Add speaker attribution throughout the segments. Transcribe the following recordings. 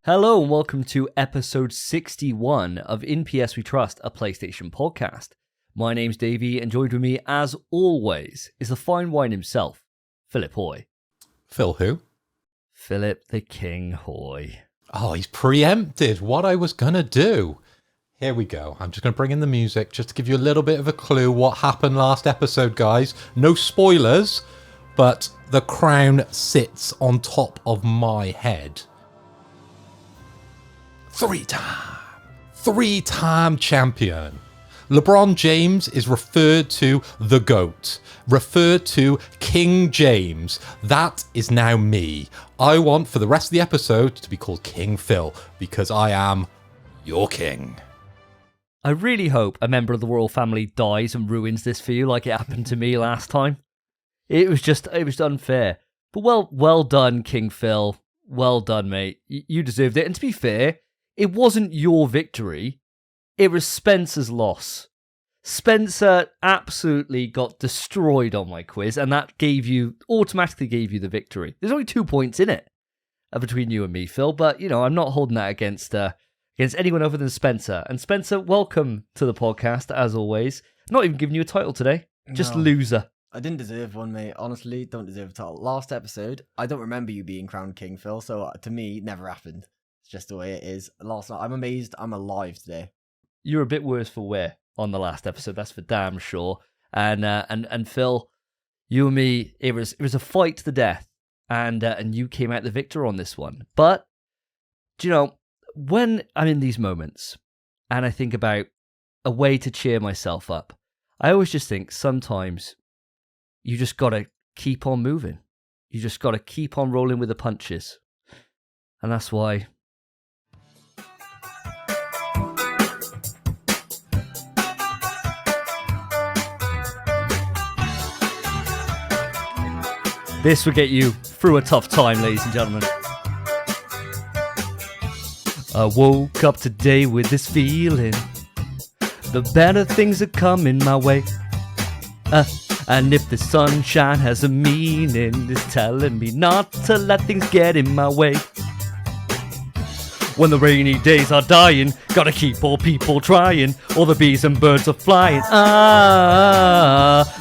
Speaker 1: Hello and welcome to episode 61 of In PS We Trust, a PlayStation podcast. My name's Davey, and joined with me, as always, is the fine wine himself, Philip Hoy.
Speaker 2: Phil who?
Speaker 1: Philip the King Hoy.
Speaker 2: Oh, he's preempted what I was going to do. Here we go. I'm just going to bring in the music just to give you a little bit of a clue what happened last episode, guys. No spoilers, but the crown sits on top of my head. Three-time champion. LeBron James is referred to the GOAT, referred to King James. That is now me. I want for the rest of the episode to be called King Phil because I am your king.
Speaker 1: I really hope a member of the royal family dies and ruins this for you like it happened to me last time. It was unfair. But well done, King Phil. Well done, mate. You deserved it. And to be fair, it wasn't your victory. It was Spencer's loss. Spencer absolutely got destroyed on my quiz, and that automatically gave you the victory. There's only 2 points in it between you and me, Phil, but, I'm not holding that against anyone other than Spencer. And Spencer, welcome to the podcast, as always. Not even giving you a title today. Just loser.
Speaker 3: I didn't deserve one, mate. Honestly, don't deserve a title. Last episode, I don't remember you being crowned King, Phil, so to me, it never happened. It's just the way it is. Last night, I'm amazed I'm alive today.
Speaker 1: You're a bit worse for wear on the last episode, that's for damn sure. And Phil, you and me, it was a fight to the death, and you came out the victor on this one. But when I'm in these moments and I think about a way to cheer myself up, I always just think sometimes you just gotta keep on moving. You just gotta keep on rolling with the punches, and that's why. This will get you through a tough time, ladies and gentlemen. I woke up today with this feeling. The better things are coming my way. And if the sunshine has a meaning, it's telling me not to let things get in my way. When the rainy days are dying, gotta keep all people trying. All the bees and birds are flying.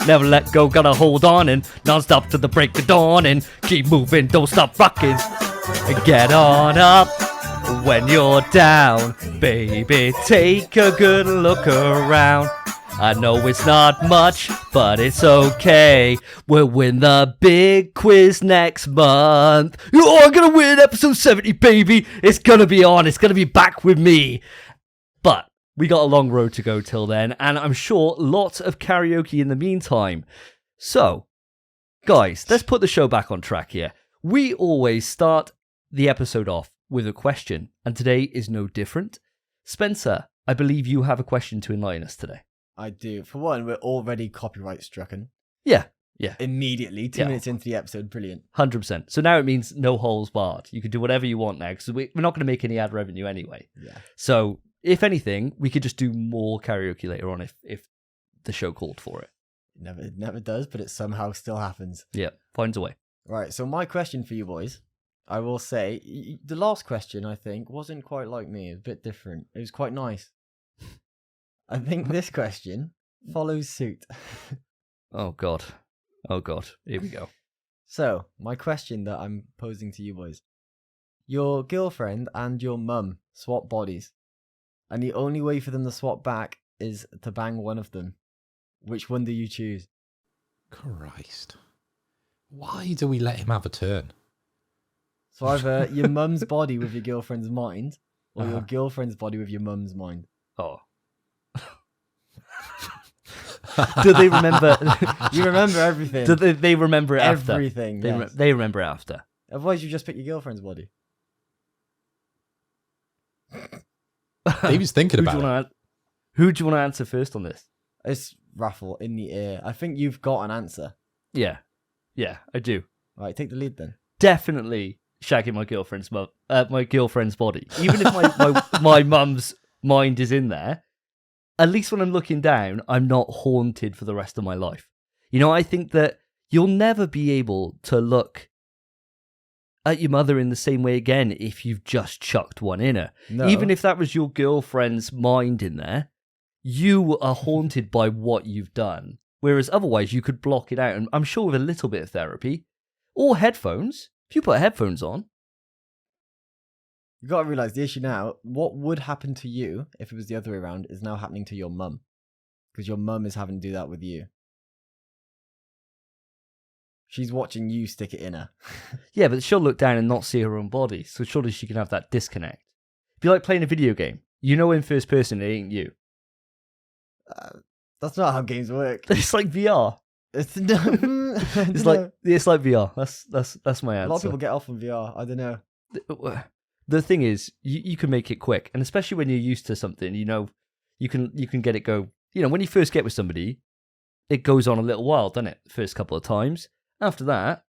Speaker 1: Never let go, gotta hold on and non-stop to the break of dawn and keep moving, don't stop rocking. And get on up when you're down, baby. Take a good look around. I know it's not much, but it's okay. We'll win the big quiz next month. I'm gonna win episode 70, baby. It's gonna be on. It's gonna be back with me. But we got a long road to go till then, and I'm sure lots of karaoke in the meantime. So, guys, let's put the show back on track here. We always start the episode off with a question, and today is no different. Spencer, I believe you have a question to enlighten us today.
Speaker 3: I do. For one, we're already copyright strucken.
Speaker 1: Yeah.
Speaker 3: Immediately, 2 minutes into the episode, brilliant.
Speaker 1: 100%. So now it means no holes barred. You can do whatever you want now, because we're not going to make any ad revenue anyway.
Speaker 3: Yeah.
Speaker 1: So, if anything, we could just do more karaoke later on if the show called for it.
Speaker 3: It never does, but it somehow still happens.
Speaker 1: Yeah, finds a way.
Speaker 3: Right, so my question for you boys, I will say, the last question, I think, wasn't quite like me. It was a bit different. It was quite nice. I think this question follows suit.
Speaker 1: Oh, God. Here we go.
Speaker 3: So, my question that I'm posing to you boys. Your girlfriend and your mum swap bodies, and the only way for them to swap back is to bang one of them. Which one do you choose?
Speaker 2: Christ. Why do we let him have a turn?
Speaker 3: So either your mum's body with your girlfriend's mind, or your girlfriend's body with your mum's mind.
Speaker 1: Oh. Do they remember?
Speaker 3: You remember everything.
Speaker 1: Do they remember it after?
Speaker 3: Everything.
Speaker 1: They remember it after.
Speaker 3: Otherwise, you just pick your girlfriend's body.
Speaker 2: David's thinking about it.
Speaker 1: Who do you want to answer first on this?
Speaker 3: It's raffle in the air. I think you've got an answer.
Speaker 1: Yeah, I do.
Speaker 3: Right, take the lead then.
Speaker 1: Definitely shagging my girlfriend's body. Even if my mum's mind is in there, at least when I'm looking down, I'm not haunted for the rest of my life. I think that you'll never be able to look at your mother in the same way again if you've just chucked one in her.
Speaker 3: No.
Speaker 1: Even if that was your girlfriend's mind in there, you are haunted by what you've done. Whereas otherwise you could block it out. And I'm sure with a little bit of therapy or headphones, if you put headphones on.
Speaker 3: You got to realise the issue now, what would happen to you if it was the other way around is now happening to your mum. Because your mum is having to do that with you. She's watching you stick it in her.
Speaker 1: Yeah, but she'll look down and not see her own body. So surely she can have that disconnect. It'd be like playing a video game. You know in first person it ain't you.
Speaker 3: That's not how games work.
Speaker 1: It's like VR.
Speaker 3: It's
Speaker 1: It's like VR. That's my answer.
Speaker 3: A lot of people get off on VR. I don't know.
Speaker 1: The thing is, you can make it quick, and especially when you're used to something, you know, you can get it go. You know, when you first get with somebody, it goes on a little while, doesn't it? The first couple of times. After that,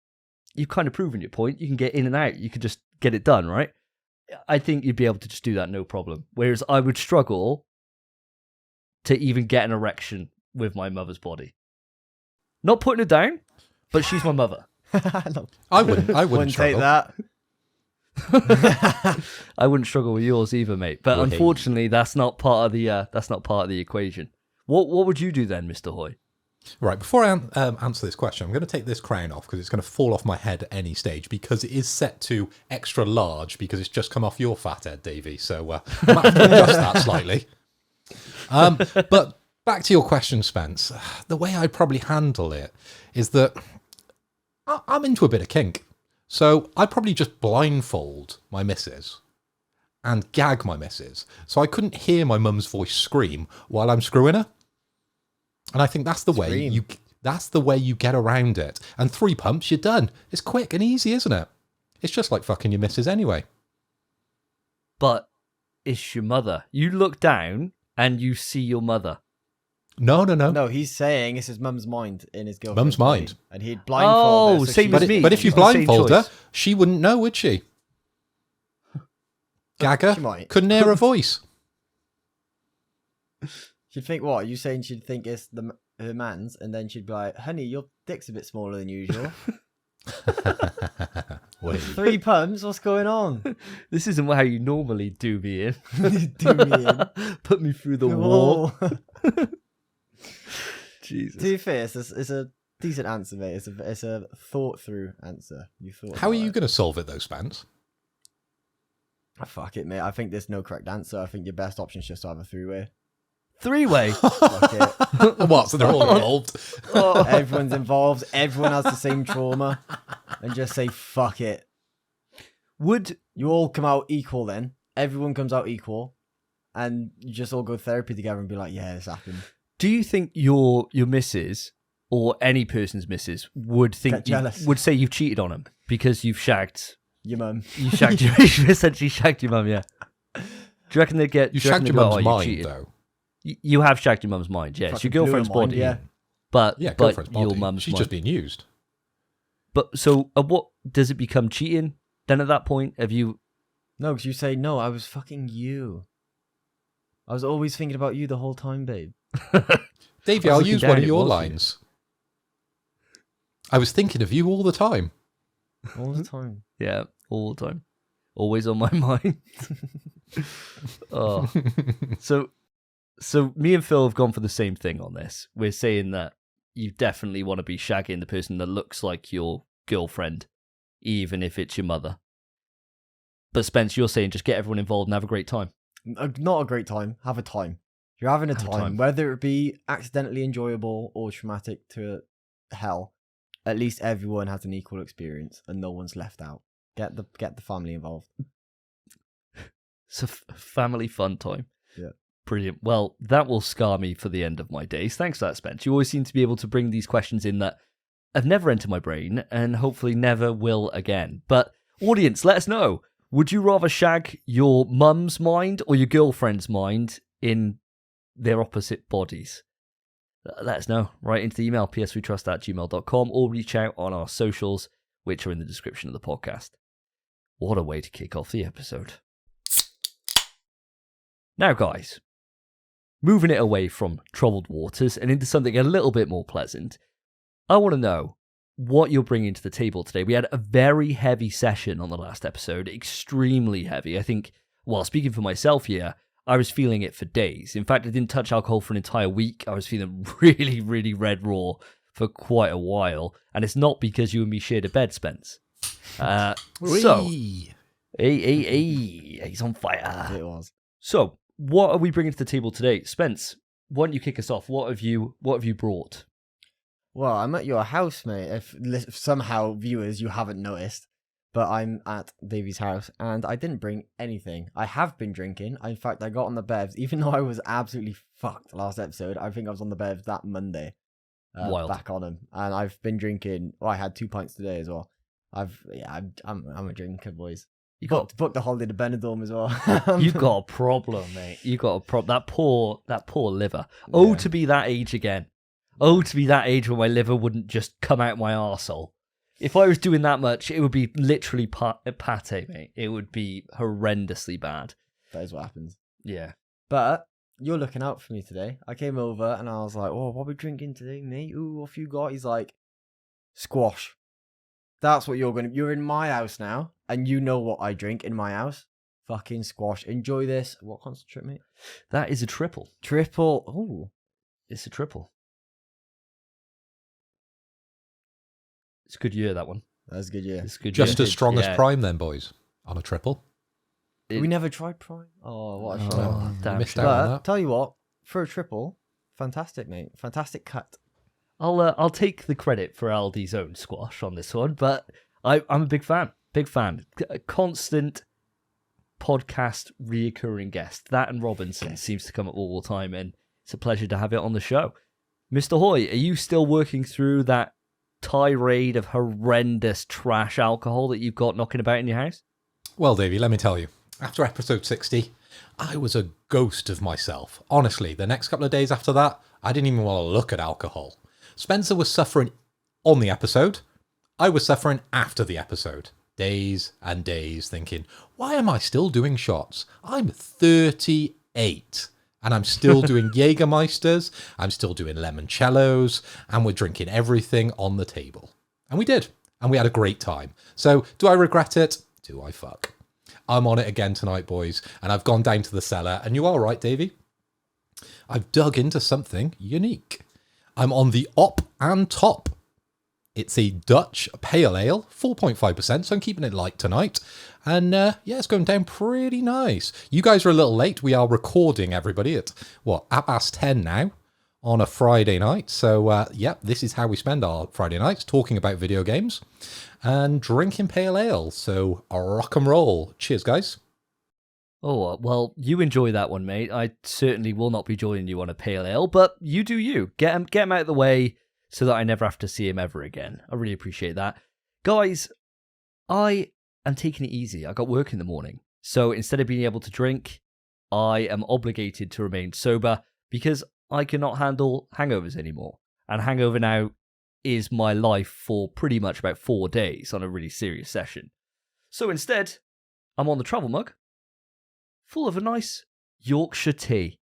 Speaker 1: you've kind of proven your point. You can get in and out. You can just get it done, right? I think you'd be able to just do that no problem. Whereas I would struggle to even get an erection with my mother's body. Not putting her down, but she's my mother.
Speaker 2: I wouldn't
Speaker 3: take
Speaker 2: struggle.
Speaker 3: that.
Speaker 1: I wouldn't struggle with yours either, mate. But
Speaker 2: Right.
Speaker 1: unfortunately, that's not part of the equation. What would you do then, Mr. Hoy?
Speaker 2: Right, before I answer this question, I'm going to take this crown off because it's going to fall off my head at any stage because it is set to extra large because it's just come off your fat head, Davey. So I might have to adjust that slightly. But back to your question, Spence. The way I'd probably handle it is that I'm into a bit of kink. So I'd probably just blindfold my missus and gag my missus so I couldn't hear my mum's voice scream while I'm screwing her. And I think that's the way you get around it. And 3 pumps, you're done. It's quick and easy, isn't it? It's just like fucking your missus anyway.
Speaker 1: But it's your mother. You look down and you see your mother.
Speaker 2: No.
Speaker 3: No, he's saying it's his mum's mind in his girlfriend's
Speaker 2: Mum's mind.
Speaker 3: body, and he'd blindfold her.
Speaker 1: Oh, same as me.
Speaker 2: But if you
Speaker 1: It's the same
Speaker 2: blindfold her,
Speaker 1: choice.
Speaker 2: she wouldn't know, would she? Gag her?
Speaker 3: She might.
Speaker 2: Couldn't hear her voice.
Speaker 3: She'd think, what? Are you saying she'd think it's her man's, and then she'd be like, honey, your dick's a bit smaller than usual.
Speaker 2: Wait.
Speaker 3: 3 pumps? What's going on?
Speaker 1: This isn't how you normally do me in.
Speaker 3: Do me in.
Speaker 1: Put me through the wall.
Speaker 3: To
Speaker 1: Jesus.
Speaker 3: be fair, it's a decent answer, mate. It's a thought through answer. You thought.
Speaker 2: How are
Speaker 3: about
Speaker 2: you
Speaker 3: it.
Speaker 2: going to solve it, though, Spence?
Speaker 3: Oh, fuck it, mate. I think there's no correct answer. I think your best option is just to have a 3-way.
Speaker 1: 3-way.
Speaker 3: Fuck it.
Speaker 2: What? So they're all involved?
Speaker 3: Everyone's involved. Everyone has the same trauma, and just say fuck it.
Speaker 1: Would
Speaker 3: You all come out equal then. Everyone comes out equal, and you just all go therapy together and be like, yeah, this happened.
Speaker 1: do you think your missus or any person's missus would think
Speaker 3: Get jealous.
Speaker 1: would say you've cheated on him because you've shagged
Speaker 3: Your mum.
Speaker 1: you've essentially shagged your mum? Yeah. Do you reckon they get?
Speaker 2: You
Speaker 1: do reckon
Speaker 2: shagged
Speaker 1: they
Speaker 2: your
Speaker 1: go,
Speaker 2: mum's
Speaker 1: "Oh, you
Speaker 2: mind,
Speaker 1: cheated"?
Speaker 2: though.
Speaker 1: You have shagged your mum's mind. Yeah, it's your
Speaker 3: Fucking blew her
Speaker 1: girlfriend's
Speaker 3: mind,
Speaker 1: body.
Speaker 3: yeah.
Speaker 1: But
Speaker 2: Yeah,
Speaker 1: but
Speaker 2: girlfriend's body.
Speaker 1: your mum's
Speaker 2: She's
Speaker 1: mind.
Speaker 2: just being used.
Speaker 1: But so, what does it become cheating? Then at that point, have you?
Speaker 3: No, because you say, no, I was fucking you. I was always thinking about you the whole time, babe.
Speaker 2: Davey,
Speaker 1: I was
Speaker 2: I'll
Speaker 1: looking
Speaker 2: use
Speaker 1: down,
Speaker 2: one of
Speaker 1: it
Speaker 2: your
Speaker 1: was you.
Speaker 2: lines. I was thinking of you all the time.
Speaker 3: All the time.
Speaker 1: Yeah, all the time, always on my mind. Oh, so me and Phil have gone for the same thing on this. We're saying that you definitely want to be shagging the person that looks like your girlfriend, even if it's your mother. But Spence, you're saying just get everyone involved and have a great time.
Speaker 3: Not a great time. Have a time. You're having a
Speaker 1: Have a
Speaker 3: time,
Speaker 1: time.
Speaker 3: whether it be accidentally enjoyable or traumatic to hell. At least everyone has an equal experience and no one's left out. Get the family involved.
Speaker 1: It's a family fun time.
Speaker 3: Yeah.
Speaker 1: Brilliant. Well, that will scar me for the end of my days. Thanks for that, Spence. You always seem to be able to bring these questions in that have never entered my brain and hopefully never will again. But audience, let us know. Would you rather shag your mum's mind or your girlfriend's mind in their opposite bodies? Let us know. Write into the email ps3trust@gmail.com or reach out on our socials, which are in the description of the podcast. What a way to kick off the episode. Now, guys, moving it away from troubled waters and into something a little bit more pleasant, I want to know, what you're bringing to the table today. We had a very heavy session on the last episode, extremely heavy. I think, well, speaking for myself here, I was feeling it for days. In fact, I didn't touch alcohol for an entire week. I was feeling really, really red raw for quite a while. And it's not because you and me shared a bed, Spence. So, he's on fire.
Speaker 3: It was.
Speaker 1: So, what are we bringing to the table today? Spence, why don't you kick us off? What have you brought?
Speaker 3: Well, I'm at your house, mate. If somehow, viewers, you haven't noticed, but I'm at Davey's house, and I didn't bring anything. I have been drinking. In fact, I got on the bevs, even though I was absolutely fucked last episode. I think I was on the bevs that Monday.
Speaker 1: Wild.
Speaker 3: Back on them, and I've been drinking. Well, I had 2 pints today as well. I'm a drinker, boys. You booked the holiday to Benidorm as well.
Speaker 1: You got a problem, mate. You got a problem. That poor liver. Oh,
Speaker 3: Yeah.
Speaker 1: to be that age again. Oh, to be that age where my liver wouldn't just come out my arsehole. If I was doing that much, it would be literally pate, mate. It would be horrendously bad.
Speaker 3: That is what happens.
Speaker 1: Yeah.
Speaker 3: But you're looking out for me today. I came over and I was like, "Oh, what are we drinking today, mate? Ooh, what have you got?" He's like, "Squash." That's what you're in my house now, and you know what I drink in my house. Fucking squash. Enjoy this. What concentrate, mate?
Speaker 1: That is a triple.
Speaker 3: Triple. Ooh.
Speaker 1: It's a triple. It's a good year, that one.
Speaker 3: That's good, yeah.
Speaker 1: It's a good
Speaker 2: Just
Speaker 1: year.
Speaker 2: as strong as
Speaker 1: Yeah.
Speaker 2: Prime then, boys, on a triple.
Speaker 3: We never tried Prime. Oh, what a shame.
Speaker 1: Oh, damn
Speaker 2: missed
Speaker 1: shame.
Speaker 2: out on
Speaker 3: But
Speaker 2: that.
Speaker 3: tell you what, for a triple, fantastic, mate. Fantastic cut.
Speaker 1: I'll take the credit for Aldi's own squash on this one, but I'm a big fan. Big fan. A constant podcast reoccurring guest. That and Robinson seems to come up all the time, and it's a pleasure to have it on the show. Mr. Hoy, are you still working through that tirade of horrendous trash alcohol that you've got knocking about in your house?
Speaker 2: Well, Davey, let me tell you. After episode 60, I was a ghost of myself. Honestly, the next couple of days after that, I didn't even want to look at alcohol. Spencer was suffering on the episode. I was suffering after the episode. Days and days thinking, why am I still doing shots? I'm 38 and I'm still doing Jägermeisters. I'm still doing limoncellos, and we're drinking everything on the table. And we did. And we had a great time. So do I regret it? Do I fuck? I'm on it again tonight, boys. And I've gone down to the cellar. And you are right, Davey. I've dug into something unique. I'm on the Op and Top. It's a Dutch pale ale, 4.5%, so I'm keeping it light tonight. And yeah, it's going down pretty nice. You guys are a little late. We are recording, everybody, at, past 10 now on a Friday night. So, yeah, this is how we spend our Friday nights, talking about video games and drinking pale ale. So, rock and roll. Cheers, guys.
Speaker 1: Oh, well, you enjoy that one, mate. I certainly will not be joining you on a pale ale, but you do you. Get him out of the way so that I never have to see him ever again. I really appreciate that. Guys, I am taking it easy. I got work in the morning. So instead of being able to drink, I am obligated to remain sober because I cannot handle hangovers anymore. And hangover now is my life for pretty much about 4 days on a really serious session. So instead, I'm on the travel mug, full of a nice Yorkshire tea.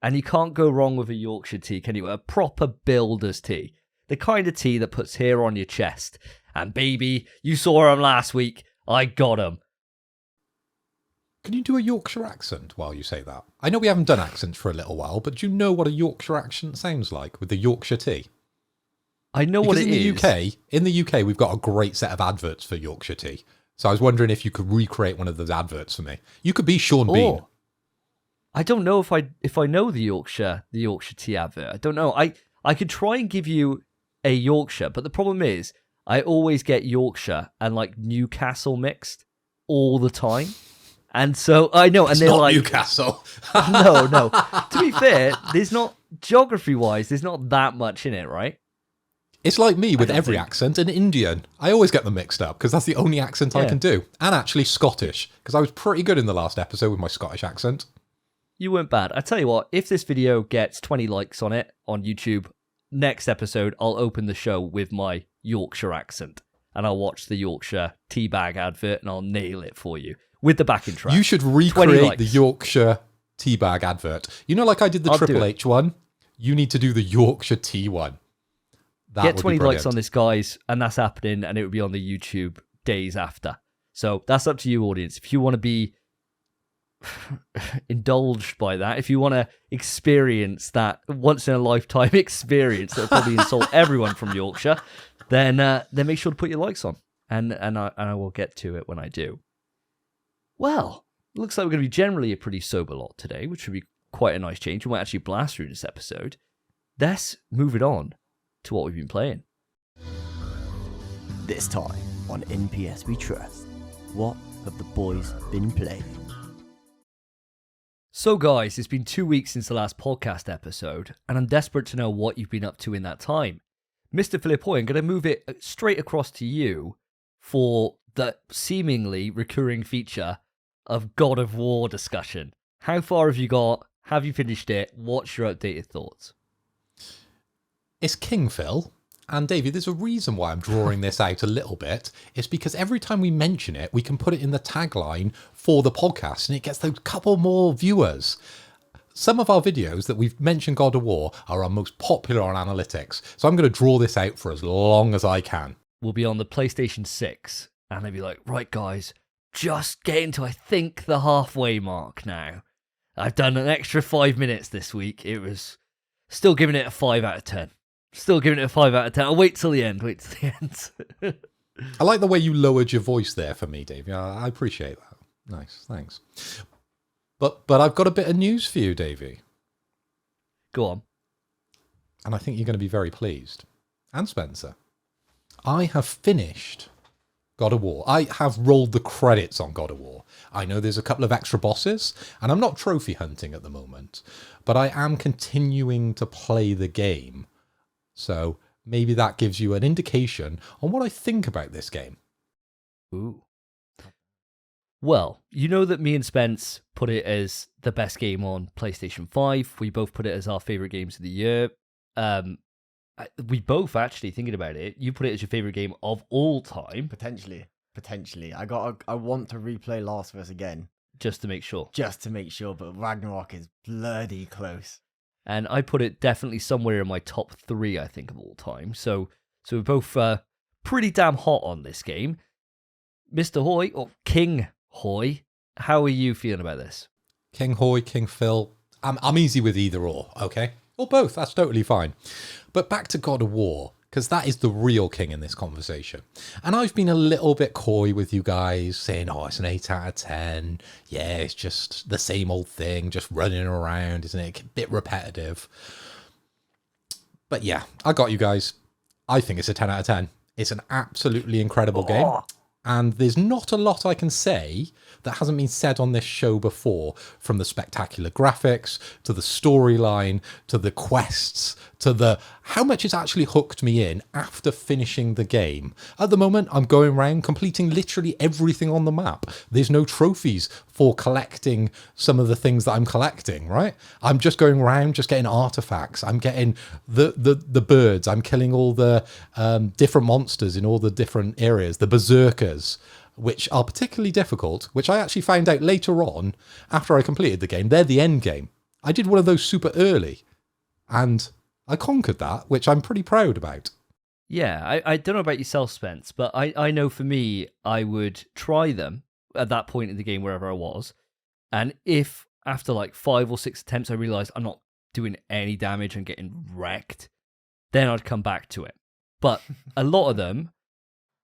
Speaker 1: And you can't go wrong with a Yorkshire tea, can you? A proper builder's tea. The kind of tea that puts hair on your chest. And baby, you saw him last week. I got him.
Speaker 2: Can you do a Yorkshire accent while you say that? I know we haven't done accents for a little while, but do you know what a Yorkshire accent sounds like with the Yorkshire tea?
Speaker 1: I know what it is.
Speaker 2: In the UK, we've got a great set of adverts for Yorkshire tea. So I was wondering if you could recreate one of those adverts for me. You could be Sean Bean.
Speaker 1: I don't know if I know the Yorkshire tea advert. I don't know. I could try and give you a Yorkshire, but the problem is I always get Yorkshire and like Newcastle mixed all the time. And so I know, and
Speaker 2: It's
Speaker 1: they're
Speaker 2: not
Speaker 1: like
Speaker 2: Newcastle.
Speaker 1: no. To be fair, there's not geography-wise, there's not that much in it, right?
Speaker 2: It's like me with
Speaker 1: don't
Speaker 2: every
Speaker 1: think-
Speaker 2: accent, an Indian. I always get them mixed up because that's the only accent I
Speaker 1: Yeah.
Speaker 2: can do. And actually Scottish, because I was pretty good in the last episode with my Scottish accent.
Speaker 1: You weren't bad. I tell you what, if this video gets 20 likes on it on YouTube, next episode I'll open the show with my Yorkshire accent and I'll watch the Yorkshire teabag advert and I'll nail it for you with the backing track.
Speaker 2: You should
Speaker 1: 20
Speaker 2: recreate the
Speaker 1: likes.
Speaker 2: Yorkshire teabag advert. You know, like I did the
Speaker 1: I'll do
Speaker 2: Triple
Speaker 1: it.
Speaker 2: H one? You need to do the Yorkshire tea one. That
Speaker 1: Get
Speaker 2: would
Speaker 1: 20
Speaker 2: be
Speaker 1: likes
Speaker 2: brilliant.
Speaker 1: on this, guys, and that's happening, and it would be on the YouTube days after. So that's up to you, audience. If you want to be indulged by that, if you want to experience that once in a lifetime experience that'll probably insult everyone from Yorkshire, then make sure to put your likes on, and I will get to it when I do. Well, looks like we're going to be generally a pretty sober lot today, which would be quite a nice change. We might actually blast through this episode. Let's move it on to what we've been playing.
Speaker 4: This time on NPS We Trust, what have the boys been playing?
Speaker 1: So guys, it's been 2 weeks since the last podcast episode, and I'm desperate to know what you've been up to in that time. Mr. Philip Hoy, I'm going to move it straight across to you for the seemingly recurring feature of God of War discussion. How far have you got? Have you finished it? What's your updated thoughts?
Speaker 2: It's King Phil. And Davey, there's a reason why I'm drawing this out a little bit. It's because every time we mention it, we can put it in the tagline for the podcast and it gets those couple more viewers. Some of our videos that we've mentioned God of War are our most popular on analytics. So I'm going to draw this out for as long as I can.
Speaker 1: We'll be on the PlayStation 6 and they'll be like, right guys, just getting to, I think, the halfway mark now. I've done an extra 5 minutes this week. It was still giving it a 5 out of 10. Still giving it a 5 out of 10. I'll wait till the end.
Speaker 2: I like the way you lowered your voice there for me, Davey. I appreciate that. Nice, thanks. But I've got a bit of news for you, Davey.
Speaker 1: Go on.
Speaker 2: And I think you're going to be very pleased. And Spencer. I have finished God of War. I have rolled the credits on God of War. I know there's a couple of extra bosses, and I'm not trophy hunting at the moment, but I am continuing to play the game. So maybe that gives you an indication on what I think about this game.
Speaker 1: Ooh. Well, you know that me and Spence put it as the best game on PlayStation 5. We both put it as our favorite games of the year. We both actually, thinking about it, you put it as your favorite game of all time.
Speaker 3: Potentially. I want to replay Last of Us again.
Speaker 1: Just to make sure.
Speaker 3: But Ragnarok is bloody close.
Speaker 1: And I put it definitely somewhere in my top 3, I think, of all time. So we're both pretty damn hot on this game. Mr. Hoy, or King Hoy, how are you feeling about this?
Speaker 2: King Hoy, King Phil. I'm easy with either or, okay? Or both, that's totally fine. But back to God of War, because that is the real king in this conversation. And I've been a little bit coy with you guys, saying, oh, it's an 8 out of 10. Yeah, it's just the same old thing, just running around, isn't it? A bit repetitive. But yeah, I got you guys. I think it's a 10 out of 10. It's an absolutely incredible game. And there's not a lot I can say that hasn't been said on this show before, from the spectacular graphics, to the storyline, to the quests, to the how much it's actually hooked me in after finishing the game. At the moment, I'm going around completing literally everything on the map. There's no trophies for collecting some of the things that I'm collecting, right? I'm just going around, just getting artifacts. I'm getting the birds. I'm killing all the different monsters in all the different areas, the berserkers, which are particularly difficult, which I actually found out later on after I completed the game. They're the end game. I did one of those super early, and I conquered that, which I'm pretty proud about.
Speaker 1: Yeah, I don't know about yourself, Spence, but I know for me, I would try them at that point in the game, wherever I was. And if after like 5 or 6 attempts, I realized I'm not doing any damage and getting wrecked, then I'd come back to it. But a lot of them,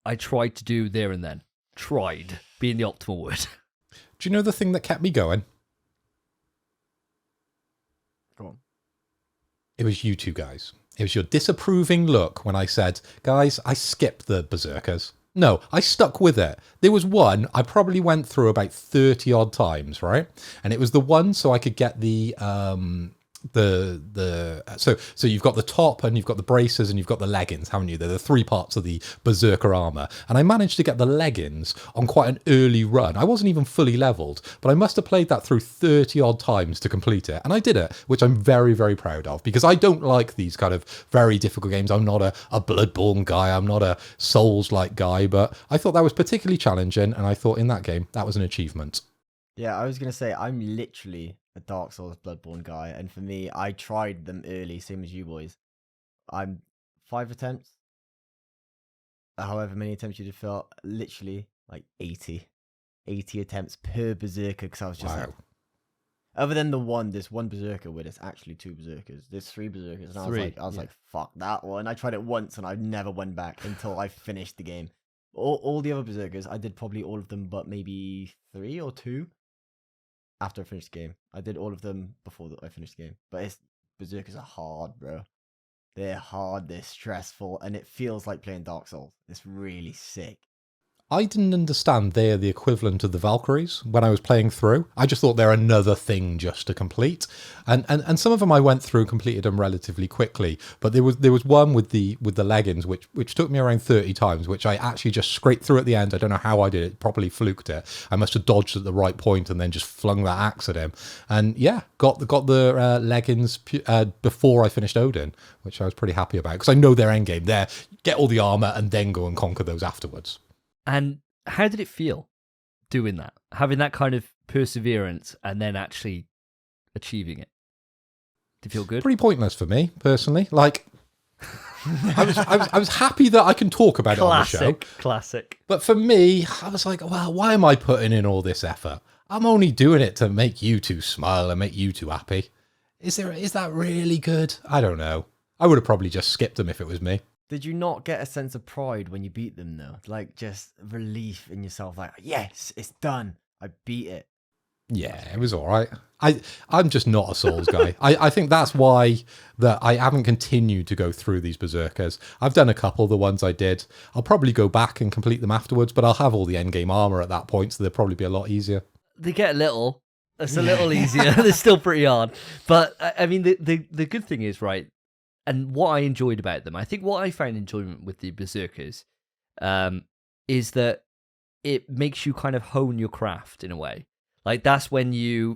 Speaker 1: I tried to do there and then. Tried, being the optimal word.
Speaker 2: Do you know the thing that kept me going?
Speaker 3: Go on.
Speaker 2: It was you two guys. It was your disapproving look when I said, guys, I skipped the berserkers. No, I stuck with it. There was one I probably went through about 30 odd times, right? And it was the one so I could get so you've got the top and you've got the braces and you've got the leggings, haven't you? They're the 3 parts of the berserker armor. And I managed to get the leggings on quite an early run. I wasn't even fully leveled, but I must have played that through 30 odd times to complete it. And I did it, which I'm very, very proud of, because I don't like these kind of very difficult games. I'm not a Bloodborne guy. I'm not a Souls-like guy, but I thought that was particularly challenging. And I thought in that game, that was an achievement.
Speaker 3: Yeah, I was going to say, I'm literally a Dark Souls Bloodborne guy, and for me, I tried them early, same as you boys. I'm 5 attempts. However many attempts you did fill, literally like 80 attempts per berserker, because I was just like, other than there's one berserker where there's actually 2 berserkers. There's 3 berserkers, and I was like, fuck that one. I tried it once, and I never went back until I finished the game. All the other berserkers, I did probably all of them, but maybe 3 or 2 after I finished the game. I did all of them before I finished the game. But berserkers are hard, bro. They're hard, they're stressful, and it feels like playing Dark Souls. It's really sick.
Speaker 2: I didn't understand they're the equivalent of the Valkyries when I was playing through. I just thought they're another thing just to complete. And some of them I went through, completed them relatively quickly. But there was one with the leggings, which took me around 30 times, which I actually just scraped through at the end. I don't know how I did it, properly fluked it. I must have dodged at the right point and then just flung that axe at him. And yeah, got the leggings before I finished Odin, which I was pretty happy about, because I know their end game there. Get all the armor and then go and conquer those afterwards.
Speaker 1: And how did it feel doing that? Having that kind of perseverance and then actually achieving it? Did it feel good?
Speaker 2: Pretty pointless for me, personally. Like, I was happy that I can talk about it on the show.
Speaker 1: Classic.
Speaker 2: But for me, I was like, well, why am I putting in all this effort? I'm only doing it to make you two smile and make you two happy. Is that really good? I don't know. I would have probably just skipped them if it was me.
Speaker 3: Did you not get a sense of pride when you beat them, though? Like, just relief in yourself, like, yes, it's done. I beat it.
Speaker 2: Yeah, it was all right. I'm just not a Souls guy. I think that's why that I haven't continued to go through these Berserkers. I've done a couple, the ones I did. I'll probably go back and complete them afterwards, but I'll have all the endgame armor at that point, so they'll probably be a lot easier.
Speaker 1: They get a little. It's a little easier. They're still pretty hard. But, I mean, the good thing is, right, and what I enjoyed about them, I think what I found enjoyment with the Berserkers is that it makes you kind of hone your craft in a way. Like, that's when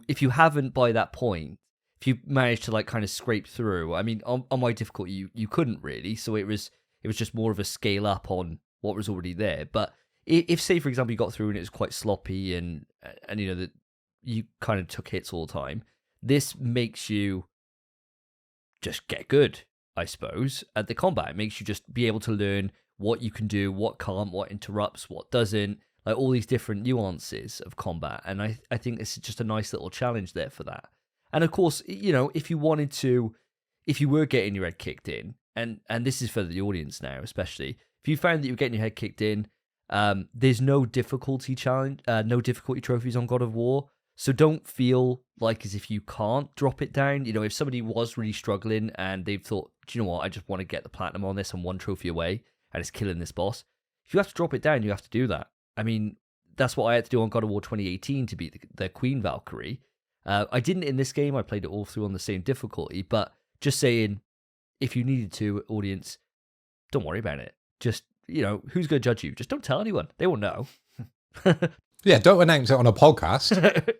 Speaker 1: if you haven't by that point, if you managed to, like, kind of scrape through, I mean, on my difficulty, you couldn't really, so it was just more of a scale up on what was already there. But if, say, for example, you got through and it was quite sloppy and you know, that you kind of took hits all the time, this makes you just get good, I suppose, at the combat. It makes you just be able to learn what you can do, what can't, what interrupts, what doesn't, like all these different nuances of combat. And I think it's just a nice little challenge there for that. And of course, you know, if you were getting your head kicked in, and this is for the audience now, especially, if you found that you were getting your head kicked in, there's no difficulty challenge, no difficulty trophies on God of War. So don't feel like as if you can't drop it down. You know, if somebody was really struggling and they've thought, do you know what, I just want to get the platinum on this and one trophy away and it's killing this boss. If you have to drop it down, you have to do that. I mean, that's what I had to do on God of War 2018 to beat the Queen Valkyrie. I didn't in this game. I played it all through on the same difficulty. But just saying, if you needed to, audience, don't worry about it. Just, you know, who's going to judge you? Just don't tell anyone. They won't know.
Speaker 2: Yeah, don't announce it on a podcast.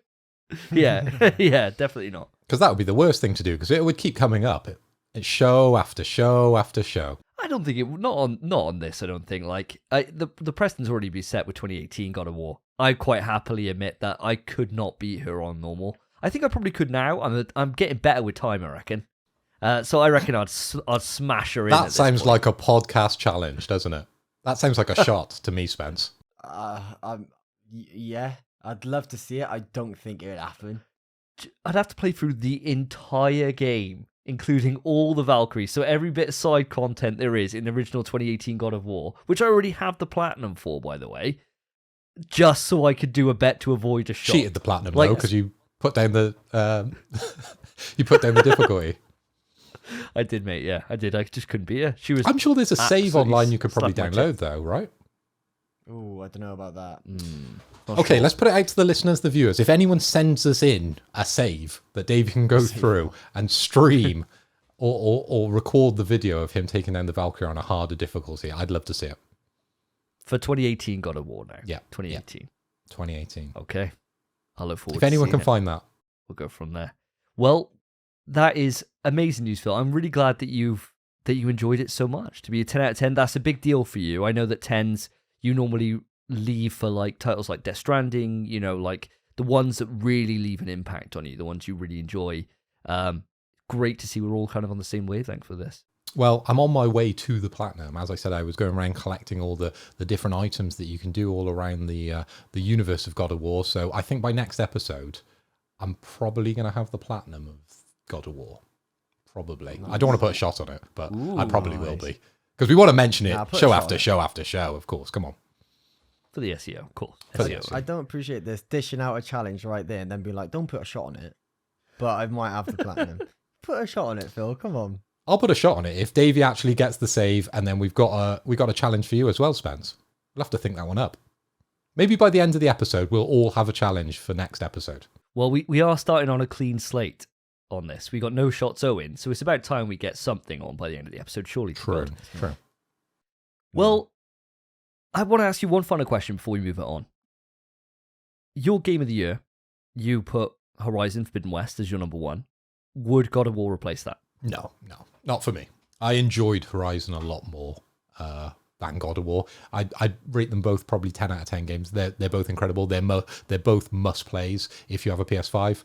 Speaker 1: Yeah, yeah, definitely not.
Speaker 2: Because that would be the worst thing to do, because it would keep coming up. It's show after show after show.
Speaker 1: I don't think not on this. I don't think the precedent's already been set with 2018 God of War. I quite happily admit that I could not beat her on normal. I think I probably could now. I'm getting better with time, I reckon. So I reckon I'd smash her in.
Speaker 2: That sounds like a podcast challenge, doesn't it? That sounds like a shot to me, Spence.
Speaker 3: Yeah, I'd love to see it. I don't think it would happen.
Speaker 1: I'd have to play through the entire game, including all the Valkyries, so every bit of side content there is in the original 2018 God of War, which I already have the platinum for, by the way, just so I could do a bet to avoid a shot.
Speaker 2: Cheated the platinum, though, because you put down the difficulty.
Speaker 1: I did, mate. Yeah, I did. I just couldn't beat her.
Speaker 2: I'm sure there's a save online you could probably download, though, right?
Speaker 3: Oh, I don't know about that.
Speaker 2: Okay, let's put it out to the listeners, the viewers. If anyone sends us in a save that Dave can go through and stream or record the video of him taking down the Valkyrie on a harder difficulty, I'd love to see it.
Speaker 1: For 2018 God of War now.
Speaker 2: Yeah.
Speaker 1: 2018.
Speaker 2: 2018.
Speaker 1: Okay. I look forward
Speaker 2: if
Speaker 1: to
Speaker 2: anyone
Speaker 1: seeing
Speaker 2: can find that.
Speaker 1: We'll go from there. Well, that is amazing news, Phil. I'm really glad that you enjoyed it so much. To be a 10 out of 10, that's a big deal for you. I know that 10s you normally leave for like titles like Death Stranding, you know, like the ones that really leave an impact on you, the ones you really enjoy. Great to see we're all kind of on the same wavelength for this.
Speaker 2: Well, I'm on my way to the platinum. As I said, I was going around collecting all the different items that you can do all around the universe of God of War. So I think by next episode, I'm probably going to have the platinum of God of War. Probably. Nice. I don't want to put a shot on it, but I probably will be. Because we want to mention it show after show after show, of course. Come on.
Speaker 1: For the SEO, of course.
Speaker 3: I don't appreciate this dishing out a challenge right there and then be like, don't put a shot on it. But I might have the platinum. Put a shot on it, Phil. Come on.
Speaker 2: I'll put a shot on it if Davey actually gets the save, and then we've got a challenge for you as well, Spence. We'll have to think that one up. Maybe by the end of the episode, we'll all have a challenge for next episode.
Speaker 1: Well, we are starting on a clean slate on this. We got no shots owing, so it's about time we get something on by the end of the episode, surely.
Speaker 2: True.
Speaker 1: Well, I want to ask you one final question before we move it on. Your game of the year, you put Horizon Forbidden West as your number one. Would God of War replace that?
Speaker 2: No, not for me. I enjoyed Horizon a lot more than God of War. I'd rate them both probably 10 out of 10 games. They're both incredible. They're both must plays if you have a PS5.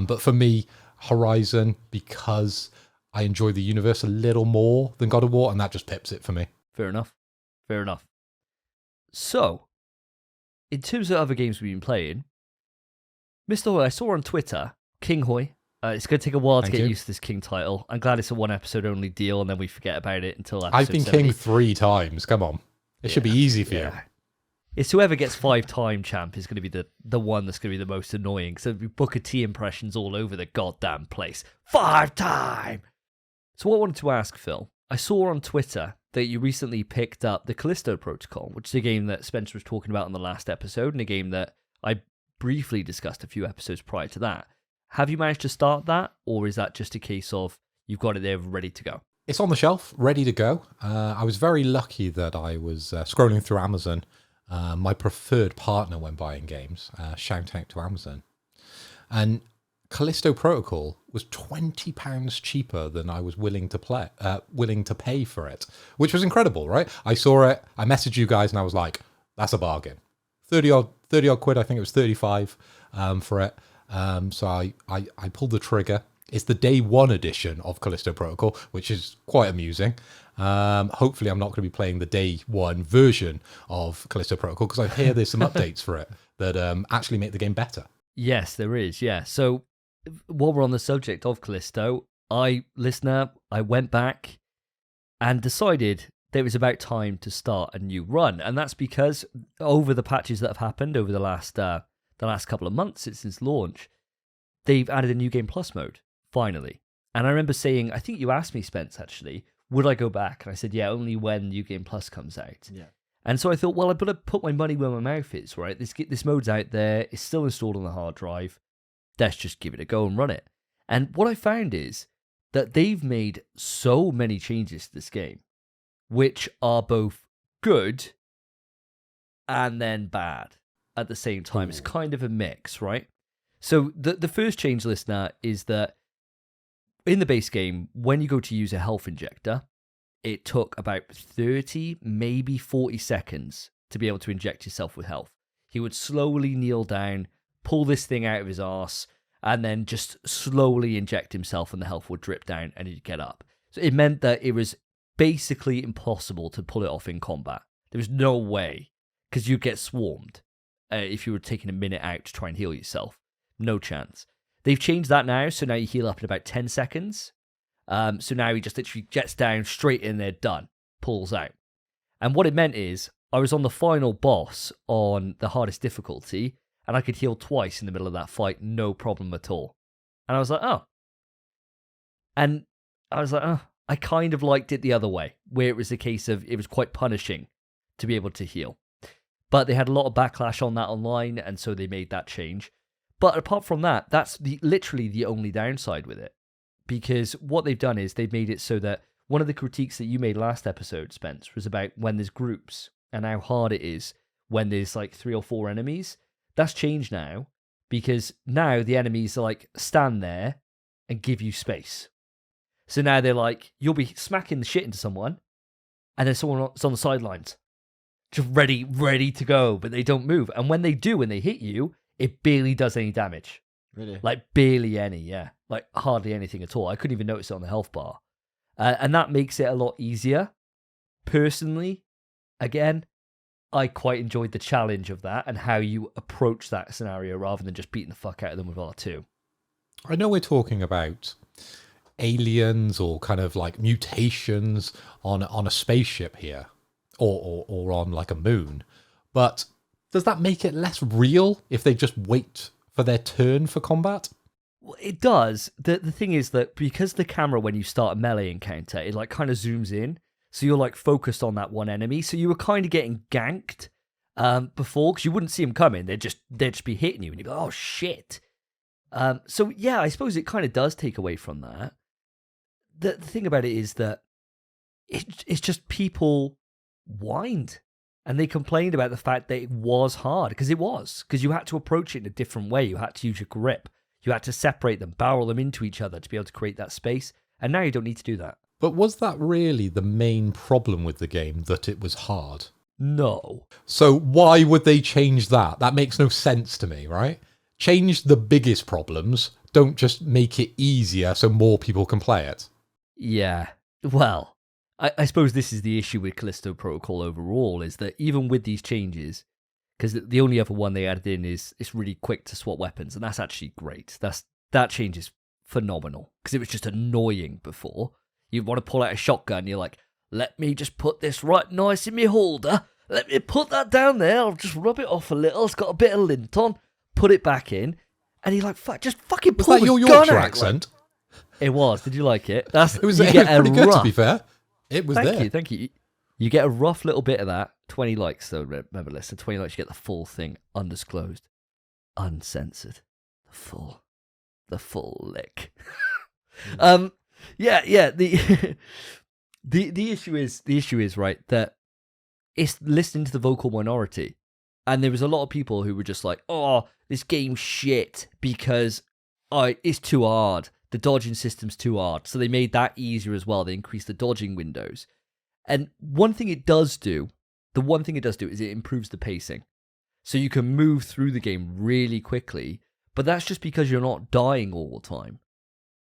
Speaker 2: But for me, Horizon, because I enjoy the universe a little more than God of War, and that just pips it for me.
Speaker 1: Fair enough. So, in terms of other games we've been playing, Mr. Hoy, I saw on Twitter, King Hoy. It's going to take a while to get used to this King title. I'm glad it's a one episode only deal, and then we forget about it until episode
Speaker 2: I've been
Speaker 1: 70.
Speaker 2: King 3 times. Come on. It should be easy for you.
Speaker 1: It's whoever gets 5-time champ is going to be the one that's going to be the most annoying. So Booker T impressions all over the goddamn place. 5-time! So what I wanted to ask, Phil, I saw on Twitter that you recently picked up the Callisto Protocol, which is a game that Spencer was talking about in the last episode, and a game that I briefly discussed a few episodes prior to that. Have you managed to start that, or is that just a case of you've got it there ready to go?
Speaker 2: It's on the shelf, ready to go. I was very lucky that I was scrolling through Amazon. My preferred partner when buying games. Shout out to Amazon. And Callisto Protocol was £20 cheaper than I was willing to pay for it, which was incredible, right? I saw it, I messaged you guys, and I was like, "That's a bargain." 30 odd quid. I think it was 35 for it. So I pulled the trigger. It's the day one edition of Callisto Protocol, which is quite amusing. Hopefully I'm not going to be playing the day one version of Callisto Protocol, because I hear there's some updates for it that actually make the game better.
Speaker 1: Yes, there is, yeah. So while we're on the subject of Callisto, I went back and decided that it was about time to start a new run. And that's because over the patches that have happened over the last couple of months since launch, they've added a New Game Plus mode, finally. And I remember saying, I think you asked me, Spence, actually, would I go back? And I said, yeah, only when New Game Plus comes out.
Speaker 3: Yeah.
Speaker 1: And so I thought, well, I better put my money where my mouth is, right? This mode's out there. It's still installed on the hard drive. Let's just give it a go and run it. And what I found is that they've made so many changes to this game, which are both good and then bad at the same time. Ooh. It's kind of a mix, right? So the first change, listener, is that in the base game, when you go to use a health injector, it took about 30, maybe 40 seconds to be able to inject yourself with health. He would slowly kneel down, pull this thing out of his arse, and then just slowly inject himself, and the health would drip down and he'd get up. So it meant that it was basically impossible to pull it off in combat. There was no way, because you'd get swarmed if you were taking a minute out to try and heal yourself. No chance. They've changed that now, so now you heal up in about 10 seconds. So now he just literally gets down, straight in there, done, pulls out. And what it meant is, I was on the final boss on the hardest difficulty, and I could heal twice in the middle of that fight, no problem at all. And I was like, oh. And I was like, oh, I kind of liked it the other way, where it was a case of, it was quite punishing to be able to heal. But they had a lot of backlash on that online, and so they made that change. But apart from that, that's literally the only downside with it. Because what they've done is they've made it so that one of the critiques that you made last episode, Spence, was about when there's groups and how hard it is when there's like 3 or 4 enemies. That's changed now, because now the enemies are like, stand there and give you space. So now they're like, you'll be smacking the shit into someone, and then someone's on the sidelines, just ready to go, but they don't move. And when they do, when they hit you, it barely does any damage.
Speaker 3: Really?
Speaker 1: Like barely any, yeah. Like hardly anything at all. I couldn't even notice it on the health bar. And that makes it a lot easier. Personally, again, I quite enjoyed the challenge of that and how you approach that scenario rather than just beating the fuck out of them with R2.
Speaker 2: I know we're talking about aliens or kind of like mutations on a spaceship here, or on like a moon, but does that make it less real if they just wait for their turn for combat?
Speaker 1: Well, it does. The thing is that because the camera, when you start a melee encounter, it like kind of zooms in, so you're like focused on that one enemy. So you were kind of getting ganked before, because you wouldn't see them coming. They'd just be hitting you, and you'd be like, oh shit. So yeah, I suppose it kind of does take away from that. The thing about it is that it's just people whined and they complained about the fact that it was hard, because you had to approach it in a different way. You had to use your grip. You had to separate them, barrel them into each other to be able to create that space. And now you don't need to do that.
Speaker 2: But was that really the main problem with the game, that it was hard?
Speaker 1: No.
Speaker 2: So why would they change that? That makes no sense to me, right? Change the biggest problems. Don't just make it easier so more people can play it.
Speaker 1: Yeah. Well, I suppose this is the issue with Callisto Protocol overall, is that even with these changes, because the only other one they added in is it's really quick to swap weapons, and that's actually great. That change is phenomenal, because it was just annoying before. You want to pull out a shotgun, you're like, let me just put this right nice in my holder. Let me put that down there. I'll just rub it off a little. It's got a bit of lint on. Put it back in. And you're like, fuck, just fucking pull
Speaker 2: Was that
Speaker 1: the
Speaker 2: your
Speaker 1: gun
Speaker 2: Yorkshire
Speaker 1: out.
Speaker 2: accent?
Speaker 1: It was. Did you like it?
Speaker 2: It was pretty good, to be fair. It was there.
Speaker 1: Thank you. You get a rough little bit of that. 20 likes, though, remember, listen. 20 likes, you get the full thing, undisclosed, uncensored. The full lick. Yeah. The issue is right, that it's listening to the vocal minority, and there was a lot of people who were just like, "Oh, this game's shit because it's too hard. The dodging system's too hard." So they made that easier as well. They increased the dodging windows, and the one thing it does do is it improves the pacing, so you can move through the game really quickly. But that's just because you're not dying all the time.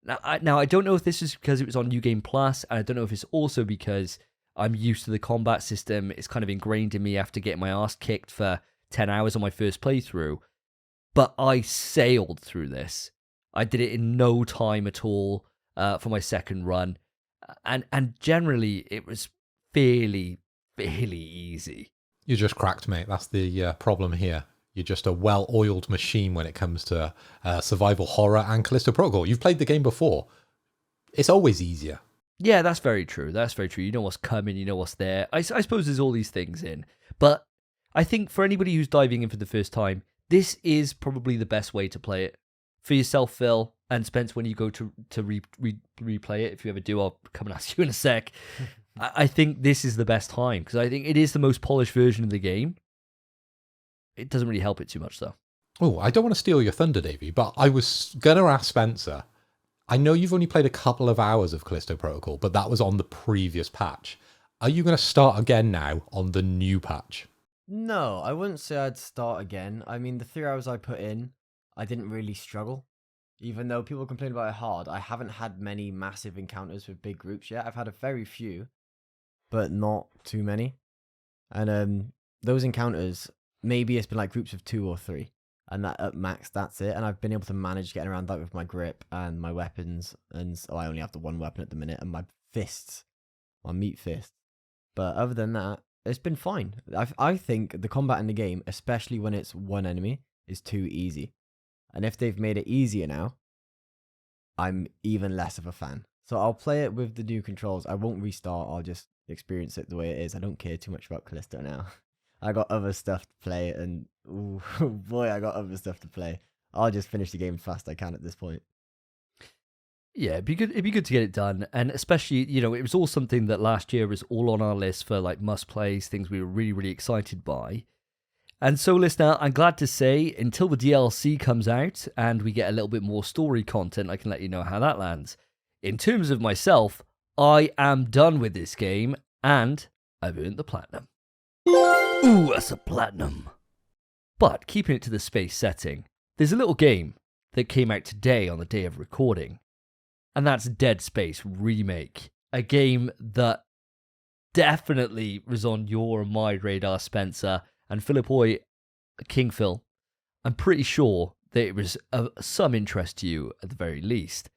Speaker 1: Now, I don't know if this is because it was on New Game Plus, and I don't know if it's also because I'm used to the combat system. It's kind of ingrained in me after getting my ass kicked for 10 hours on my first playthrough. But I sailed through this. I did it in no time at all for my second run. And generally, it was fairly easy.
Speaker 2: You just cracked, mate. That's the problem here. You're just a well-oiled machine when it comes to survival horror and Callisto Protocol. You've played the game before. It's always easier.
Speaker 1: Yeah, that's very true. You know what's coming. You know what's there. I suppose there's all these things in. But I think for anybody who's diving in for the first time, this is probably the best way to play it. For yourself, Phil, and Spence, when you go to replay it, if you ever do, I'll come and ask you in a sec. I think this is the best time, because I think it is the most polished version of the game. It doesn't really help it too much, though.
Speaker 2: Oh, I don't want to steal your thunder, Davey, but I was going to ask Spencer. I know you've only played a couple of hours of Callisto Protocol, but that was on the previous patch. Are you going to start again now on the new patch?
Speaker 3: No, I wouldn't say I'd start again. I mean, the 3 hours I put in, I didn't really struggle. Even though people complain about it hard, I haven't had many massive encounters with big groups yet. I've had a very few, but not too many. And those encounters, maybe it's been like groups of 2 or 3, and that at max, that's it. And I've been able to manage getting around that with my grip and my weapons. And I only have the one weapon at the minute, and my fists, my meat fists. But other than that, it's been fine. I think the combat in the game, especially when it's one enemy, is too easy. And if they've made it easier now, I'm even less of a fan. So I'll play it with the new controls. I won't restart. I'll just experience it the way it is. I don't care too much about Callisto now. I got other stuff to play, and ooh, boy, I got other stuff to play. I'll just finish the game as fast as I can at this point.
Speaker 1: Yeah, it'd be good to get it done, and especially, it was all something that last year was all on our list for like must plays, things we were really, really excited by. And so, listener, I'm glad to say, until the DLC comes out and we get a little bit more story content, I can let you know how that lands. In terms of myself, I am done with this game, and I've earned the platinum. Ooh, that's a platinum. But keeping it to the space setting, there's a little game that came out today on the day of recording, and that's Dead Space Remake. a game that definitely was on your and my radar, Spencer, and Philip Hoy, King Phil. I'm pretty sure that it was of some interest to you at the very least.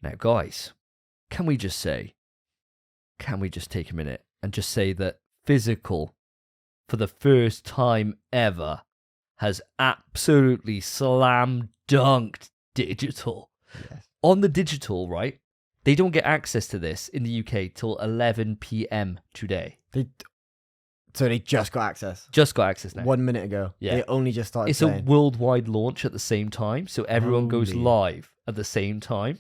Speaker 1: Now, guys, can we just take a minute and just say that Physical, for the first time ever, has absolutely slam dunked digital.
Speaker 3: Yes.
Speaker 1: On the digital, right? They don't get access to this in the UK till 11 p.m. today.
Speaker 3: So they just got access.
Speaker 1: Just got access now.
Speaker 3: 1 minute ago.
Speaker 1: Yeah.
Speaker 3: They only just started
Speaker 1: It's
Speaker 3: playing.
Speaker 1: a worldwide launch at the same time, so everyone goes
Speaker 3: Holy.
Speaker 1: live at the same time.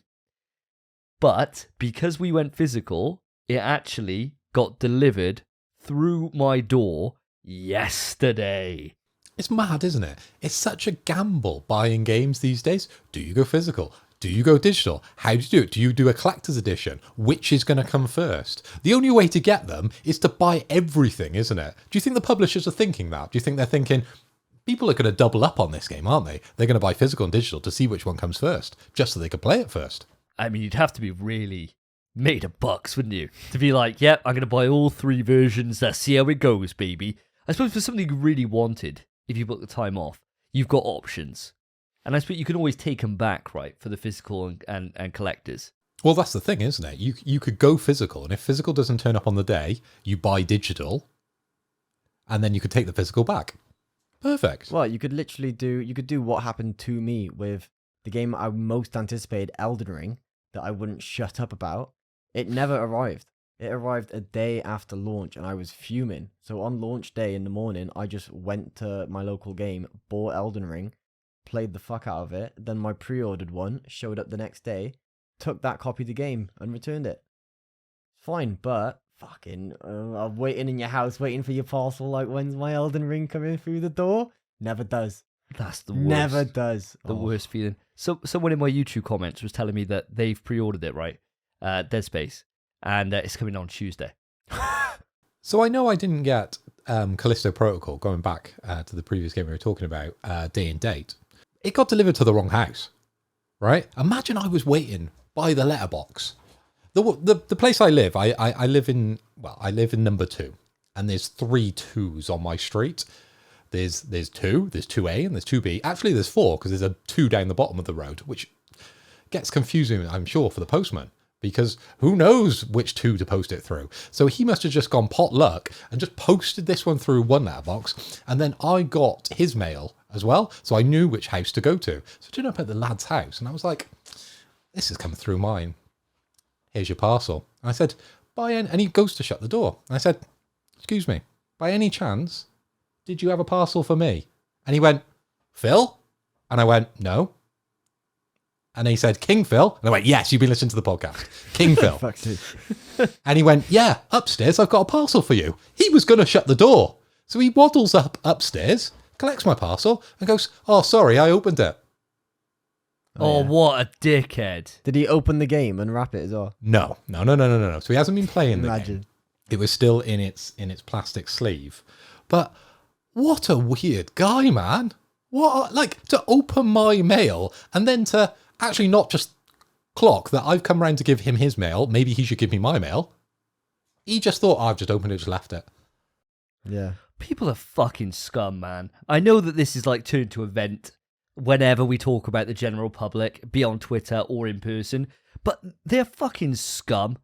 Speaker 1: But because we went physical, it actually got delivered through my door yesterday.
Speaker 2: It's mad, isn't it? It's such a gamble buying games these days. Do you go physical? Do you go digital? How do you do it? Do you do a collector's edition? Which is going to come first? The only way to get them is to buy everything, isn't it? Do you think the publishers are thinking that? Do you think they're thinking, people are going to double up on this game, aren't they? They're going to buy physical and digital to see which one comes first, just so they can play it first.
Speaker 1: I mean, you'd have to be really made of bucks, wouldn't you? To be like, yep, I'm going to buy all three versions. Let's see how it goes, baby. I suppose for something you really wanted, if you book the time off, you've got options. And I suppose you can always take them back, right, for the physical and collectors.
Speaker 2: Well, that's the thing, isn't it? You could go physical, and if physical doesn't turn up on the day, you buy digital, and then you could take the physical back. Perfect.
Speaker 3: Well, you could literally do what happened to me with the game I most anticipated, Elden Ring, that I wouldn't shut up about. It never arrived. It arrived a day after launch, and I was fuming. So on launch day in the morning, I just went to my local game, bought Elden Ring, played the fuck out of it. Then my pre-ordered one showed up the next day, took that copy of the game, and returned it. Fine, but fucking, I'm waiting in your house, waiting for your parcel. Like, when's my Elden Ring coming through the door? Never does.
Speaker 1: That's the worst.
Speaker 3: Never does.
Speaker 1: The worst feeling. So someone in my YouTube comments was telling me that they've pre-ordered it, right? Dead Space. And it's coming on Tuesday.
Speaker 2: So I know I didn't get Callisto Protocol, going back to the previous game we were talking about, day and date. It got delivered to the wrong house, right? Imagine I was waiting by the letterbox. The place I live, I live in number 2, and there's 3 2s on my street. There's 2, there's 2A, and there's 2B. Actually, there's 4, because there's a 2 down the bottom of the road, which gets confusing, I'm sure, for the postman, because who knows which 2 to post it through. So he must have just gone pot luck and just posted this one through one letterbox, and then I got his mail as well, so I knew which house to go to. So I turned up at the lad's house, and I was like, this is coming through mine. Here's your parcel. And I said, and he goes to shut the door. And I said, excuse me, by any chance, did you have a parcel for me? And he went, Phil? And I went, no. And he said, King Phil? And I went, yes, you've been listening to the podcast. King Phil.
Speaker 3: Fuck's sake.
Speaker 2: And he went, yeah, upstairs, I've got a parcel for you. He was going to shut the door. So he waddles upstairs, collects my parcel, and goes, oh, sorry, I opened it.
Speaker 1: Oh,
Speaker 3: yeah.
Speaker 1: what a dickhead.
Speaker 3: Did he open the game and wrap it as well?
Speaker 2: No. So he hasn't been playing the
Speaker 3: Imagine.
Speaker 2: game. It was still in its plastic sleeve. But what a weird guy, man. What, like, to open my mail and then to actually not just clock that I've come round to give him his mail. Maybe he should give me my mail. He just thought, I've just opened it, just left it.
Speaker 3: Yeah.
Speaker 1: People are fucking scum, man. I know that this is like turned to event whenever we talk about the general public, be on Twitter or in person, but they're fucking scum.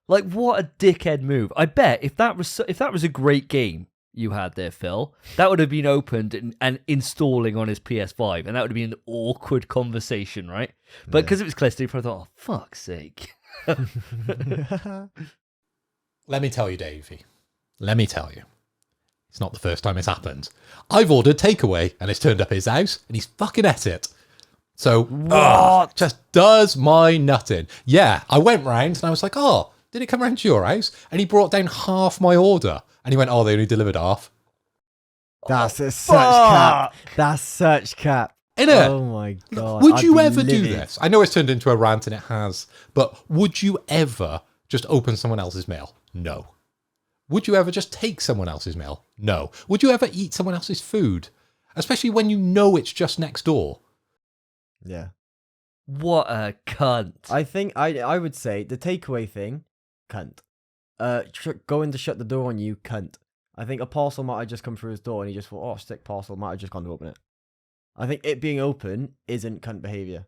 Speaker 1: Like, what a dickhead move. I bet if that was a great game you had there, Phil, that would have been opened and installing on his PS5, and that would have been an awkward conversation, right? But because it was Callisto, you probably thought, oh, fuck's sake.
Speaker 2: Let me tell you, Davey. Let me tell you. It's not the first time it's happened. I've ordered takeaway, and it's turned up at his house, and he's fucking at it. So, just does my nutting. Yeah, I went round, and I was like, oh, did it come round to your house? And he brought down half my order. And he went, oh, they only delivered half.
Speaker 3: That's such cap. That's such cap.
Speaker 2: Innit?
Speaker 3: Oh my god.
Speaker 2: Would
Speaker 3: I'd
Speaker 2: you
Speaker 3: be
Speaker 2: ever do
Speaker 3: livid.
Speaker 2: this? I know it's turned into a rant, and it has. But would you ever just open someone else's mail? No. Would you ever just take someone else's mail? No. Would you ever eat someone else's food? Especially when you know it's just next door.
Speaker 3: Yeah.
Speaker 1: What a cunt.
Speaker 3: I think I would say the takeaway thing, cunt. Going to shut the door on you, cunt. I think a parcel might have just come through his door and he just thought, oh, sick parcel, might have just gone to open it. I think it being open isn't cunt behaviour.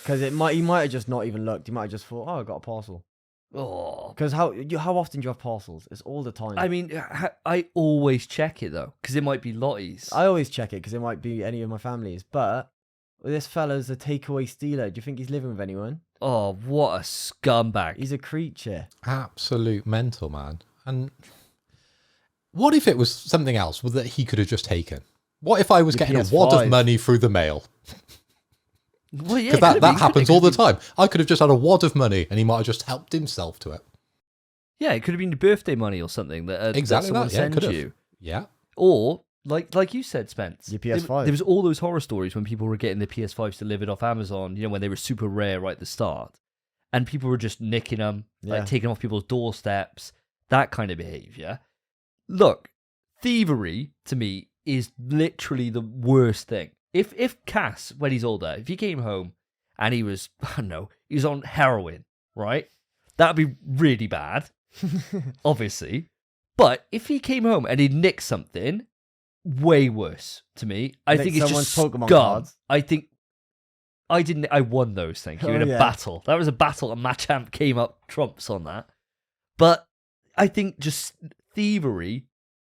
Speaker 3: Because he might have just not even looked. He might have just thought, oh, I got a parcel.
Speaker 1: Oh.
Speaker 3: Because how often do you have parcels? It's all the time.
Speaker 1: I mean, I always check it though, because it might be Lottie's.
Speaker 3: I always check it because it might be any of my families. But this fella's a takeaway stealer. Do you think he's living with anyone?
Speaker 1: Oh, what a scumbag.
Speaker 3: He's a creature.
Speaker 2: Absolute mental, man. And what if it was something else that he could have just taken? What if I was
Speaker 3: Your
Speaker 2: getting a wad of
Speaker 3: PS5.
Speaker 2: money through the mail?
Speaker 1: Well, yeah,
Speaker 2: Because
Speaker 1: it
Speaker 2: that
Speaker 1: could
Speaker 2: happens
Speaker 1: be-
Speaker 2: all the time. I could have just had a wad of money and he might have just helped himself to it.
Speaker 1: Yeah, it could have been your birthday money or something that,
Speaker 2: Exactly
Speaker 1: that someone
Speaker 2: that, yeah, it
Speaker 1: sent
Speaker 2: could have.
Speaker 1: you.
Speaker 2: Yeah.
Speaker 1: Or, like you said, Spence.
Speaker 3: Your
Speaker 1: there-
Speaker 3: PS5.
Speaker 1: There was all those horror stories when people were getting their PS5s delivered off Amazon, when they were super rare right at the start. And people were just nicking them,
Speaker 3: Yeah.
Speaker 1: like taking them off people's doorsteps, that kind of behaviour. Look, thievery, to me, is literally the worst thing. If Cass, when he's older, if he came home and he was, I don't know, he was on heroin, right? That'd be really bad, obviously. But if he came home and he'd nicked something, way worse to me. I
Speaker 3: Nicked
Speaker 1: think it's just
Speaker 3: someone's Pokemon
Speaker 1: scum.
Speaker 3: cards.
Speaker 1: I won those things. You're
Speaker 3: Oh,
Speaker 1: in a
Speaker 3: yeah.
Speaker 1: battle. That was a battle and Machamp came up trumps on that. But I think just thievery,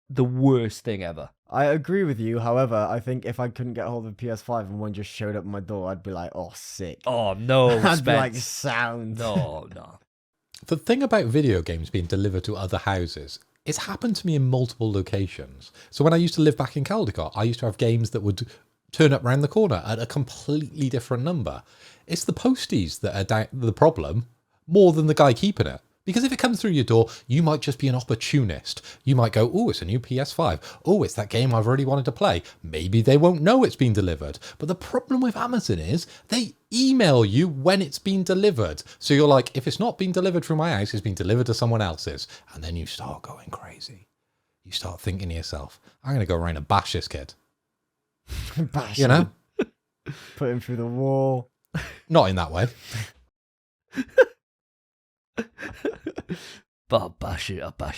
Speaker 1: the worst thing ever.
Speaker 3: I agree with you. However, I think if I couldn't get hold of a PS5 and one just showed up at my door, I'd be like, oh, sick.
Speaker 1: Oh, no,
Speaker 3: I'd be like,
Speaker 1: Spence.
Speaker 3: sound.
Speaker 1: No.
Speaker 2: The thing about video games being delivered to other houses, it's happened to me in multiple locations. So when I used to live back in Caldecott, I used to have games that would turn up round the corner at a completely different number. It's the posties that are the problem more than the guy keeping it. Because if it comes through your door, you might just be an opportunist. You might go, oh, it's a new PS5. Oh, it's that game I've already wanted to play. Maybe they won't know it's been delivered. But the problem with Amazon is they email you when it's been delivered. So you're like, if it's not been delivered through my house, it's been delivered to someone else's. And then you start going crazy. You start thinking to yourself, I'm going to go around and bash this kid.
Speaker 3: Bash
Speaker 2: You know?
Speaker 3: him. Put him through the wall.
Speaker 2: Not in that way.
Speaker 1: But I'll bash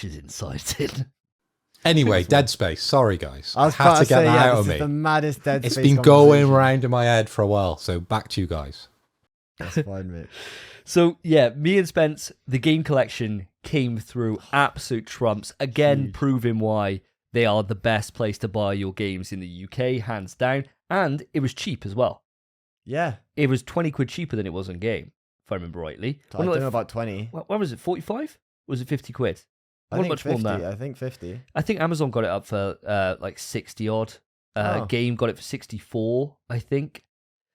Speaker 1: his insides in.
Speaker 2: Anyway, Dead Space. Sorry, guys.
Speaker 3: I was
Speaker 2: had
Speaker 3: about
Speaker 2: to
Speaker 3: to
Speaker 2: get
Speaker 3: say,
Speaker 2: that
Speaker 3: yeah,
Speaker 2: out
Speaker 3: this
Speaker 2: of
Speaker 3: is
Speaker 2: me.
Speaker 3: the maddest Dead
Speaker 2: It's
Speaker 3: Space
Speaker 2: been going
Speaker 3: conversation.
Speaker 2: around in my head for a while. So back to you guys.
Speaker 3: That's fine, mate.
Speaker 1: So, yeah, me and Spence, the game collection came through absolute trumps. Again,
Speaker 3: Huge.
Speaker 1: proving why they are the best place to buy your games in the UK, hands down. And it was cheap as well.
Speaker 3: Yeah.
Speaker 1: It was 20 quid cheaper than it was on game, if I remember rightly.
Speaker 3: I don't know about 20.
Speaker 1: What was it, 45? Was it 50 quid?
Speaker 3: I
Speaker 1: Not
Speaker 3: think
Speaker 1: much more
Speaker 3: 50.
Speaker 1: than that.
Speaker 3: I think 50.
Speaker 1: I think Amazon got it up for like 60 odd.
Speaker 3: Oh.
Speaker 1: Game got it for 64, I think.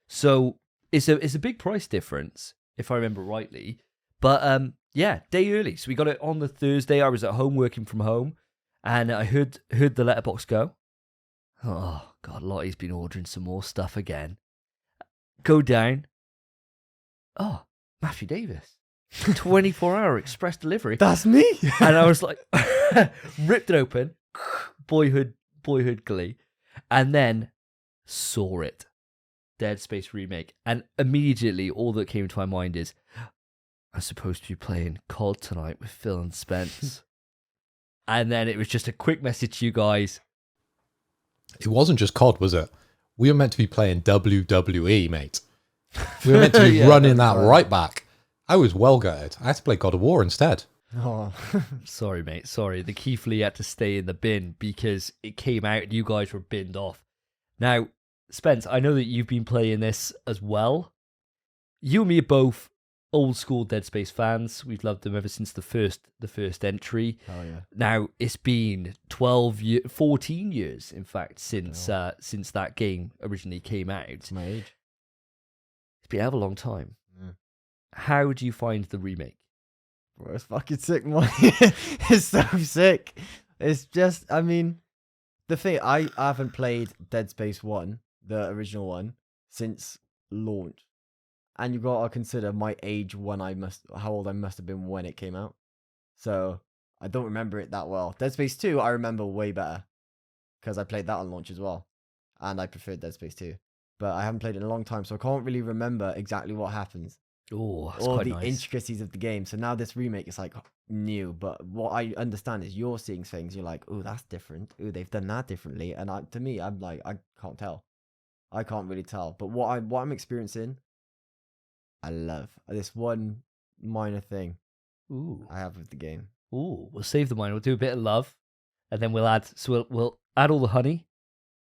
Speaker 1: So it's a big price difference, if I remember rightly. But yeah, day early. So we got it on the Thursday. I was at home working from home, and I heard the letterbox go. Oh God, Lottie's been ordering some more stuff again. Go down. Oh, Matthew Davis. 24-hour express delivery.
Speaker 3: That's me.
Speaker 1: And I was like, ripped it open, boyhood glee, and then saw it, Dead Space remake, and immediately all that came to my mind is, I'm supposed to be playing COD tonight with Phil and Spence, and then it was just a quick message to you guys.
Speaker 2: It wasn't just COD, was it? We were meant to be playing WWE, mate. We were meant to be
Speaker 1: Yeah,
Speaker 2: running that
Speaker 3: that's right.
Speaker 2: right back. I was well gutted. I had to play God of War instead.
Speaker 3: Oh.
Speaker 1: Sorry, mate. Sorry. The Keith Lee had to stay in the bin because it came out and you guys were binned off. Now, Spence, I know that you've been playing this as well. You and me are both old school Dead Space fans. We've loved them ever since the first entry.
Speaker 3: Oh, yeah.
Speaker 1: Now, it's been 14 years, in fact, since that game originally came out.
Speaker 3: It's my age.
Speaker 1: It's been a hell of a long time.
Speaker 3: Mm.
Speaker 1: How do you find the remake?
Speaker 3: Bro, it's fucking sick, man. It's so sick. It's just, I mean, the thing, I haven't played Dead Space 1, the original one, since launch. And you've got to consider my age how old I must have been when it came out. So, I don't remember it that well. Dead Space 2, I remember way better. Because I played that on launch as well. And I preferred Dead Space 2. but I haven't played it in a long time, so I can't really remember exactly what happens.
Speaker 1: Oh, that's
Speaker 3: All
Speaker 1: quite
Speaker 3: the
Speaker 1: nice.
Speaker 3: intricacies of the game. So now this remake is like new, but what I understand is you're seeing things. You're like, oh, that's different. Oh, they've done that differently. And to me, I'm like, I can't tell. I can't really tell. But what I'm experiencing, I love this one minor thing
Speaker 1: Ooh.
Speaker 3: I have with the game.
Speaker 1: Ooh, we'll save the wine. We'll do a bit of love, and then we'll add. So we'll add all the honey,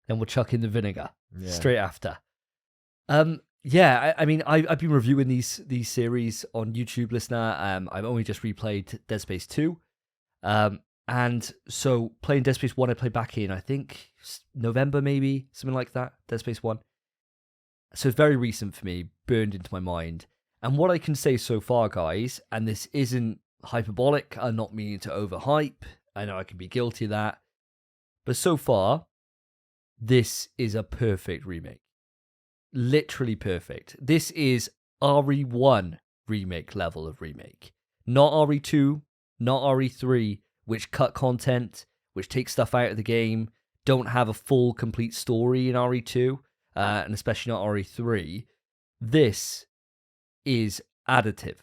Speaker 1: then we'll chuck in the vinegar
Speaker 3: Yeah.
Speaker 1: straight after. Yeah. I mean, I've been reviewing these series on YouTube, listener. I've only just replayed Dead Space 2. And so playing Dead Space 1, I played back in I think November, maybe something like that. Dead Space 1. So it's very recent for me, burned into my mind. And what I can say so far, guys, and this isn't hyperbolic, I'm not meaning to overhype. I know I can be guilty of that. But so far, this is a perfect remake. Literally perfect. This is RE1 remake level of remake. Not RE2, not RE3, which cut content, which take stuff out of the game, don't have a full, complete story in RE2, and especially not RE3. This is additive.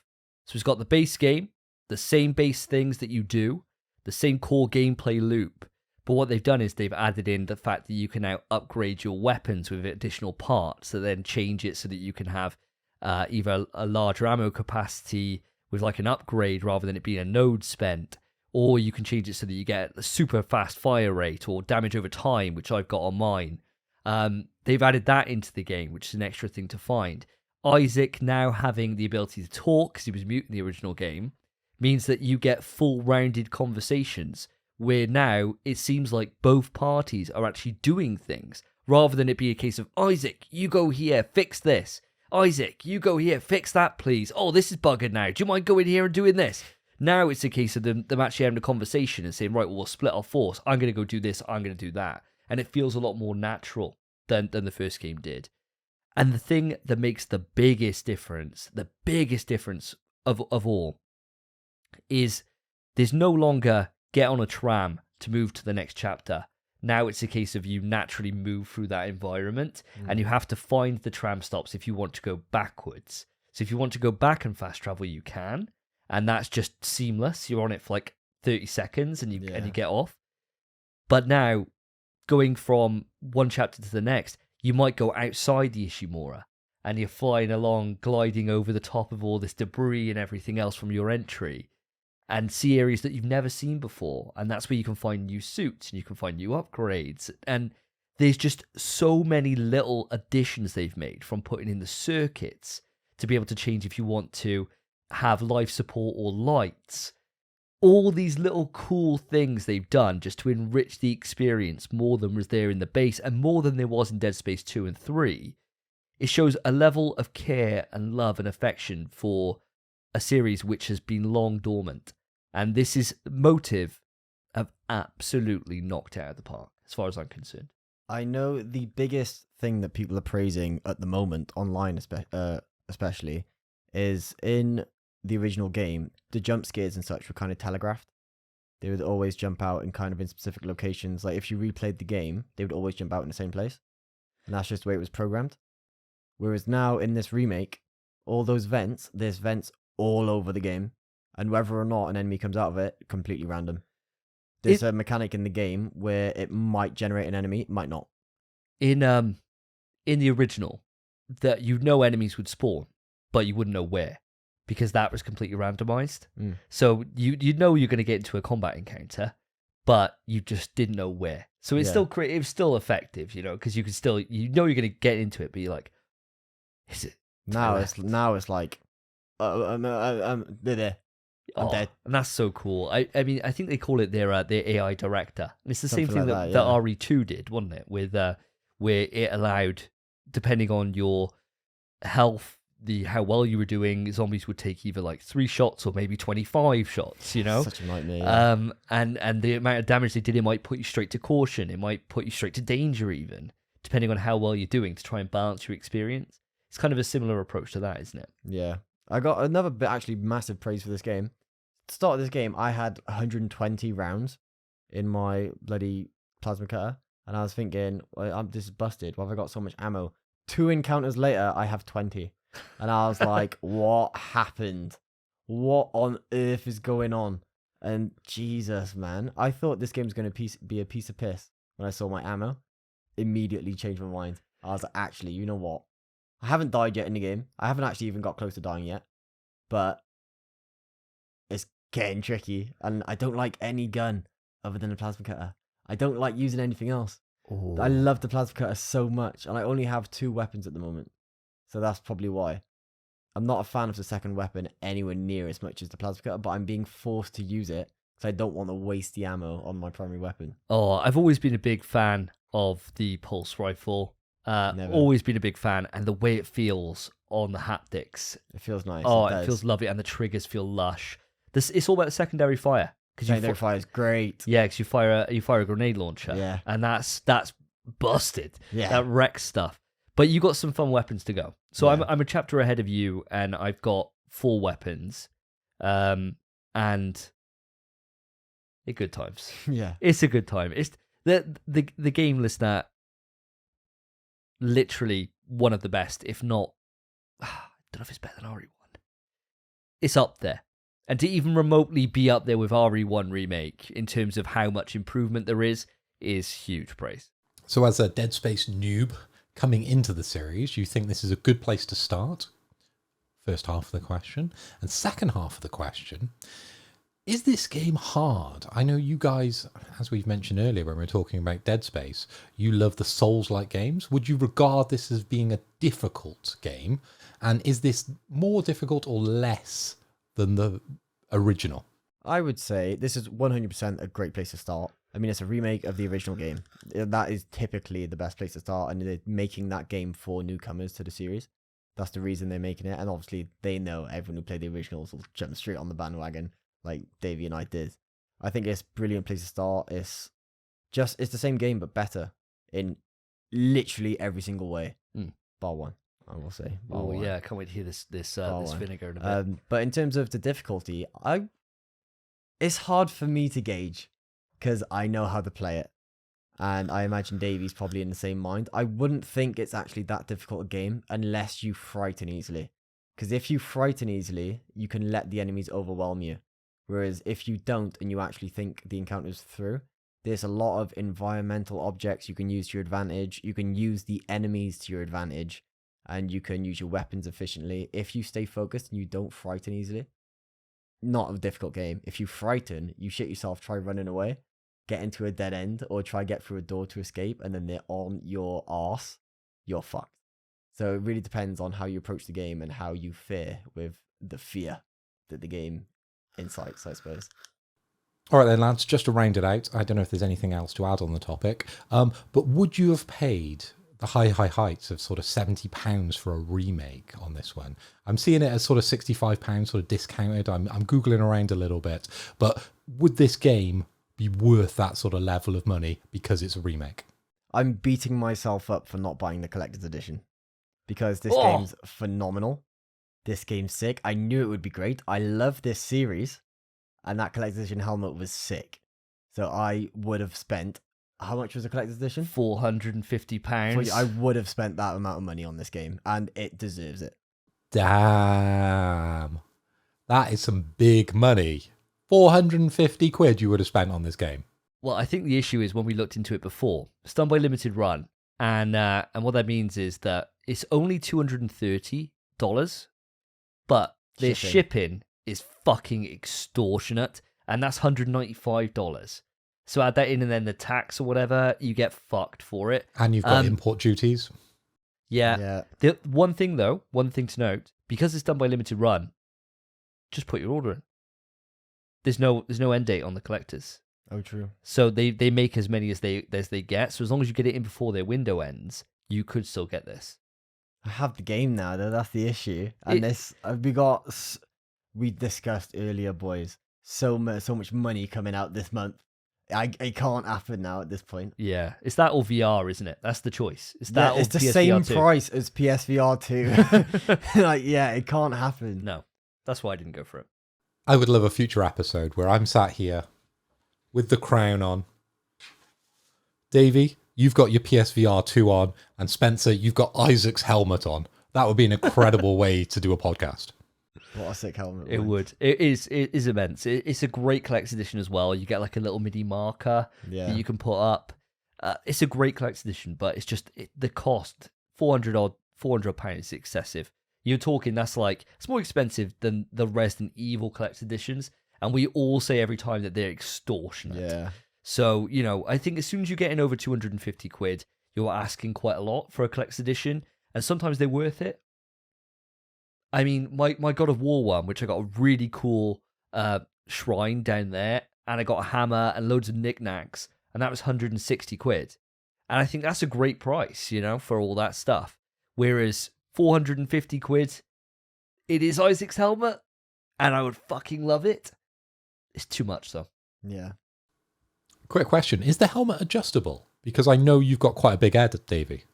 Speaker 1: So it's got the base game, the same base things that you do, the same core gameplay loop. But what they've done is they've added in the fact that you can now upgrade your weapons with additional parts, so then change it so that you can have either a larger ammo capacity with like an upgrade rather than it being a node spent, or you can change it so that you get a super fast fire rate or damage over time, which I've got on mine. They've added that into the game, which is an extra thing to find. Isaac now having the ability to talk, because he was mute in the original game, means that you get full rounded conversations, where now it seems like both parties are actually doing things, rather than it be a case of, Isaac, you go here, fix this. Isaac, you go here, fix that, please. Oh, this is buggered now. Do you mind going here and doing this? Now it's a case of them actually having a conversation and saying, right, well, we'll split our force. I'm going to go do this. I'm going to do that. And it feels a lot more natural than the first game did. And the thing that makes the biggest difference of all, is there's no longer get on a tram to move to the next chapter. Now it's a case of you naturally move through that environment, and you have to find the tram stops if you want to go backwards. So if you want to go back and fast travel, you can, and that's just seamless. You're on it for like 30 seconds and you get off. But now, going from one chapter to the next, you might go outside the Ishimura, and you're flying along, gliding over the top of all this debris and everything else from your entry, and see areas that you've never seen before. And that's where you can find new suits and you can find new upgrades. And there's just so many little additions they've made, from putting in the circuits to be able to change if you want to have life support or lights. All these little cool things they've done just to enrich the experience more than was there in the base, and more than there was in Dead Space 2 and 3. It shows a level of care and love and affection for a series which has been long dormant. And this is Motive have absolutely knocked out of the park, as far as I'm concerned.
Speaker 3: I know the biggest thing that people are praising at the moment, online especially, is in the original game, the jump scares and such were kind of telegraphed. They would always jump out in kind of in specific locations. Like if you replayed the game, they would always jump out in the same place. And that's just the way it was programmed. Whereas now in this remake, all those vents, there's vents all over the game. And whether or not an enemy comes out of it, completely random. There's a mechanic in the game where it might generate an enemy, it might not.
Speaker 1: In the original, that enemies would spawn, but you wouldn't know where, because that was completely randomized. So you know you're going to get into a combat encounter, but you just didn't know where. So it's still it was still effective, because you can still you're going to get into it, but you're like, is it?
Speaker 3: Now it's like, there. I'm dead.
Speaker 1: And that's so cool. I mean, I think they call it their AI director. And it's the same thing
Speaker 3: like
Speaker 1: that RE2 did, wasn't it? With where it allowed, depending on your health, how well you were doing, zombies would take either like 3 shots or maybe 25 shots,
Speaker 3: Such a nightmare. Yeah.
Speaker 1: And the amount of damage they did, it might put you straight to caution. It might put you straight to danger even, depending on how well you're doing, to try and balance your experience. It's kind of a similar approach to that, isn't it?
Speaker 3: Yeah. I got another bit, actually, massive praise for this game. At the start of this game, I had 120 rounds in my bloody plasma cutter, and I was thinking, well, this is busted. Why have I got so much ammo? 2 encounters later, I have 20. And I was like, what happened? What on earth is going on? And Jesus, man. I thought this game was going to be a piece of piss when I saw my ammo. Immediately changed my mind. I was like, actually, you know what? I haven't died yet in the game. I haven't actually even got close to dying yet. But it's getting tricky. And I don't like any gun other than a plasma cutter. I don't like using anything else.
Speaker 2: Ooh.
Speaker 3: I love the plasma cutter so much. And I only have 2 weapons at the moment. So that's probably why. I'm not a fan of the second weapon anywhere near as much as the plasma cutter, but I'm being forced to use it because I don't want to waste the ammo on my primary weapon.
Speaker 1: Oh, I've always been a big fan of the pulse rifle.
Speaker 3: Never.
Speaker 1: Always been a big fan, and the way it feels on the haptics.
Speaker 3: It feels nice.
Speaker 1: Oh,
Speaker 3: it
Speaker 1: it feels lovely, and the triggers feel lush. It's all about the secondary fire.
Speaker 3: Secondary fire is great.
Speaker 1: Yeah, because you fire a grenade launcher.
Speaker 3: Yeah.
Speaker 1: And that's busted.
Speaker 3: Yeah.
Speaker 1: That wrecks stuff. But you got some fun weapons to go. So
Speaker 3: Yeah.
Speaker 1: I'm a chapter ahead of you, and I've got 4 weapons. And it's good times.
Speaker 3: Yeah.
Speaker 1: It's a good time. It's the game, listener, literally one of the best, if not, I don't know if it's better than RE1. It's up there. And to even remotely be up there with RE1 Remake in terms of how much improvement there is huge praise.
Speaker 2: So as a Dead Space noob coming into the series, you think this is a good place to start? First half of the question. And second half of the question, is this game hard? I know you guys, as we've mentioned earlier when we were talking about Dead Space, you love the Souls-like games. Would you regard this as being a difficult game? And is this more difficult or less than the original?
Speaker 3: I would say this is 100% a great place to start. I mean, it's a remake of the original game. That is typically the best place to start, and they're making that game for newcomers to the series. That's the reason they're making it, and obviously they know everyone who played the originals will jump straight on the bandwagon, like Davey and I did. I think it's a brilliant place to start. It's the same game, but better in literally every single way. Bar one, I will say. Bar
Speaker 1: Oh
Speaker 3: one.
Speaker 1: yeah, I can't wait to hear this
Speaker 3: Bar
Speaker 1: this
Speaker 3: one.
Speaker 1: vinegar in a bit.
Speaker 3: But in terms of the difficulty, it's hard for me to gauge because I know how to play it. And I imagine Davey's probably in the same mind. I wouldn't think it's actually that difficult a game unless you frighten easily. Because if you frighten easily, you can let the enemies overwhelm you. Whereas if you don't and you actually think the encounter's through, there's a lot of environmental objects you can use to your advantage. You can use the enemies to your advantage. And you can use your weapons efficiently. If you stay focused and you don't frighten easily, not a difficult game. If you frighten, you shit yourself, try running away, get into a dead end, or try get through a door to escape, and then they're on your arse, you're fucked. So it really depends on how you approach the game and how you fare with the fear that the game incites, I suppose.
Speaker 2: All right then, lads, just to round it out, I don't know if there's anything else to add on the topic, but would you have paid the high heights of sort of £70 for a remake on this one? I'm seeing it as sort of £65, sort of discounted. I'm Googling around a little bit, but would this game be worth that sort of level of money because it's a remake?
Speaker 3: I'm beating myself up for not buying the collector's edition because this game's phenomenal. This game's sick. I knew it would be great. I love this series, and that collector's edition helmet was sick. So I would have spent, how much was the collector's edition?
Speaker 1: £450.
Speaker 3: I would have spent that amount of money on this game, and it deserves it.
Speaker 2: Damn. That is some big money. 450 quid you would have spent on this game.
Speaker 1: Well, I think the issue is when we looked into it before, it's done by limited run, and what that means is that it's only $230, but their shipping is fucking extortionate, and that's $195. So add that in, and then the tax or whatever, you get fucked for it.
Speaker 2: And you've got import duties.
Speaker 1: Yeah. The one thing to note, because it's done by limited run, just put your order in. There's no end date on the collectors.
Speaker 3: Oh, true.
Speaker 1: So they make as many as they get. So as long as you get it in before their window ends, you could still get this.
Speaker 3: I have the game now, though. That's the issue. And we discussed earlier, boys. So much money coming out this month. It can't happen now at this point.
Speaker 1: Yeah, it's that or VR, isn't it? That's the choice. It's that or
Speaker 3: it's the
Speaker 1: PSVR
Speaker 3: same
Speaker 1: 2.
Speaker 3: price as PSVR 2. It can't happen.
Speaker 1: No, that's why I didn't go for it.
Speaker 2: I would love a future episode where I'm sat here with the crown on. Davey, you've got your PSVR 2 on, and Spencer, you've got Isaac's helmet on. That would be an incredible way to do a podcast.
Speaker 3: What a sick helmet.
Speaker 1: It would. It is immense. It's a great collector's edition as well. You get like a little MIDI marker that you can put up. It's a great collector's edition, but it's just the cost, £400 is excessive. You're talking it's more expensive than the Resident Evil collector's editions, and we all say every time that they're extortionate.
Speaker 3: Yeah.
Speaker 1: So, I think as soon as you get in over 250 quid, you're asking quite a lot for a collector's edition, and sometimes they're worth it. I mean, my God of War one, which I got a really cool shrine down there, and I got a hammer and loads of knickknacks, and that was 160 quid. And I think that's a great price, for all that stuff. Whereas 450 quid, it is Isaac's helmet, and I would fucking love it. It's too much, though.
Speaker 3: Yeah.
Speaker 2: Quick question. Is the helmet adjustable? Because I know you've got quite a big head, Davey.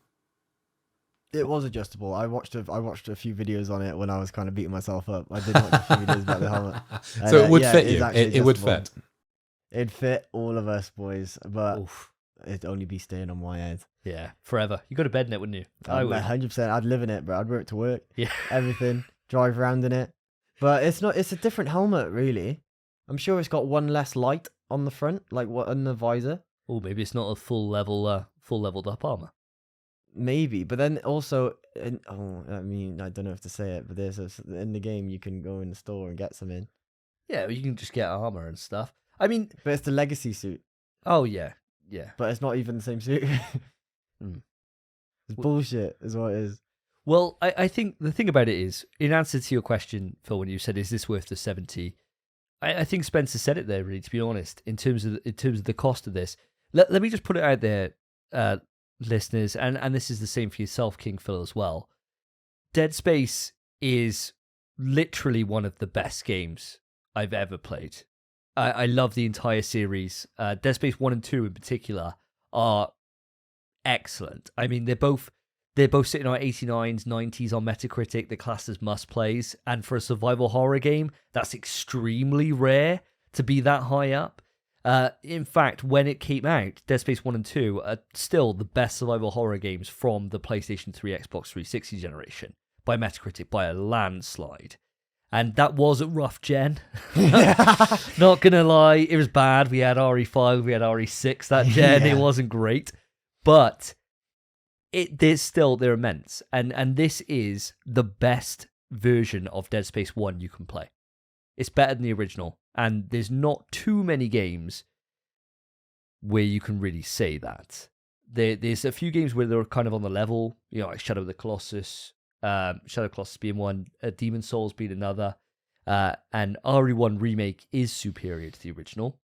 Speaker 3: It was adjustable. I watched a few videos on it when I was kind of beating myself up. I did watch a few videos about the helmet.
Speaker 2: So it would fit you. It would fit.
Speaker 3: It'd fit all of us, boys, but
Speaker 1: Oof.
Speaker 3: it'd only be staying on my head.
Speaker 1: Yeah, forever. You go to bed in it, wouldn't you? I would.
Speaker 3: 100%. I'd live in it, bro. I'd wear it to work.
Speaker 1: Yeah.
Speaker 3: Everything. Drive around in it. But it's a different helmet, really. I'm sure it's got one less light on the front, like what on the visor.
Speaker 1: Oh, maybe it's not a full leveled up armor.
Speaker 3: Maybe, but then also, I don't know if to say it, but in the game you can go in the store and get some in.
Speaker 1: Yeah, you can just get armor and stuff. I mean,
Speaker 3: but it's the legacy suit.
Speaker 1: Oh yeah.
Speaker 3: But it's not even the same suit. It's bullshit, is what it is.
Speaker 1: Well, I think the thing about it is, in answer to your question, Phil, when you said, "Is this worth the 70?" I think Spencer said it there. Really, to be honest, in terms of the cost of this, let me just put it out there. Listeners, and this is the same for yourself, King Phil, as well. Dead Space is literally one of the best games I've ever played. I love the entire series. Dead Space 1 and 2 in particular are excellent. I mean, they're both sitting on 89s, 90s on Metacritic. They're classed as must-plays, and for a survival horror game, that's extremely rare to be that high up. In fact, when it came out, Dead Space 1 and 2 are still the best survival horror games from the PlayStation 3, Xbox 360 generation by Metacritic by a landslide. And that was a rough gen. Not gonna lie, it was bad. We had RE5, we had RE6 that gen. It wasn't great. But they're immense. And this is the best version of Dead Space 1 you can play. It's better than the original. And there's not too many games where you can really say that. There's a few games where they're kind of on the level, like Shadow of the Colossus, Shadow of the Colossus being one, Demon Souls being another, and RE1 Remake is superior to the original.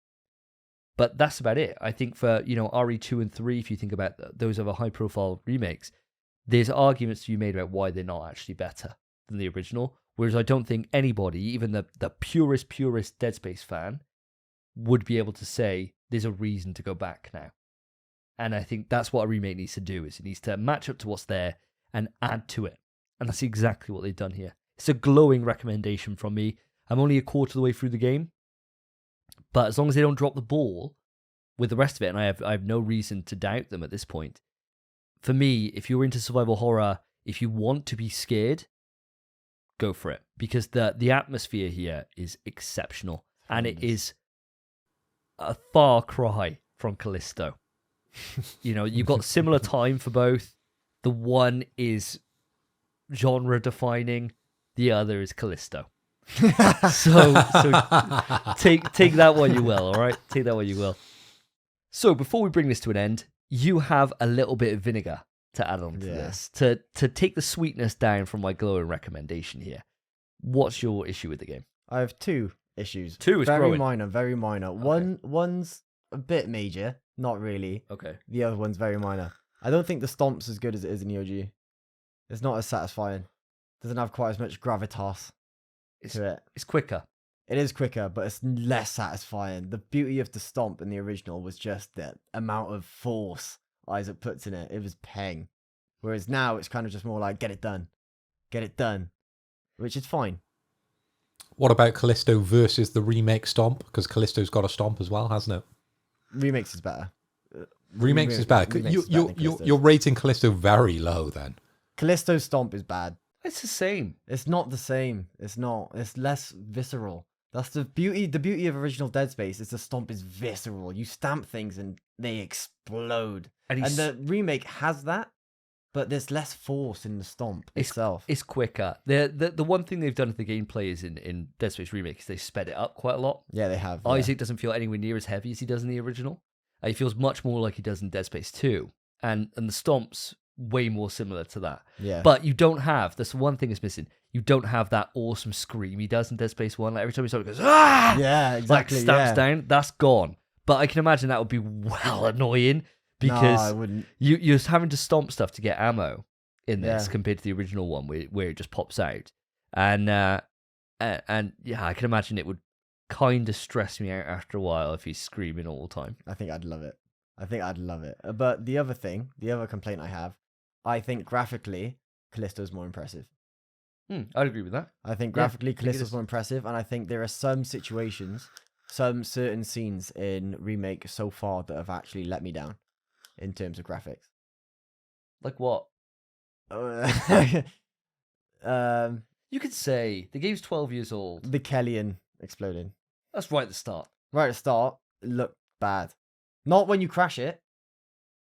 Speaker 1: But that's about it. I think for, RE2 and 3, if you think about those other high-profile remakes, there's arguments to be made about why they're not actually better than the original. Whereas I don't think anybody, even the purest Dead Space fan, would be able to say there's a reason to go back now. And I think that's what a remake needs to do, is it needs to match up to what's there and add to it. And that's exactly what they've done here. It's a glowing recommendation from me. I'm only a quarter of the way through the game. But as long as they don't drop the ball with the rest of it, and I have no reason to doubt them at this point, for me, if you're into survival horror, if you want to be scared, go for it, because the atmosphere here is exceptional, and it is a far cry from Callisto. You've got similar time for both. The one is genre defining, the other is Callisto. so take that what you will, all right? Take that what you will. So before we bring this to an end, you have a little bit of vinegar to add on to this, to take the sweetness down from my glowing recommendation here. What's your issue with the game?
Speaker 3: I have two issues.
Speaker 1: Two is
Speaker 3: very
Speaker 1: growing.
Speaker 3: minor, very minor.
Speaker 1: Okay.
Speaker 3: One's a bit major, not really.
Speaker 1: Okay.
Speaker 3: The other one's very minor. I don't think the stomp's as good as it is in the OG. It's not as satisfying. Doesn't have quite as much gravitas to it.
Speaker 1: It's quicker.
Speaker 3: It is quicker, but it's less satisfying. The beauty of the stomp in the original was just the amount of force Isaac puts in it. It was peng. Whereas now it's kind of just more like, get it done. Get it done. Which is fine.
Speaker 2: What about Callisto versus the remake stomp? Because Callisto's got a stomp as well, hasn't it?
Speaker 3: Remakes is better.
Speaker 2: Remakes is bad.
Speaker 3: Remakes is better than
Speaker 2: You're
Speaker 3: Callisto's.
Speaker 2: rating Callisto very low then.
Speaker 3: Callisto's stomp is bad.
Speaker 1: It's the same.
Speaker 3: It's not the same. It's not. It's less visceral. That's the beauty. The beauty of original Dead Space is the stomp is visceral. You stamp things and they explode.
Speaker 1: And
Speaker 3: And
Speaker 1: he's,
Speaker 3: the remake has that, but there's less force in the stomp itself.
Speaker 1: it's quicker. The one thing they've done with the gameplay is in Dead Space Remake is they sped it up quite a lot.
Speaker 3: Yeah, they have. Yeah.
Speaker 1: Isaac doesn't feel anywhere near as heavy as he does in the original. He feels much more like he does in Dead Space 2. And the stomp's way more similar to that.
Speaker 3: Yeah.
Speaker 1: But you don't have, that's one thing is missing, you don't have that awesome scream he does in Dead Space 1. Like every time he starts, he goes, ah!
Speaker 3: Yeah, exactly.
Speaker 1: Like stamps
Speaker 3: yeah.
Speaker 1: down, that's gone. But I can imagine that would be well annoying
Speaker 3: No, I
Speaker 1: because
Speaker 3: wouldn't.
Speaker 1: you're having to stomp stuff to get ammo in this
Speaker 3: Yeah.
Speaker 1: compared to the original one where it just pops out. And yeah, I can imagine it would kind of stress me out after a while if he's screaming all the time.
Speaker 3: I think I'd love it. But the other complaint I have, I think graphically, Callisto's more impressive.
Speaker 1: I'd agree with that.
Speaker 3: I think
Speaker 1: Yeah,
Speaker 3: graphically,
Speaker 1: I think it
Speaker 3: Callisto's
Speaker 1: is.
Speaker 3: more impressive, and I think there are some situations, some certain scenes in Remake so far that have actually let me down in terms of graphics.
Speaker 1: Like what?
Speaker 3: Um,
Speaker 1: You could say the game's 12 years old.
Speaker 3: the Kellyan exploding.
Speaker 1: That's right at the start.
Speaker 3: Right at the start, it looked bad. Not when you crash it,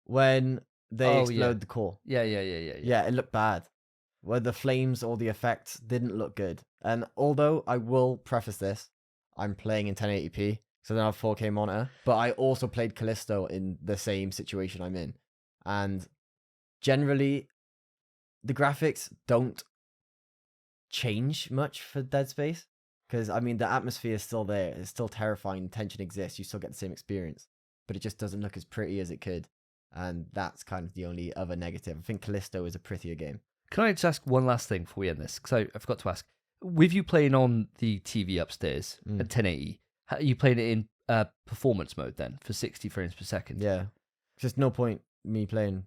Speaker 3: when they
Speaker 1: Oh,
Speaker 3: explode
Speaker 1: yeah.
Speaker 3: the core.
Speaker 1: Yeah.
Speaker 3: Yeah, it looked bad. Where the flames or the effects didn't look good. And although I will preface this, I'm playing in 1080p, so I don't have a 4K monitor, but I also played Callisto in the same situation I'm in. And generally, the graphics don't change much for Dead Space. Because, I mean, the atmosphere is still there. It's still terrifying. Tension exists. You still get the same experience. But it just doesn't look as pretty as it could. And that's kind of the only other negative. I think Callisto is a prettier game.
Speaker 1: Can I just ask one last thing before we end this? Because I forgot to ask. With you playing on the TV upstairs at 1080, are you playing it in performance mode then for 60 frames per second?
Speaker 3: Yeah. Just no point me playing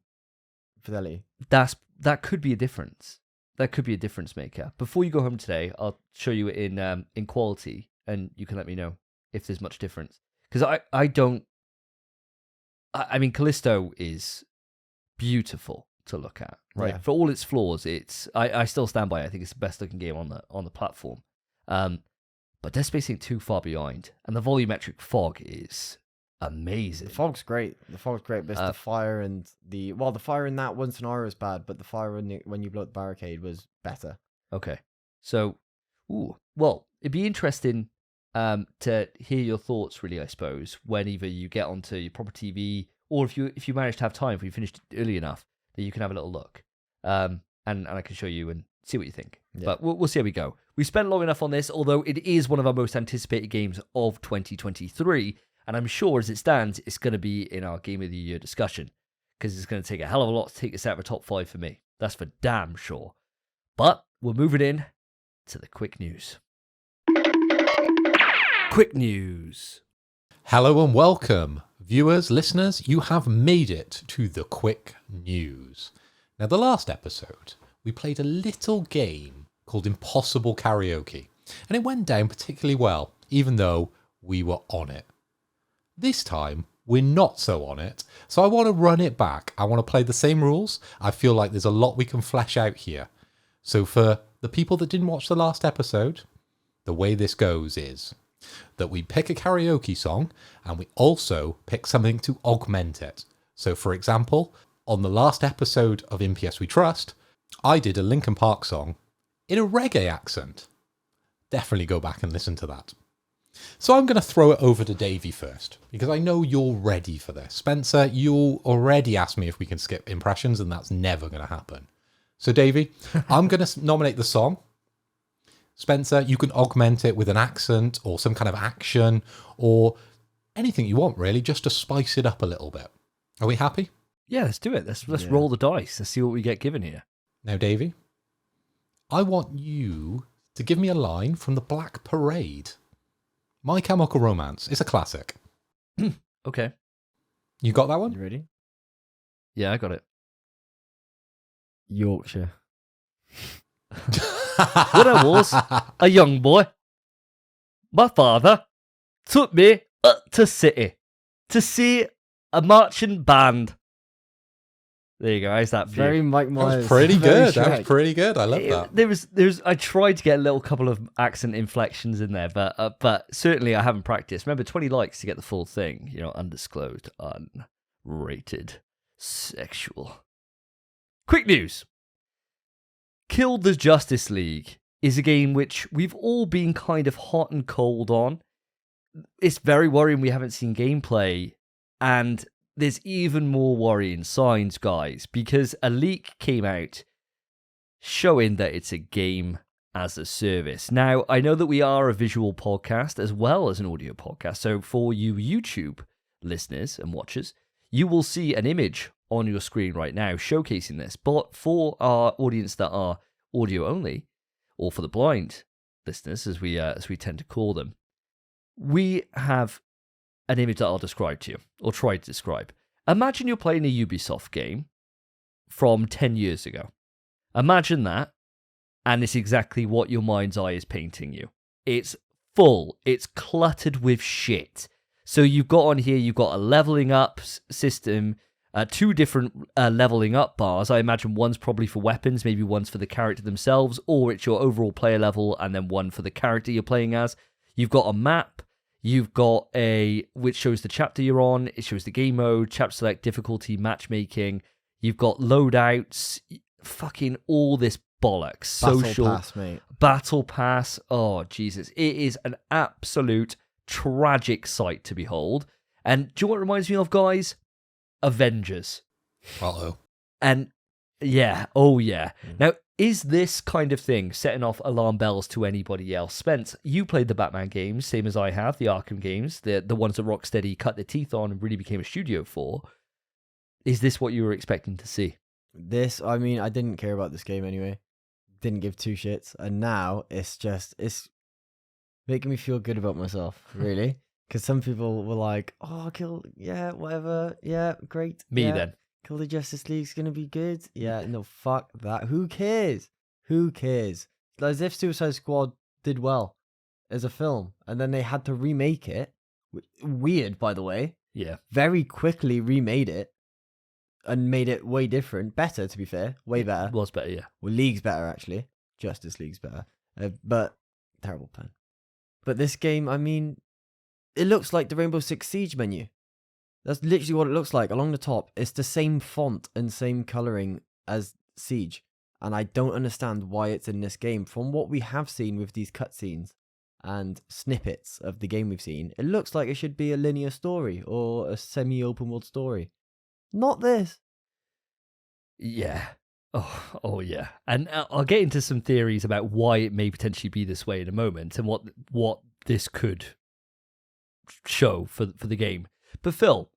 Speaker 3: Fidelity.
Speaker 1: That could be a difference. That could be a difference maker. Before you go home today, I'll show you it in quality, and you can let me know if there's much difference. Because I don't. I mean, Callisto is beautiful to look at, right?
Speaker 3: Yeah.
Speaker 1: For all its flaws, I still stand by it. I think it's the best looking game on the platform. But Dead Space ain't too far behind, and the volumetric fog is amazing.
Speaker 3: The fog's great. But it's the fire and the fire in that one scenario is bad, but the fire when you blow up the barricade was better.
Speaker 1: Okay, so, well, it'd be interesting to hear your thoughts, really. I suppose when either you get onto your proper TV, or if you manage to have time, if you finished it early enough, that you can have a little look, and I can show you and see what you think.
Speaker 3: Yeah.
Speaker 1: But we'll see how we go. We spent long enough on this, although it is one of our most anticipated games of 2023. And I'm sure as it stands, it's going to be in our Game of the Year discussion. Because it's going to take a hell of a lot to take us out of a top 5 for me. That's for damn sure. But we're moving in to the quick news. Quick news.
Speaker 2: Hello and welcome. Viewers, listeners, you have made it to the quick news. Now, the last episode, we played a little game called Impossible Karaoke. And it went down particularly well, even though we were on it. This time, we're not so on it, so I want to run it back. I want to play the same rules. I feel like there's a lot we can flesh out here. So for the people that didn't watch the last episode, the way this goes is that we pick a karaoke song and we also pick something to augment it. So for example, on the last episode of MPS We Trust, I did a Linkin Park song in a reggae accent. Definitely go back and listen to that. So I'm going to throw it over to Davey first, because I know you're ready for this. Spencer, you already asked me if we can skip impressions, and that's never going to happen. So Davey, I'm going to nominate the song. Spencer, you can augment it with an accent or some kind of action or anything you want, really, just to spice it up a little bit. Are we happy?
Speaker 1: Yeah, let's do it. Let's roll the dice. Let's see what we get given here.
Speaker 2: Now, Davey, I want you to give me a line from the Black Parade. My Chemical Romance. It's a classic.
Speaker 1: Okay.
Speaker 2: You got that one?
Speaker 3: You ready?
Speaker 1: Yeah, I got it.
Speaker 3: Yorkshire.
Speaker 1: When I was a young boy, my father took me up to city to see a marching band. There you go. How's that for
Speaker 3: Very
Speaker 1: you?
Speaker 3: Mike
Speaker 2: That
Speaker 3: Myers.
Speaker 2: was pretty
Speaker 3: Very
Speaker 2: good. That was
Speaker 3: Shrek.
Speaker 2: pretty good. I love that.
Speaker 1: There was. I tried to get a little couple of accent inflections in there, but certainly I haven't practiced. Remember, 20 likes to get the full thing. You know, undisclosed, unrated, sexual. Quick news. Kill the Justice League is a game which we've all been kind of hot and cold on. It's very worrying we haven't seen gameplay, and there's even more worrying signs, guys, because a leak came out showing that it's a game as a service. Now, I know that we are a visual podcast as well as an audio podcast, so for you YouTube listeners and watchers, you will see an image on your screen right now showcasing this, but for our audience that are audio only, or for the blind listeners, as we tend to call them, we have an image that I'll describe to you, or try to describe. Imagine you're playing a Ubisoft game from 10 years ago. Imagine that, and it's exactly what your mind's eye is painting you. It's full, it's cluttered with shit. So you've got on here, you've got a leveling up system, 2 different leveling up bars. I imagine one's probably for weapons, maybe one's for the character themselves, or it's your overall player level, and then one for the character you're playing as. You've got a map. You've got which shows the chapter you're on. It shows the game mode, chapter select, difficulty, matchmaking. You've got loadouts, fucking all this bollocks. Social
Speaker 3: Battle Pass, mate.
Speaker 1: Battle Pass. Oh, Jesus. It is an absolute tragic sight to behold. And do you know what it reminds me of, guys? Avengers.
Speaker 2: Uh-oh.
Speaker 1: And yeah, oh yeah. Now, is this kind of thing setting off alarm bells to anybody else? Spence, you played the Batman games, same as I have, the Arkham games, the ones that Rocksteady cut their teeth on and really became a studio for. Is this what you were expecting to see?
Speaker 3: This, I mean, I didn't care about this game anyway. Didn't give 2 shits. And now it's making me feel good about myself, really. Because some people were like, oh, whatever. Yeah, great.
Speaker 1: Me
Speaker 3: yeah.
Speaker 1: then.
Speaker 3: Kill the Justice League's gonna be good. Yeah, no, fuck that. Who cares? Who cares? As if Suicide Squad did well as a film, and then they had to remake it. Weird, by the way.
Speaker 1: Yeah.
Speaker 3: Very quickly remade it and made it way different. Better, to be fair. Way better.
Speaker 1: It was better, yeah.
Speaker 3: Well, League's better, actually. Justice League's better. But, terrible plan. But this game, I mean, it looks like the Rainbow Six Siege menu. That's literally what it looks like. Along the top, it's the same font and same coloring as Siege. And I don't understand why it's in this game. From what we have seen with these cutscenes and snippets of the game we've seen, it looks like it should be a linear story or a semi-open world story. Not this.
Speaker 1: Yeah. Oh yeah. And I'll get into some theories about why it may potentially be this way in a moment and what this could show for the game. But Phil,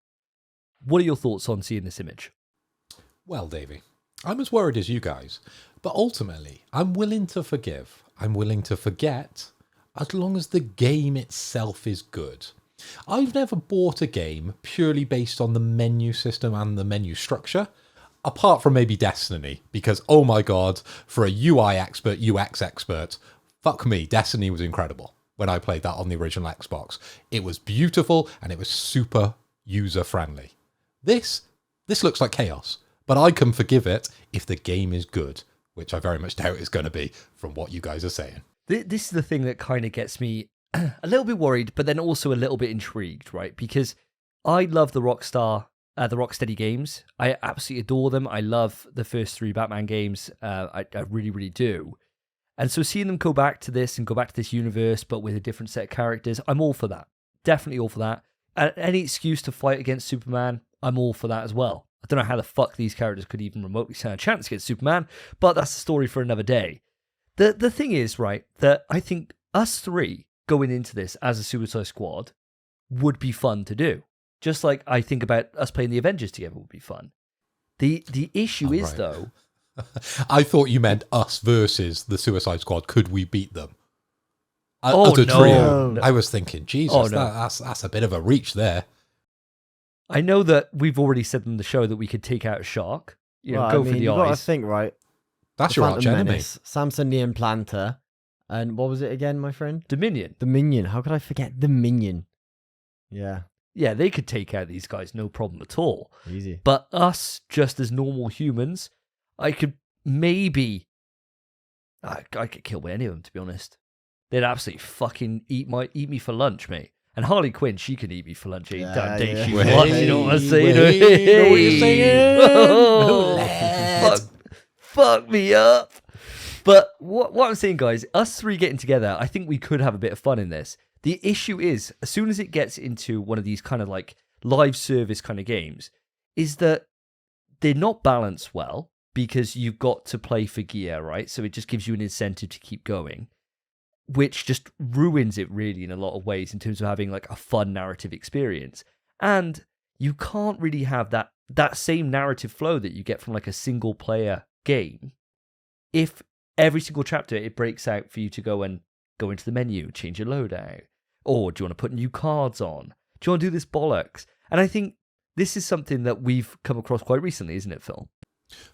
Speaker 1: what are your thoughts on seeing this image?
Speaker 2: Well, Davey, I'm as worried as you guys, but ultimately, I'm willing to forgive. I'm willing to forget, as long as the game itself is good. I've never bought a game purely based on the menu system and the menu structure, apart from maybe Destiny, because, oh my god, for a UI expert, UX expert, fuck me, Destiny was incredible when I played that on the original Xbox. It was beautiful, and it was super user-friendly. This looks like chaos, but I can forgive it if the game is good, which I very much doubt it's going to be from what you guys are saying.
Speaker 1: This is the thing that kind of gets me a little bit worried, but then also a little bit intrigued, right? Because I love the Rocksteady games. I absolutely adore them. I love the first 3 Batman games. I really, really do. And so seeing them go back to this and go back to this universe, but with a different set of characters, I'm all for that. Definitely all for that. Any excuse to fight against Superman, I'm all for that as well. I don't know how the fuck these characters could even remotely stand a chance against Superman, but that's a story for another day. The thing is, right, that I think us 3 going into this as a Suicide Squad would be fun to do. Just like I think about us playing the Avengers together would be fun. The issue is, though...
Speaker 2: I thought you meant us versus the Suicide Squad. Could we beat them? As a
Speaker 1: no.
Speaker 2: trio.
Speaker 1: No.
Speaker 2: I was thinking, Jesus,
Speaker 1: Oh, no.
Speaker 2: that's a bit of a reach there.
Speaker 1: I know that we've already said in the show that we could take out a shark. Go for the
Speaker 3: you gotta
Speaker 1: eyes.
Speaker 3: think, right?
Speaker 2: That's
Speaker 3: The
Speaker 2: your
Speaker 3: Phantom
Speaker 2: arch enemy.
Speaker 3: Menace, Samson the Implanter, and what was it again, my friend?
Speaker 1: Dominion.
Speaker 3: The Minion. How could I forget the Minion? Yeah.
Speaker 1: yeah, they could take out these guys, no problem at all.
Speaker 3: Easy.
Speaker 1: But us, just as normal humans, I could maybe... I could kill any of them, to be honest. They'd absolutely fucking eat me for lunch, mate. And Harley Quinn, she can eat me for lunch any damn day she wants. You know what I'm saying?
Speaker 2: You know what you're saying?
Speaker 1: Oh, fuck me up. But what I'm saying, guys, us three getting together, I think we could have a bit of fun in this. The issue is, as soon as it gets into one of these kind of like live service kind of games, is that they're not balanced well because you've got to play for gear, right? So it just gives you an incentive to keep going, which just ruins it really in a lot of ways in terms of having like a fun narrative experience. And you can't really have that same narrative flow that you get from like a single player game if every single chapter it breaks out for you to go into the menu, change your loadout, or do you want to put new cards on? Do you want to do this bollocks? And I think this is something that we've come across quite recently, isn't it, Phil?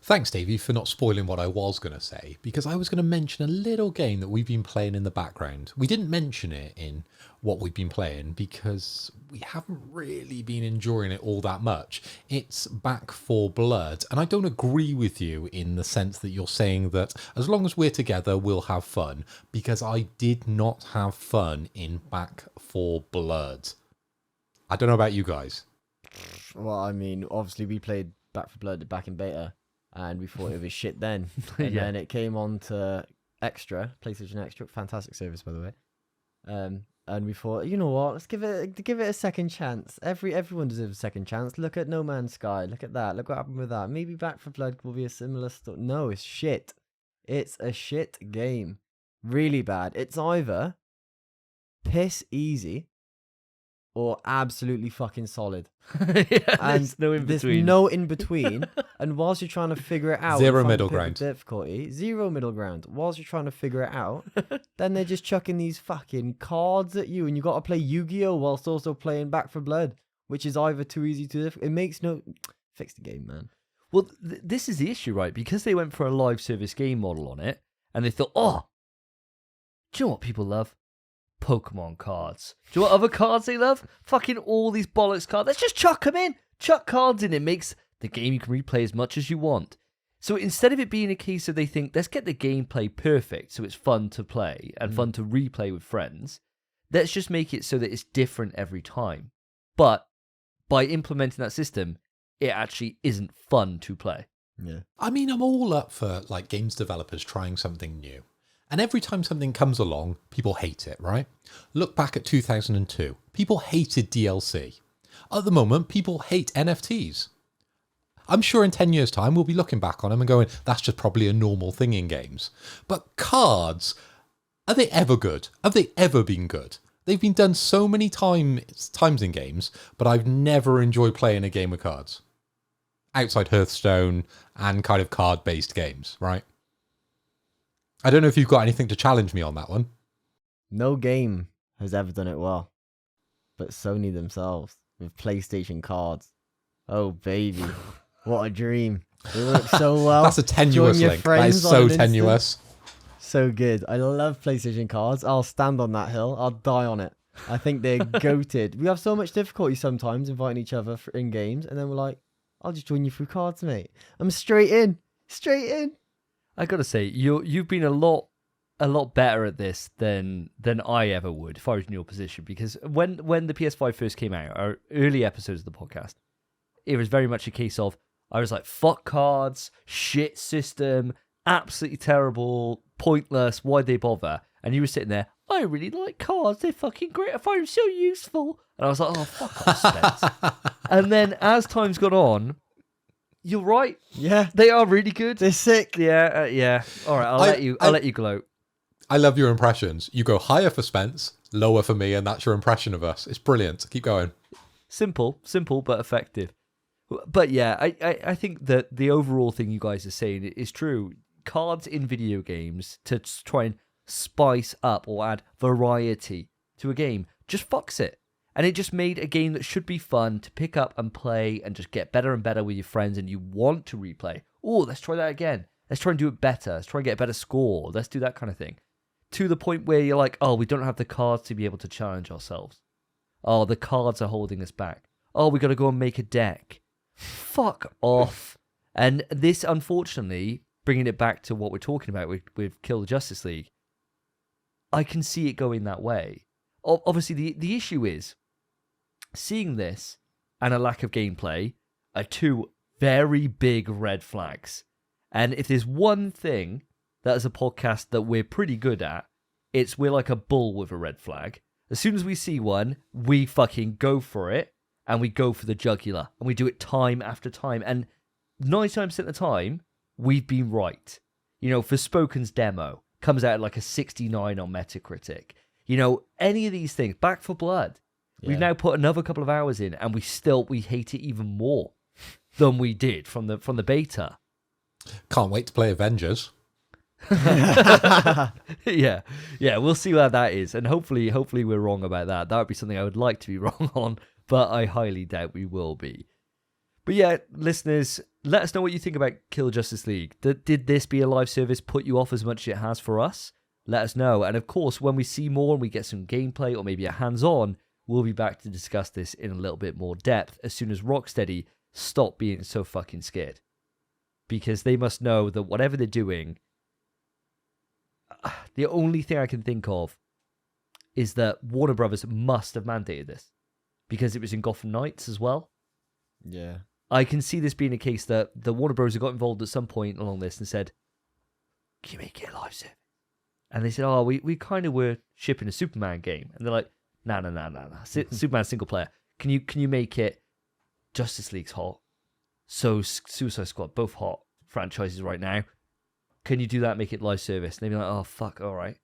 Speaker 2: Thanks, Davey, for not spoiling what I was going to say, because I was going to mention a little game that we've been playing in the background. We didn't mention it in what we've been playing because we haven't really been enjoying it all that much. It's Back 4 Blood, and I don't agree with you in the sense that you're saying that as long as we're together, we'll have fun, because I did not have fun in Back 4 Blood. I don't know about you guys.
Speaker 3: Well, I mean, obviously we played Back 4 Blood back in beta, and we thought it was shit then. And
Speaker 1: Yeah.
Speaker 3: then it came on to Extra, PlayStation Extra, fantastic service by the way. And we thought, you know what, let's give it a second chance. Everyone deserves a second chance. Look at No Man's Sky. Look at that. Look what happened with that. Maybe Back 4 Blood will be a similar story. No, it's shit. It's a shit game. Really bad. It's either piss easy or absolutely fucking solid.
Speaker 1: There's no in between.
Speaker 3: There's no in between. And whilst you're trying to figure it out,
Speaker 2: Zero
Speaker 3: and find
Speaker 2: middle
Speaker 3: a bit of
Speaker 2: ground.
Speaker 3: difficulty, zero middle ground. Whilst you're trying to figure it out, then they're just chucking these fucking cards at you, and you got to play Yu-Gi-Oh whilst also playing Back 4 Blood, which is either too easy to. It makes no. Fix the game, man.
Speaker 1: Well, this is the issue, right? Because they went for a live service game model on it, and they thought, oh, do you know what people love? Pokemon cards. Do you know what other cards they love? Fucking all these bollocks cards. Let's just chuck them in. Chuck cards in. It makes the game you can replay as much as you want. So instead of it being a case of they think, let's get the gameplay perfect so it's fun to play and fun to replay with friends, let's just make it so that it's different every time. But by implementing that system, it actually isn't fun to play.
Speaker 3: Yeah.
Speaker 2: I mean, I'm all up for like games developers trying something new. And every time something comes along, people hate it, right? Look back at 2002. People hated DLC. At the moment, people hate NFTs. I'm sure in 10 years' time, we'll be looking back on them and going, that's just probably a normal thing in games. But cards, are they ever good? Have they ever been good? They've been done so many times in games, but I've never enjoyed playing a game with cards. Outside Hearthstone and kind of card-based games, right? I don't know if you've got anything to challenge me on that one.
Speaker 3: No game has ever done it well, but Sony themselves with PlayStation cards. Oh baby, what a dream! They work so well.
Speaker 2: That's a tenuous
Speaker 3: Join your
Speaker 2: link. That is
Speaker 3: friends on
Speaker 2: so
Speaker 3: an instant.
Speaker 2: tenuous.
Speaker 3: So good. I love PlayStation cards. I'll stand on that hill. I'll die on it. I think they're goated. We have so much difficulty sometimes inviting each other in games, and then we're like, I'll just join you through cards, mate. I'm straight in. Straight in.
Speaker 1: I gotta say, you've been a lot better at this than I ever would if I was in your position. Because when the PS5 first came out, our early episodes of the podcast, it was very much a case of I was like, fuck cards, shit system, absolutely terrible, pointless. Why'd they bother? And you were sitting there, I really like cards. They're fucking great. I find them so useful. And I was like, oh fuck off, Spence. And then as time's gone on, you're right.
Speaker 3: Yeah.
Speaker 1: They are really good.
Speaker 3: They're sick.
Speaker 1: Yeah, yeah. All right, I'll let you gloat.
Speaker 2: I love your impressions. You go higher for Spence, lower for me, and that's your impression of us. It's brilliant. Keep going.
Speaker 1: Simple but effective. But yeah, I think that the overall thing you guys are saying is true. Cards in video games to try and spice up or add variety to a game just fucks it. And it just made a game that should be fun to pick up and play and just get better and better with your friends and you want to replay. Oh, let's try that again. Let's try and do it better. Let's try and get a better score. Let's do that kind of thing. To the point where you're like, oh, we don't have the cards to be able to challenge ourselves. Oh, the cards are holding us back. Oh, we got to go and make a deck. Fuck off. And this, unfortunately, bringing it back to what we're talking about with Kill the Justice League, I can see it going that way. Obviously, the issue is seeing this and a lack of gameplay are two very big red flags. And if there's one thing that as a podcast that we're pretty good at, it's we're like a bull with a red flag. As soon as we see one, we fucking go for it, and we go for the jugular, and we do it time after time. And 99% of the time, we've been right. You know, Forspoken's demo comes out at like a 69 on Metacritic. You know, any of these things, Back for Blood, we've now put another couple of hours in, and we hate it even more than we did from the beta.
Speaker 2: Can't wait to play Avengers.
Speaker 1: yeah, we'll see how that is, and hopefully we're wrong about that. That would be something I would like to be wrong on, but I highly doubt we will be. But yeah, listeners, let us know what you think about Kill Justice League. Did this be a live service put you off as much as it has for us? Let us know, and of course, when we see more and we get some gameplay or maybe a hands-on, we'll be back to discuss this in a little bit more depth as soon as Rocksteady stop being so fucking scared, because they must know that whatever they're doing. The only thing I can think of is that Warner Brothers must have mandated this because it was in Gotham Knights as well.
Speaker 3: Yeah.
Speaker 1: I can see this being a case that the Warner Bros. Got involved at some point along this and said, can you make it a live service? And they said, oh, we kind of were shipping a Superman game. And they're like, no. Superman single player. Can you make it Justice League's hot? So Suicide Squad, both hot franchises right now. Can you do that, make it live service? And they'd be like, oh, fuck, all right.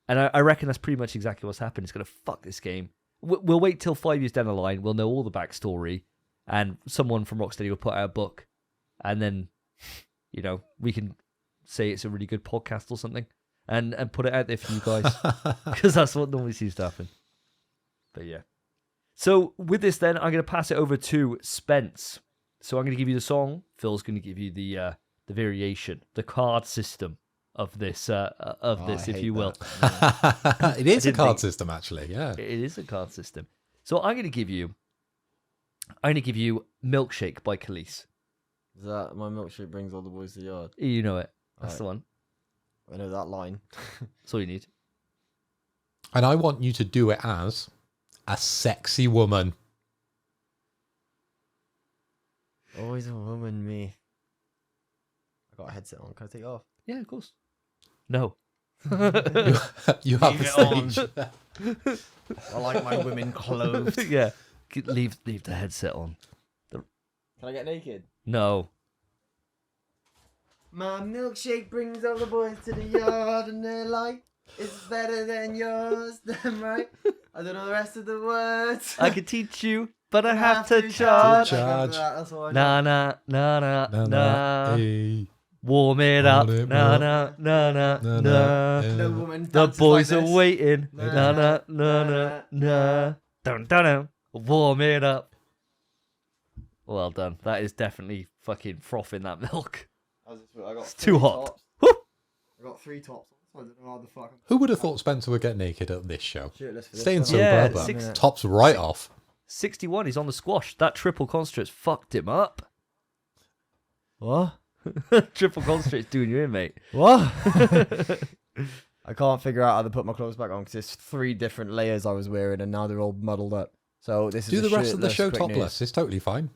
Speaker 1: And I reckon that's pretty much exactly what's happened. It's going to fuck this game. We'll wait till 5 years down the line. We'll know all the backstory. And someone from Rocksteady will put out a book. And then, you know, we can say it's a really good podcast or something. And put it out there for you guys. Because that's what normally seems to happen. But yeah. So with this then, I'm going to pass it over to Spence. So I'm going to give you the song. Phil's going to give you the variation, the card system of this, if you will.
Speaker 2: It is a card system, actually. Yeah,
Speaker 1: it is a card system. So I'm going to give you "Milkshake" by Khalees.
Speaker 3: Is that my milkshake brings all the boys to the yard?
Speaker 1: You know it. That's the one.
Speaker 3: I know that line.
Speaker 1: That's all you need.
Speaker 2: And I want you to do it as a sexy woman.
Speaker 3: Always a woman, me. I got a headset on. Can I take it off?
Speaker 1: Yeah, of course. No.
Speaker 2: You have the stage.
Speaker 3: I like my women clothed.
Speaker 1: Yeah. Leave the headset on.
Speaker 3: Can I get naked?
Speaker 1: No.
Speaker 3: My milkshake brings all the boys to the yard and they're like, it's better than yours, damn right. I don't know the rest of the words.
Speaker 1: I could teach you, but I have to charge.
Speaker 3: That's all I know.
Speaker 1: Na.
Speaker 2: Hey.
Speaker 1: Warm it up.
Speaker 2: Warm it
Speaker 1: Na.
Speaker 2: up.
Speaker 3: No woman
Speaker 1: The
Speaker 3: dances
Speaker 1: boys
Speaker 3: like
Speaker 1: are
Speaker 3: this.
Speaker 1: waiting.
Speaker 3: Na.
Speaker 1: Na. Dun. Warm it up. Well done. That is definitely fucking frothing that milk.
Speaker 3: I got
Speaker 1: It's too hot.
Speaker 3: tops.
Speaker 1: Woo!
Speaker 3: I got 3 tops. I don't know how the fuck.
Speaker 2: Who would have thought Spencer would get naked at this show?
Speaker 3: Shirtless for this
Speaker 2: Staying
Speaker 3: one.
Speaker 2: sober,
Speaker 1: Yeah,
Speaker 2: but tops right off.
Speaker 1: 61. He's on the squash. That triple constrate's fucked him up.
Speaker 3: What?
Speaker 1: Triple constrate's doing you in, mate.
Speaker 3: What? I can't figure out how to put my clothes back on because there's 3 different layers I was wearing and now they're all muddled up. So this is
Speaker 2: Do the rest of the
Speaker 3: shirtless
Speaker 2: show
Speaker 3: quick
Speaker 2: topless.
Speaker 3: news.
Speaker 2: It's totally fine.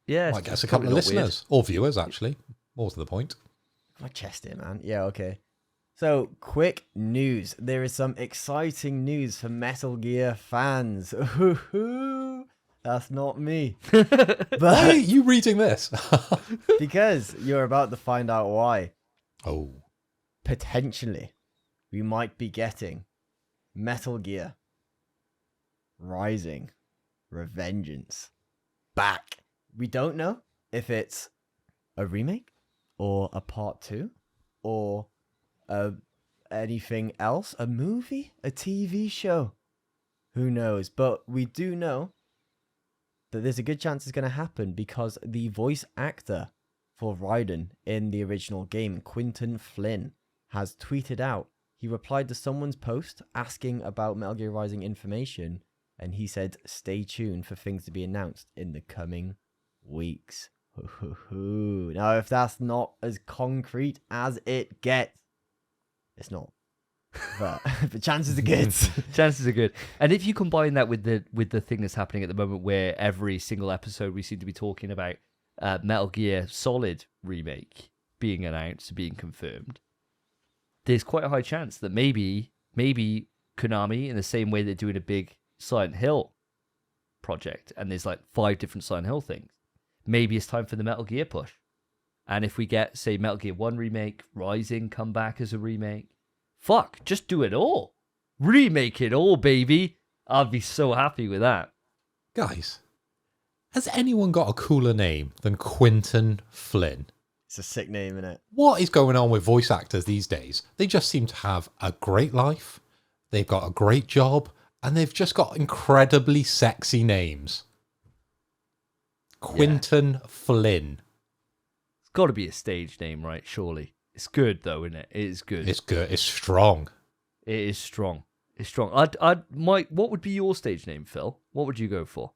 Speaker 1: Yeah.
Speaker 2: Might get us a couple of
Speaker 1: probably not
Speaker 2: listeners or viewers, actually. More to the point.
Speaker 3: My chest here, man. Yeah, okay. So, quick news. There is some exciting news for Metal Gear fans. Ooh, that's not me.
Speaker 2: Why are
Speaker 3: But
Speaker 2: you reading this?
Speaker 3: because you're about to find out why.
Speaker 2: Oh.
Speaker 3: Potentially, we might be getting Metal Gear Rising Revengeance back. We don't know if it's a remake or a part 2 or anything else, a movie, a TV show. Who knows? But we do know that there's a good chance it's going to happen because the voice actor for Raiden in the original game, Quinton Flynn, has tweeted out. He replied to someone's post asking about Metal Gear Rising information And he said, stay tuned for things to be announced in the coming weeks. Now, if that's not as concrete as it gets, it's not. But the chances are good.
Speaker 1: Chances are good. And if you combine that with the thing that's happening at the moment, where every single episode we seem to be talking about Metal Gear Solid remake being announced, being confirmed, there's quite a high chance that maybe Konami, in the same way they're doing a big Silent Hill project, and there's like 5 different Silent Hill things, maybe it's time for the Metal Gear push. And if we get, say, Metal Gear 1 remake, Rising come back as a remake, fuck, just do it all. Remake it all, baby. I'd be so happy with that.
Speaker 2: Guys, has anyone got a cooler name than Quentin Flynn?
Speaker 3: It's a sick name, innit?
Speaker 2: What is going on with voice actors these days? They just seem to have a great life, they've got a great job, and they've just got incredibly sexy names. Quentin Flynn.
Speaker 1: It's got to be a stage name, right? Surely. It's good, though, isn't it? It is good.
Speaker 2: It's good. It's strong.
Speaker 1: It is strong. It's strong. Mike, what would be your stage name, Phil? What would you go for?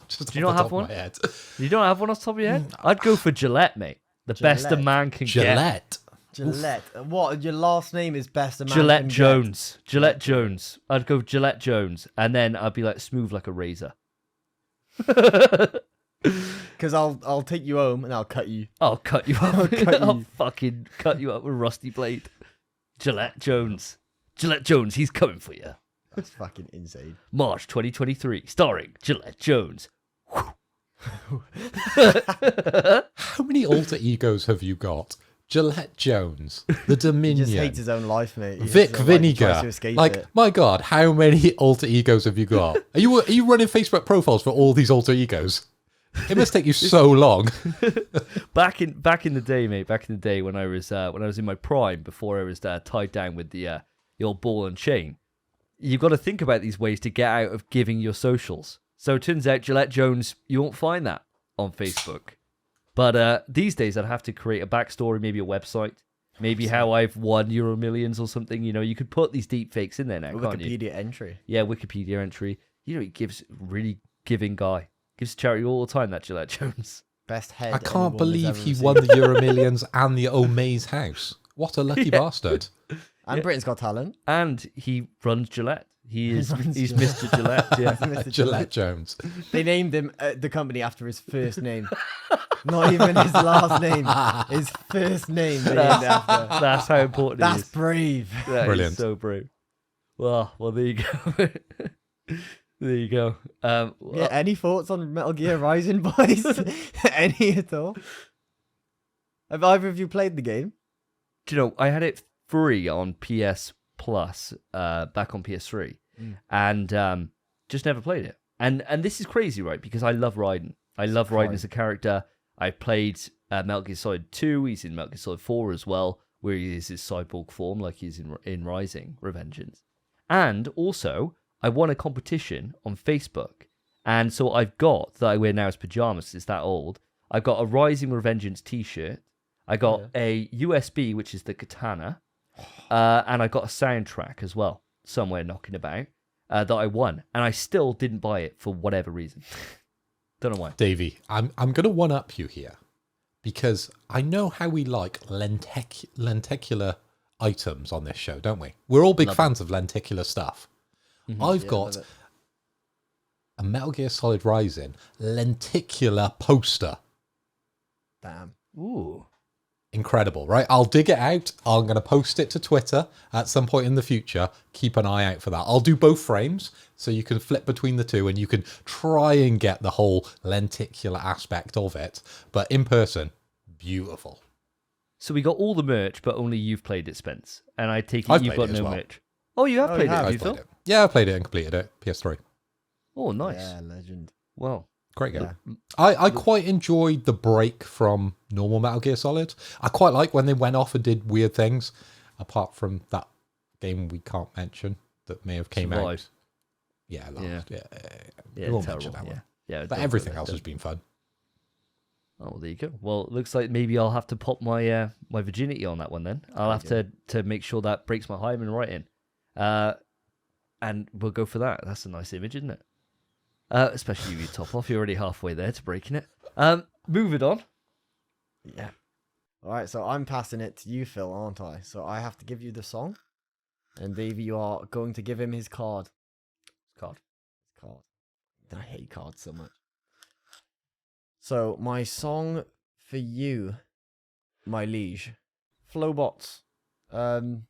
Speaker 2: Just
Speaker 1: Do you
Speaker 2: off
Speaker 1: not
Speaker 2: the
Speaker 1: have
Speaker 2: top of
Speaker 1: one?
Speaker 2: my head.
Speaker 1: You don't have one off the top of your head? I'd go for Gillette, mate. The best a
Speaker 3: Gillette.
Speaker 1: man can get.
Speaker 2: Gillette.
Speaker 3: Gillette. What? Your last name is best a man
Speaker 1: Gillette
Speaker 3: can get?
Speaker 1: Jones. Gillette Jones. I'd go Gillette Jones. And then I'd be like smooth like a razor.
Speaker 3: Because I'll take you home and I'll cut you.
Speaker 1: I'll cut you up.
Speaker 3: I'll cut
Speaker 1: I'll
Speaker 3: you.
Speaker 1: fucking cut you up with a rusty blade. Gillette Jones. Gillette Jones, he's coming for you.
Speaker 3: That's fucking insane.
Speaker 1: March 2023, starring Gillette Jones.
Speaker 2: How many alter egos have you got? Gillette Jones, the
Speaker 3: He
Speaker 2: Dominion,
Speaker 3: just hates his own life, mate. He
Speaker 2: Vic
Speaker 3: hates his own life. He tries
Speaker 2: Vinegar.
Speaker 3: to escape
Speaker 2: Like,
Speaker 3: it.
Speaker 2: my God, how many alter egos have you got? Are you running Facebook profiles for all these alter egos? It must take you so long.
Speaker 1: Back in the day, mate. Back in the day when I was in my prime, before I was tied down with the old ball and chain. You've got to think about these ways to get out of giving your socials. So it turns out Gillette Jones, you won't find that on Facebook. But these days I'd have to create a backstory, maybe a website, maybe how I've won Euro Millions or something. You know, you could put these deep fakes in there now, can't you?
Speaker 3: Wikipedia entry.
Speaker 1: Yeah, Wikipedia entry. You know, he gives really giving guy. Gives charity all the time, that Gillette Jones.
Speaker 3: Best head.
Speaker 2: I can't
Speaker 3: anyone has
Speaker 2: believe
Speaker 3: ever
Speaker 2: he
Speaker 3: received.
Speaker 2: won the Euro Millions and the Omaze house. What a lucky bastard.
Speaker 3: And Britain's Got Talent.
Speaker 1: And he runs Gillette. He's
Speaker 3: runs
Speaker 1: Mr. Gillette, yeah.
Speaker 3: Mr.
Speaker 2: Gillette Jones.
Speaker 3: They named him the company after his first name. Not even his last name. His first name they named after.
Speaker 1: That's how important
Speaker 3: That's
Speaker 1: it is.
Speaker 3: brave.
Speaker 1: That is
Speaker 2: Brilliant.
Speaker 1: so brave. Well, there you go. There you go.
Speaker 3: Yeah, any thoughts on Metal Gear Rising, boys? Any at all? Have either of you played the game?
Speaker 1: Do you know, I had it free on PS Plus back on PS3 and just never played it. And this is crazy, right? Because I love Raiden. I love Raiden as a character. I played Metal Gear Solid 2. He's in Metal Gear Solid 4 as well, where he is his cyborg form like he's in Rising, Revengeance. And also, I won a competition on Facebook. And so I've got, that I wear now as pajamas, it's that old, I got a Rising Revengeance t-shirt. I got a USB, which is the katana. And I got a soundtrack as well, somewhere knocking about, that I won. And I still didn't buy it for whatever reason. Don't know why.
Speaker 2: Davey, I'm going to one-up you here because I know how we like lenticular items on this show, don't we? We're all big fans of lenticular stuff. I've got a Metal Gear Solid Rising lenticular poster.
Speaker 3: Damn.
Speaker 1: Ooh.
Speaker 2: Incredible, right? I'll dig it out. I'm going to post it to Twitter at some point in the future. Keep an eye out for that. I'll do both frames so you can flip between the two and you can try and get the whole lenticular aspect of it. But in person, beautiful.
Speaker 1: So we got all the merch, but only you've played it, Spence. And I take it
Speaker 2: I've
Speaker 1: you've
Speaker 2: played
Speaker 1: got
Speaker 2: it as
Speaker 1: no
Speaker 2: well.
Speaker 1: merch. Oh, you have
Speaker 3: Oh,
Speaker 1: played
Speaker 3: you
Speaker 1: it,
Speaker 3: have.
Speaker 1: have you,
Speaker 2: I've played
Speaker 1: Phil?
Speaker 2: it. Yeah, I played it and completed it. PS3.
Speaker 1: Oh, nice.
Speaker 3: Yeah, legend.
Speaker 1: Well,
Speaker 2: Great game.
Speaker 3: Yeah.
Speaker 2: I quite enjoyed the break from normal Metal Gear Solid. I quite like when they went off and did weird things, apart from that game we can't mention that may have came out.
Speaker 1: Survive.
Speaker 2: Yeah, last. Yeah.
Speaker 1: Yeah,
Speaker 2: We won't
Speaker 1: terrible.
Speaker 2: mention that one.
Speaker 1: Yeah,
Speaker 2: But
Speaker 1: don't
Speaker 2: everything
Speaker 1: go
Speaker 2: else
Speaker 1: there,
Speaker 2: has been fun.
Speaker 1: Oh, there you go. Well, it looks like maybe I'll have to pop my my virginity on that one then. I'll have to make sure that breaks my hymen right in. And we'll go for that. That's a nice image, isn't it? Especially you top off. You're already halfway there to breaking it. Moving on.
Speaker 3: Yeah. All right, so I'm passing it to you, Phil, aren't I? So I have to give you the song, and Davey, you are going to give him his card.
Speaker 1: Card.
Speaker 3: I hate cards so much. So my song for you, my liege, Flowbots. Song.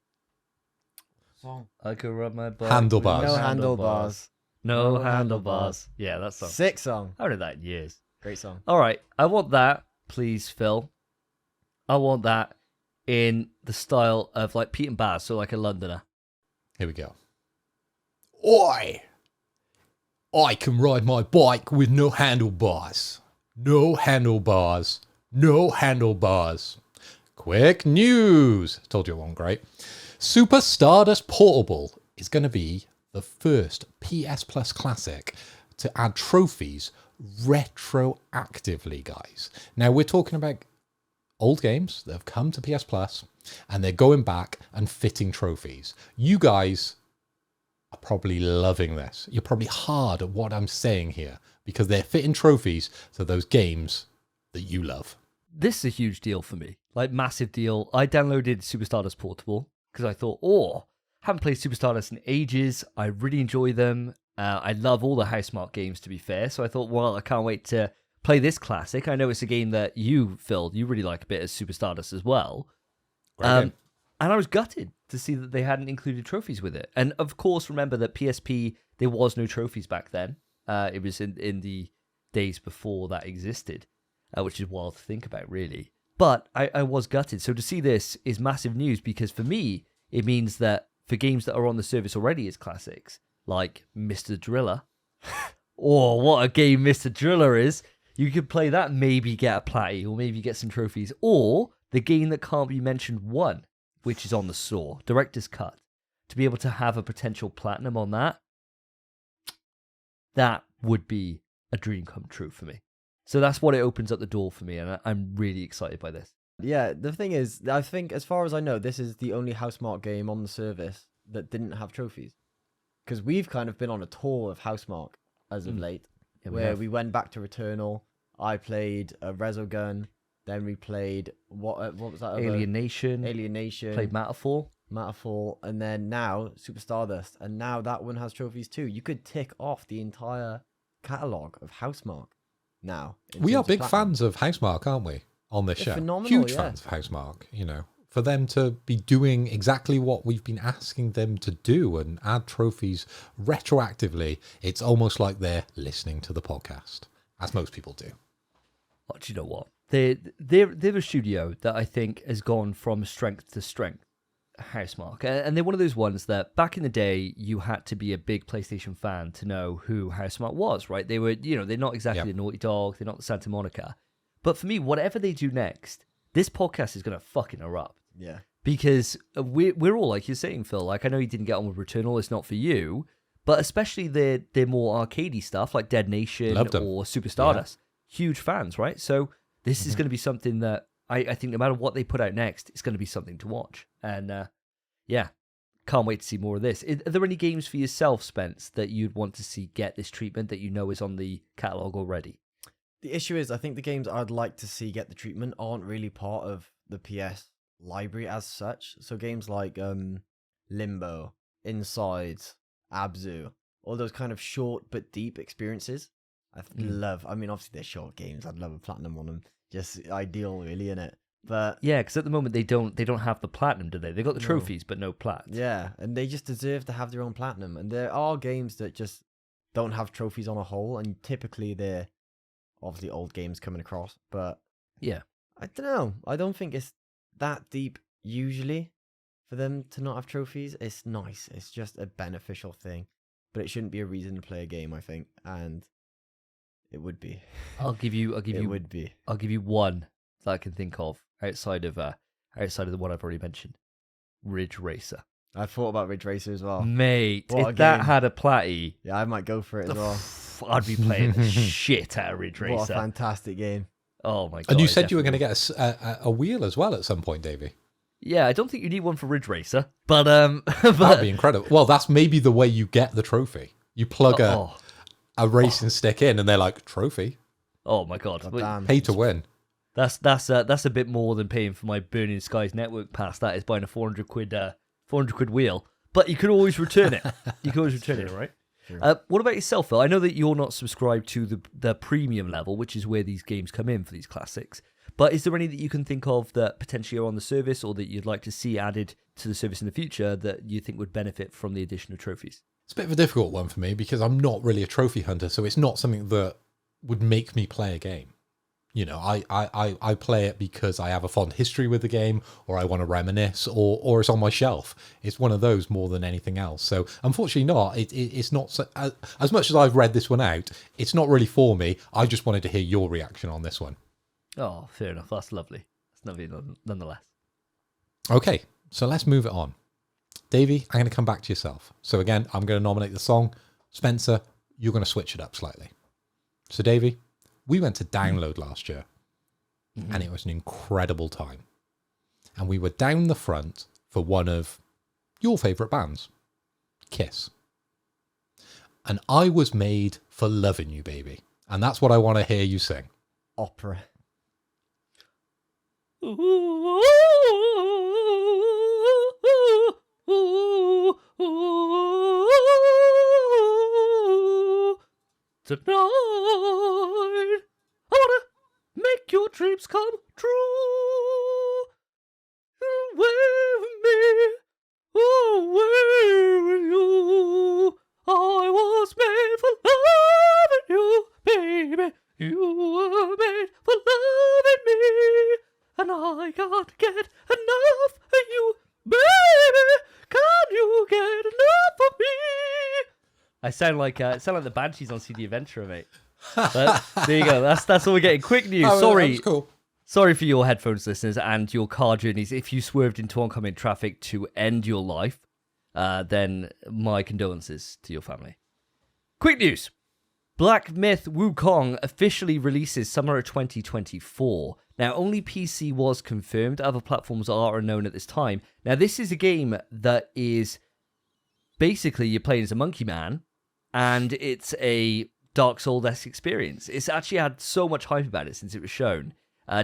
Speaker 1: I could rub my butt.
Speaker 2: Handlebars.
Speaker 3: No
Speaker 1: with
Speaker 3: handlebars.
Speaker 1: No handlebars. Yeah, that's song.
Speaker 3: Sick song.
Speaker 1: I heard that in years.
Speaker 3: Great song.
Speaker 1: All right, I want that, please, Phil. I want that in the style of like Pete and Baz, so like a Londoner.
Speaker 2: Here we go. I can ride my bike with no handlebars. No handlebars. No handlebars. Quick news. Told you it wasn't great. Super Stardust Portable is going to be the first PS Plus classic to add trophies retroactively, guys. Now, we're talking about old games that have come to PS Plus, and they're going back and fitting trophies. You guys are probably loving this. You're probably hard at what I'm saying here, because they're fitting trophies to those games that you love.
Speaker 1: This is a huge deal for me, like massive deal. I downloaded Super Stardust Portable because I thought, haven't played Super Stardust in ages. I really enjoy them. I love all the Housemarque games, to be fair. So I thought, well, I can't wait to play this classic. I know it's a game that you, Phil, you really like a bit as Super Stardust as well.
Speaker 2: Great game.
Speaker 1: And I was gutted to see that they hadn't included trophies with it. And of course, remember that PSP, there was no trophies back then. It was in the days before that existed, which is wild to think about, really. But I was gutted. So to see this is massive news, because for me, it means that for games that are on the service already as classics, like Mr. Driller, what a game Mr. Driller is, you could play that, maybe get a platy, or maybe get some trophies. Or the game that can't be mentioned one, which is on the store, Director's Cut. To be able to have a potential platinum on that, that would be a dream come true for me. So that's what it opens up the door for me, and I'm really excited by this.
Speaker 3: Yeah, the thing is, I think as far as I know, this is the only Housemarque game on the service that didn't have trophies. Because we've kind of been on a tour of Housemarque as of late,
Speaker 1: Yeah,
Speaker 3: where
Speaker 1: have.
Speaker 3: we went back to Returnal. I played a Resogun, then we played what was that?
Speaker 1: Alienation.
Speaker 3: Alienation.
Speaker 1: Played
Speaker 3: Matterfall, and then now Super Stardust, and now that one has trophies too. You could tick off the entire catalogue of Housemarque now.
Speaker 2: We are big fans of Housemarque, aren't we? On this show.
Speaker 3: Phenomenal,
Speaker 2: Huge
Speaker 3: yeah.
Speaker 2: fans of Housemarque, you know. For them to be doing exactly what we've been asking them to do and add trophies retroactively, it's almost like they're listening to the podcast, as most people do.
Speaker 1: Oh, do you know what? They're a studio that I think has gone from strength to strength, Housemarque. And they're one of those ones that back in the day, you had to be a big PlayStation fan to know who Housemarque was, right? They were, they're not exactly the Naughty Dog, they're not the Santa Monica. But for me, whatever they do next, this podcast is going to fucking erupt.
Speaker 3: Yeah.
Speaker 1: Because we're all, like you're saying, Phil, like I know you didn't get on with Returnal, it's not for you, but especially their more arcadey stuff like Dead Nation or Super Stardust. Huge fans, right? So this is going to be something that I think no matter what they put out next, it's going to be something to watch. And can't wait to see more of this. Are there any games for yourself, Spence, that you'd want to see get this treatment that you know is on the catalogue already?
Speaker 3: The issue is, I think the games I'd like to see get the treatment aren't really part of the PS library as such. So games like Limbo, Inside, Abzu, all those kind of short but deep experiences. I mean, obviously they're short games. I'd love a platinum on them. Just ideal, really, innit? But
Speaker 1: yeah, because at the moment they don't have the platinum, do they? They got the trophies, but no plat.
Speaker 3: Yeah, and they just deserve to have their own platinum. And there are games that just don't have trophies on a whole, and typically they're obviously old games coming across. But
Speaker 1: yeah,
Speaker 3: I don't know. I don't think it's that deep usually for them to not have trophies. It's nice. It's just a beneficial thing, but it shouldn't be a reason to play a game, I think. And it would be.
Speaker 1: I'll give you one that I can think of outside of the one I've already mentioned. Ridge Racer.
Speaker 3: I thought about Ridge Racer as well.
Speaker 1: Mate,
Speaker 3: What a
Speaker 1: if that
Speaker 3: game.
Speaker 1: had a platty,
Speaker 3: Yeah, I might go for it as well.
Speaker 1: I'd be playing the shit out of Ridge Racer.
Speaker 3: What a fantastic game.
Speaker 1: Oh my god.
Speaker 2: And you said you were going to
Speaker 1: definitely.
Speaker 2: get a wheel as well at some point, Davey.
Speaker 1: Yeah, I don't think you need one for Ridge Racer, but
Speaker 2: That'd be incredible. Well, that's maybe the way you get the trophy. You plug a racing stick in, and they're like, trophy.
Speaker 1: Oh my god!
Speaker 3: God damn.
Speaker 2: Pay to win.
Speaker 1: That's a bit more than paying for my Burning Skies network pass. That is buying a 400 quid wheel. But you could always return it. You can always return it, right?
Speaker 3: Sure.
Speaker 1: What about yourself, Phil? I know that you're not subscribed to the premium level, which is where these games come in for these classics. But is there any that you can think of that potentially are on the service or that you'd like to see added to the service in the future that you think would benefit from the addition of trophies?
Speaker 2: It's a bit of a difficult one for me because I'm not really a trophy hunter, so it's not something that would make me play a game. You know, I play it because I have a fond history with the game, or I want to reminisce, or it's on my shelf. It's one of those more than anything else. So unfortunately not. It's not, so, as much as I've read this one out, it's not really for me. I just wanted to hear your reaction on this one.
Speaker 1: Oh, fair enough. That's lovely. That's lovely nonetheless.
Speaker 2: Okay, so let's move it on. Davey, I'm going to come back to yourself. So again, I'm going to nominate the song. Spencer, you're going to switch it up slightly. So Davey, we went to Download last year, and it was an incredible time. And we were down the front for one of your favourite bands, Kiss. And I was made for loving you, baby. And that's what I want to hear you sing.
Speaker 3: Opera.
Speaker 1: Tonight, I wanna make your dreams come true. Away with me, away with you. I was made for loving you, baby. You were made for loving me, and I can't get enough of you, baby. Can you get enough of me? I sound like the Banshees on CD Adventure, mate. But there you go. That's all we're getting. Quick news.
Speaker 2: Oh,
Speaker 1: Sorry.
Speaker 2: that was cool.
Speaker 1: Sorry for your headphones, listeners, and your car journeys. If you swerved into oncoming traffic to end your life, then my condolences to your family. Quick news. Black Myth Wukong officially releases summer of 2024. Now, only PC was confirmed. Other platforms are unknown at this time. Now, this is a game that is basically you're playing as a monkey man, and it's a Dark Souls-esque experience. It's actually had so much hype about it since it was shown.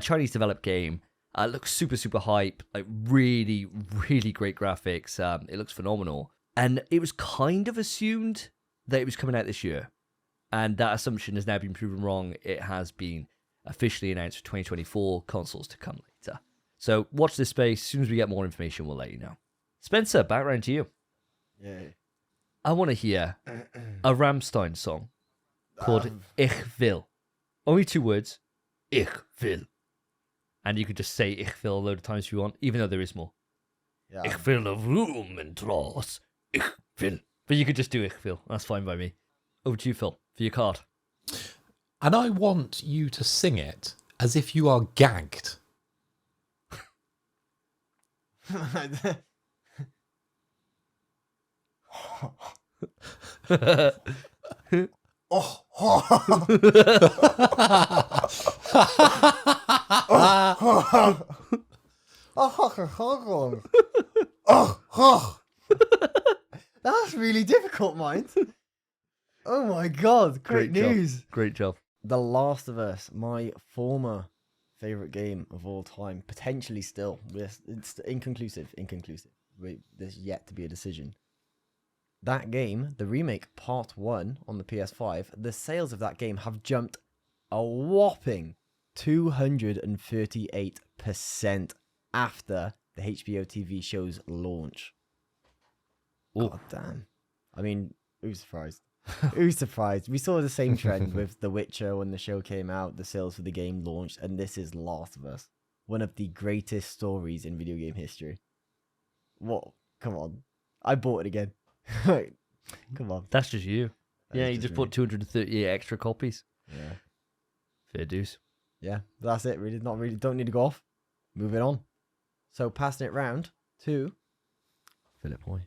Speaker 1: Chinese developed game. Looks super, super hype. Like really, really great graphics. It looks phenomenal. And it was kind of assumed that it was coming out this year. And that assumption has now been proven wrong. It has been officially announced for 2024, consoles to come later. So watch this space. As soon as we get more information, we'll let you know. Spencer, back round to you.
Speaker 3: Yeah.
Speaker 1: I want to hear a Rammstein song called Ich Will. Only 2 words. Ich Will. And you could just say Ich Will a load of times if you want, even though there is more.
Speaker 3: Yeah.
Speaker 1: Ich will a room and draws. Ich will. But you could just do Ich Will. That's fine by me. Over to you, Phil, for your card.
Speaker 2: And I want you to sing it as if you are gagged.
Speaker 3: That's really difficult, mind. Oh my god, great news.
Speaker 1: Job. Great job.
Speaker 3: The Last of Us, my former favorite game of all time, potentially still. It's inconclusive. There's yet to be a decision. That game, the remake part 1 on the PS5, the sales of that game have jumped a whopping 238% after the HBO TV show's launch.
Speaker 1: Ooh.
Speaker 3: God damn. I mean, who's surprised? Who's surprised? We saw the same trend with The Witcher when the show came out, the sales for the game launched, and this is Last of Us. One of the greatest stories in video game history. What? Come on. I bought it again. Come on.
Speaker 1: That's just you.
Speaker 3: That is
Speaker 1: You just
Speaker 3: me.
Speaker 1: bought 238 extra copies.
Speaker 3: Yeah.
Speaker 1: Fair dues.
Speaker 3: Yeah, that's it. Really, not really. Don't need to go off. Moving on. So passing it round to Philip Hoy.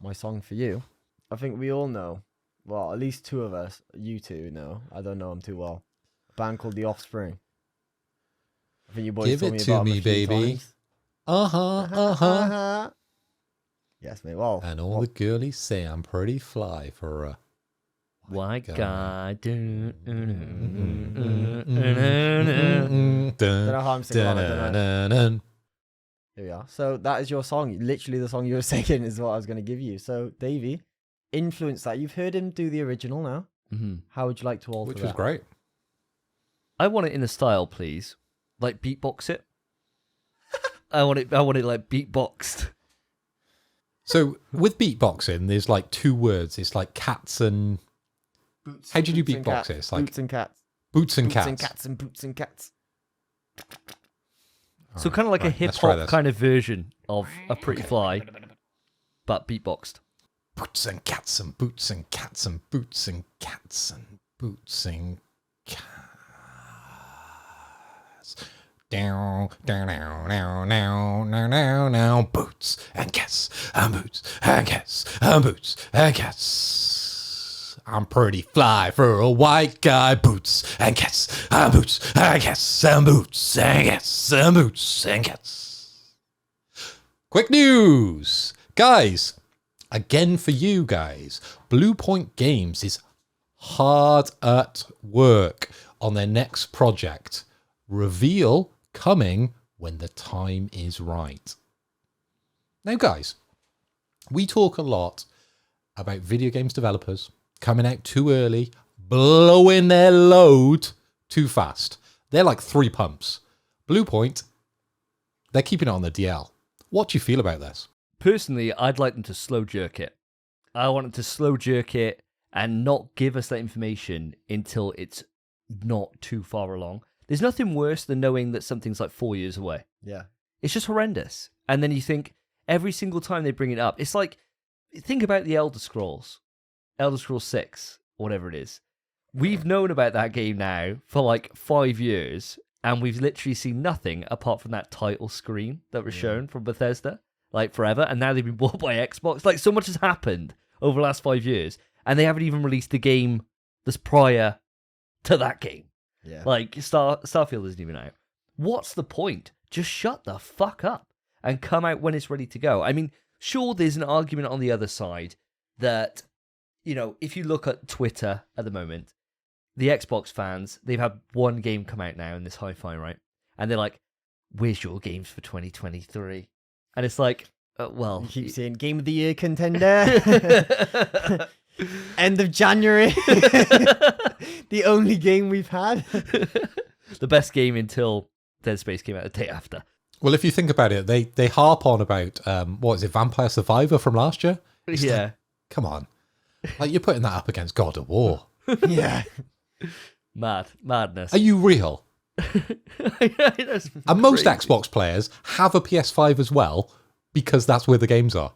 Speaker 3: My song for you. I think we all know. Well, at least 2 of us. You 2 know. I don't know them too well. A band called The Offspring. I think you boys
Speaker 2: Give
Speaker 3: told
Speaker 2: it
Speaker 3: me
Speaker 2: to
Speaker 3: about them
Speaker 2: me,
Speaker 3: a few
Speaker 2: baby.
Speaker 3: times. Yes, mate. Well,
Speaker 2: And all the girlies say I'm pretty fly for a
Speaker 1: White guy.
Speaker 3: don't know how I'm singing along, I don't know. Here we are. So that is your song. Literally the song you were singing is what I was going to give you. So, Davey, influence that. You've heard him do the original now.
Speaker 1: Mm-hmm.
Speaker 3: How would you like to alter
Speaker 2: Which
Speaker 3: that?
Speaker 2: was great.
Speaker 1: I want it in a style, please. Like beatbox it. I want it like beatboxed.
Speaker 2: So with beatboxing, there's like two words. It's like cats and...
Speaker 3: Boots,
Speaker 2: How do you do
Speaker 3: boots and
Speaker 2: beatbox
Speaker 3: cats.
Speaker 2: it? It's like
Speaker 3: Boots and cats.
Speaker 2: boots and
Speaker 3: Boots
Speaker 2: cats.
Speaker 3: and cats and boots and cats.
Speaker 1: So kind of like a
Speaker 2: right,
Speaker 1: hip
Speaker 2: let's try
Speaker 1: hop
Speaker 2: this.
Speaker 1: kind of version of a Pretty Fly, but beatboxed.
Speaker 2: Boots and cats and boots and cats and boots and cats and boots and cats. Down, down, down, down, down, down, down, down. Boots and cats and boots and cats and boots and cats. I'm pretty fly for a white guy. Boots and cats and boots and cats and boots and cats and boots and cats. Quick news, guys. Again for you guys, Blue Point Games is hard at work on their next project. Reveal coming when the time is right. Now, guys, we talk a lot about video games developers coming out too early, blowing their load too fast. They're like 3 pumps. Blue Point, they're keeping it on the DL. What do you feel about this?
Speaker 1: Personally, I'd like them to slow jerk it. I want them to slow jerk it and not give us that information until it's not too far along. There's nothing worse than knowing that something's like 4 years away.
Speaker 3: Yeah.
Speaker 1: It's just horrendous. And then you think every single time they bring it up, it's like, think about the Elder Scrolls 6, or whatever it is. We've known about that game now for like 5 years, and we've literally seen nothing apart from that title screen that was shown from Bethesda, like forever. And now they've been bought by Xbox. Like, so much has happened over the last 5 years, and they haven't even released a game that's prior to that game.
Speaker 3: Yeah.
Speaker 1: Like, Starfield isn't even out. What's the point? Just shut the fuck up and come out when it's ready to go. I mean, sure, there's an argument on the other side that, you know, if you look at Twitter at the moment, the Xbox fans, they've had one game come out now in this hi-fi, right? And they're like, where's your games for 2023? And it's like, well...
Speaker 3: You keep saying Game of the Year contender. End of January. The only game we've had.
Speaker 1: The best game until Dead Space came out the day after.
Speaker 2: Well, if you think about it, they harp on about, what is it, Vampire Survivor from last year? It's
Speaker 1: Yeah.
Speaker 2: like, come on. Like, you're putting that up against God of War.
Speaker 3: Yeah.
Speaker 1: Madness.
Speaker 2: Are you real?
Speaker 1: That's
Speaker 2: And most
Speaker 1: crazy.
Speaker 2: Xbox players have a PS5 as well, because that's where the games are.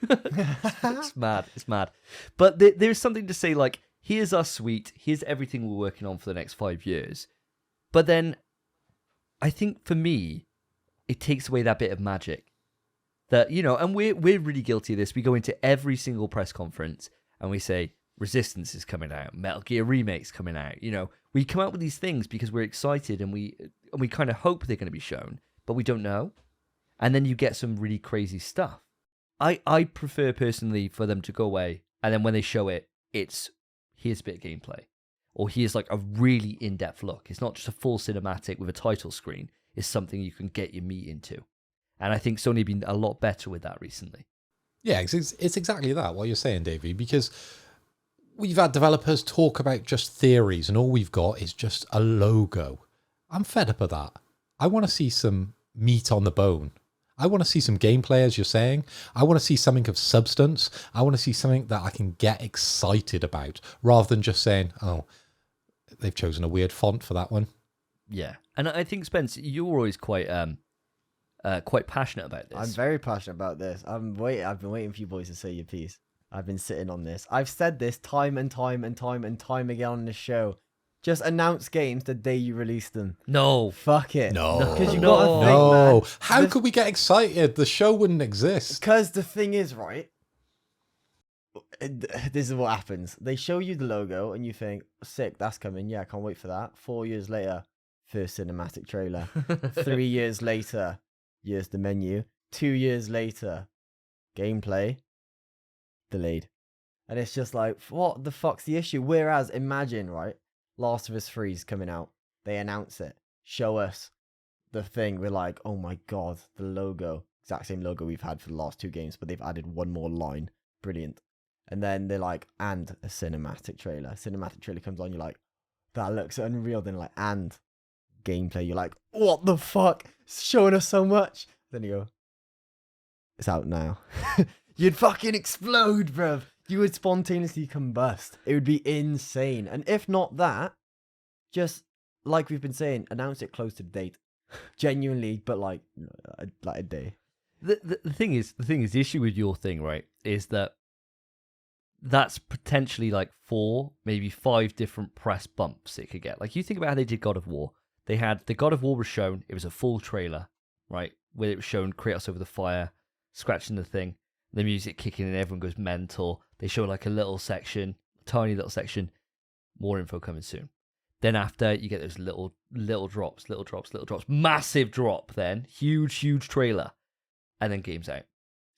Speaker 1: It's mad. It's mad. But there's something to say, like, here's our suite. Here's everything we're working on for the next 5 years. But then, I think for me, it takes away that bit of magic. That, you know, and we're really guilty of this. We go into every single press conference and we say, Resistance is coming out, Metal Gear Remake's coming out. You know, we come out with these things because we're excited and we kind of hope they're going to be shown, but we don't know. And then you get some really crazy stuff. I prefer personally for them to go away, and then when they show it, it's here's a bit of gameplay, or here's like a really in-depth look. It's not just a full cinematic with a title screen. It's something you can get your meat into. And I think Sony have been a lot better with that recently.
Speaker 2: Yeah, it's exactly that, what you're saying, Davey, because we've had developers talk about just theories, and all we've got is just a logo. I'm fed up of that. I want to see some meat on the bone. I want to see some gameplay, as you're saying. I want to see something of substance. I want to see something that I can get excited about, rather than just saying, oh, they've chosen a weird font for that one.
Speaker 1: Yeah. And I think, Spence, you're always quite passionate about this.
Speaker 3: I'm very passionate about this. I've been waiting for you boys to say your piece. I've been sitting on this. I've said this time and time again on this show. Just announce games the day you release them.
Speaker 1: No.
Speaker 3: Fuck it.
Speaker 2: No.
Speaker 3: Because you
Speaker 1: No.
Speaker 3: got to think,
Speaker 2: No.
Speaker 3: man.
Speaker 2: How could we get excited? The show wouldn't exist.
Speaker 3: Because the thing is, right? This is what happens. They show you the logo and you think, sick, that's coming. Yeah, I can't wait for that. 4 years later, first cinematic trailer. 3 years later, Here's the menu. 2 years later, gameplay delayed. And it's just like, what the fuck's the issue? Whereas, imagine, right? Last of Us 3 is coming out. They announce it. Show us the thing. We're like, oh my god, the logo. Exact same logo we've had for the last 2 games, but they've added one more line. Brilliant. And then they're like, and a cinematic trailer. Cinematic trailer comes on, you're like, that looks unreal. Then like, and gameplay. You're like, what the fuck? It's showing us so much. Then you go, it's out now. You'd fucking explode, bruv. You would spontaneously combust. It would be insane. And if not that, just like we've been saying, announce it close to the date. Genuinely, but like a day.
Speaker 1: The thing is, the issue with your thing, right, is that that's potentially like 4, maybe 5 different press bumps it could get. Like, you think about how they did God of War. They had the God of War was shown. It was a full trailer, right, where it was shown Kratos over the fire, scratching the thing, the music kicking in, everyone goes mental. They show like a little section, tiny little section, more info coming soon. Then after, you get those little drops, massive drop. Then huge trailer, and then game's out,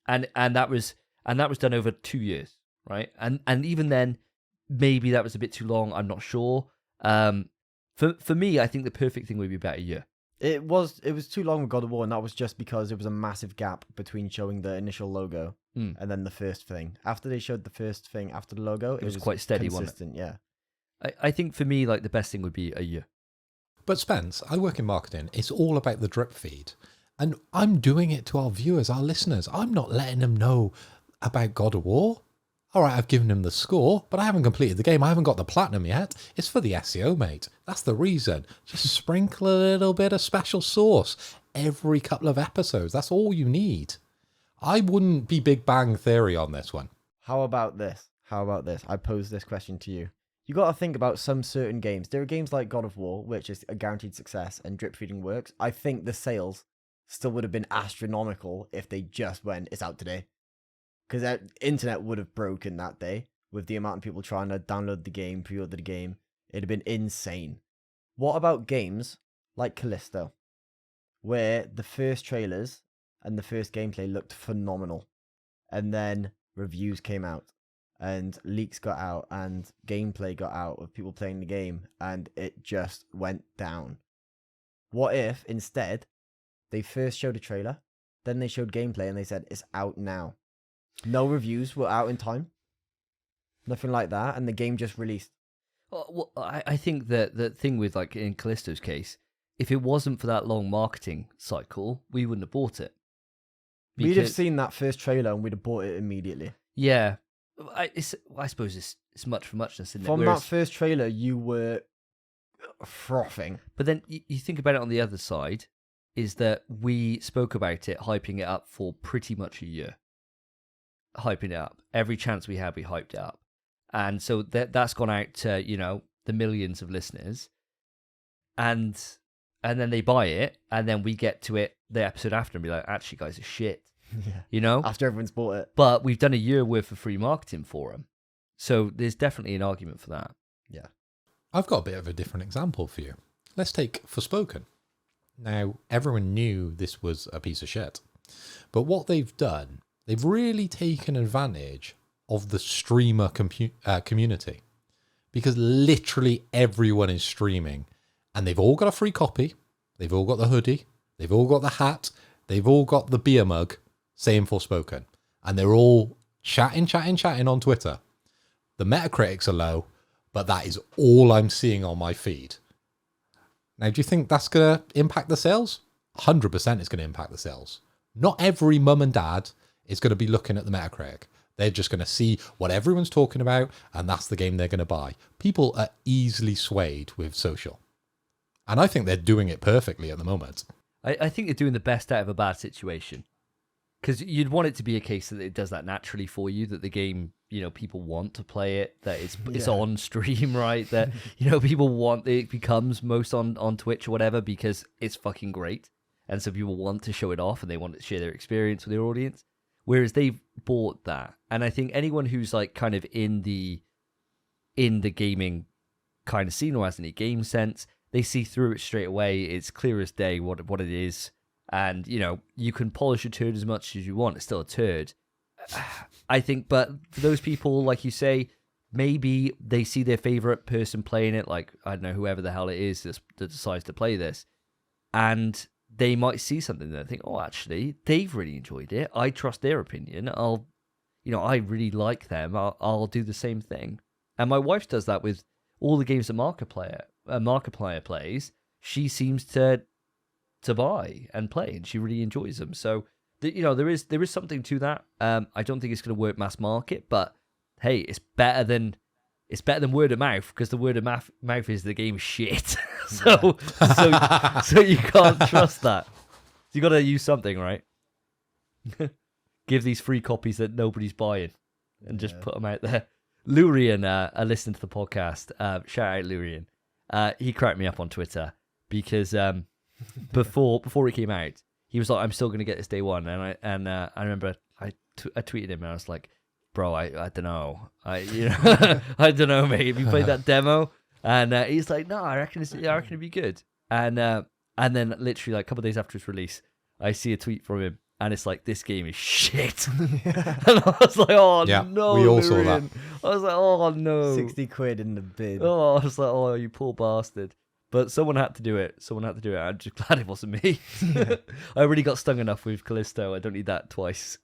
Speaker 1: and that was done over 2 years, right? And even then, maybe that was a bit too long. I'm not sure. For me, I think the perfect thing would be about a year.
Speaker 3: It was too long with God of War, and that was just because it was a massive gap between showing the initial logo and then the first thing. After they showed the first thing after the logo, it was
Speaker 1: quite steady,
Speaker 3: consistent,
Speaker 1: wasn't it?
Speaker 3: Yeah.
Speaker 1: I think for me, like, the best thing would be a year.
Speaker 2: But Spence, I work in marketing. It's all about the drip feed. And I'm doing it to our viewers, our listeners. I'm not letting them know about God of War. All right, I've given them the score, but I haven't completed the game. I haven't got the platinum yet. It's for the SEO, mate. That's the reason. Just sprinkle a little bit of special sauce every couple of episodes. That's all you need. I wouldn't be Big Bang Theory on this one.
Speaker 3: How about this? I pose this question to you. You got to think about some certain games. There are games like God of War, which is a guaranteed success, and drip feeding works. I think the sales still would have been astronomical if they just went, it's out today. Because the internet would have broken that day with the amount of people trying to download the game, pre-order the game. It'd have been insane. What about games like Callisto, where the first trailers and the first gameplay looked phenomenal, and then reviews came out, and leaks got out, and gameplay got out of people playing the game, and it just went down? What if, instead, they first showed a trailer, then they showed gameplay, and they said, it's out now? No reviews were out in time. Nothing like that, and the game just released.
Speaker 1: Well, I think that the thing with, like, in Callisto's case, if it wasn't for that long marketing cycle, we wouldn't have bought it.
Speaker 3: We'd have seen that first trailer and we'd have bought it immediately.
Speaker 1: Yeah. I suppose it's much for muchness, isn't it?
Speaker 3: From that first trailer, you were frothing.
Speaker 1: But then you think about it on the other side, is that we spoke about it, hyping it up for pretty much a year. Hyping it up. Every chance we had, we hyped it up. And so that's gone out to, the millions of listeners. And then they buy it, and then we get to it the episode after and be like, actually, guys, it's shit.
Speaker 3: Yeah. After everyone's bought it.
Speaker 1: But we've done a year worth of free marketing for them. So there's definitely an argument for that.
Speaker 3: Yeah.
Speaker 2: I've got a bit of a different example for you. Let's take Forspoken. Now, everyone knew this was a piece of shit. But what they've done, they've really taken advantage of the streamer community. Because literally everyone is streaming. And they've all got a free copy. They've all got the hoodie. They've all got the hat. They've all got the beer mug saying Forspoken. And they're all chatting on Twitter. The Metacritics are low, but that is all I'm seeing on my feed. Now, do you think that's going to impact the sales? 100% it's going to impact the sales. Not every mum and dad is going to be looking at the Metacritic. They're just going to see what everyone's talking about, and that's the game they're going to buy. People are easily swayed with social. And I think they're doing it perfectly at the moment.
Speaker 1: I think they're doing the best out of a bad situation. Because you'd want it to be a case that it does that naturally for you, that the game, people want to play it, that it's on stream, right? That, people want it becomes most on Twitch or whatever because it's fucking great. And so people want to show it off and they want to share their experience with their audience. Whereas they've bought that. And I think anyone who's like kind of in the gaming kind of scene or has any game sense, they see through it straight away. It's clear as day what it is. And, you know, you can polish a turd as much as you want. It's still a turd. I think, but for those people, like you say, maybe they see their favorite person playing it, like, I don't know, whoever the hell it is that decides to play this, and they might see something that they think, oh, actually, they've really enjoyed it. I trust their opinion. I really like them. I'll do the same thing. And my wife does that with all the games that Markiplier plays. She seems to buy and play, and she really enjoys them. So, there is something to that. I don't think it's going to work mass market, but hey, it's better than word of mouth, because the word of mouth is the game's shit. so you can't trust that. You got to use something, right? Give these free copies that nobody's buying, and just put them out there. Lurian, I listened to the podcast. Shout out Lurian. He cracked me up on Twitter because before it came out, he was like, "I'm still going to get this day one," and I remember I tweeted him and I was like, "Bro, I don't know, I don't know, mate. Have you played that demo?" And he's like, "No, I reckon it'd be good." And then literally like a couple of days after its release, I see a tweet from him. And it's like, this game is shit. And I was like, oh, no.
Speaker 2: We all saw that.
Speaker 1: I was like, oh, no.
Speaker 3: 60 quid in the bin.
Speaker 1: Oh, I was like, oh, you poor bastard. But someone had to do it. I'm just glad it wasn't me. I already got stung enough with Callisto. I don't need that twice.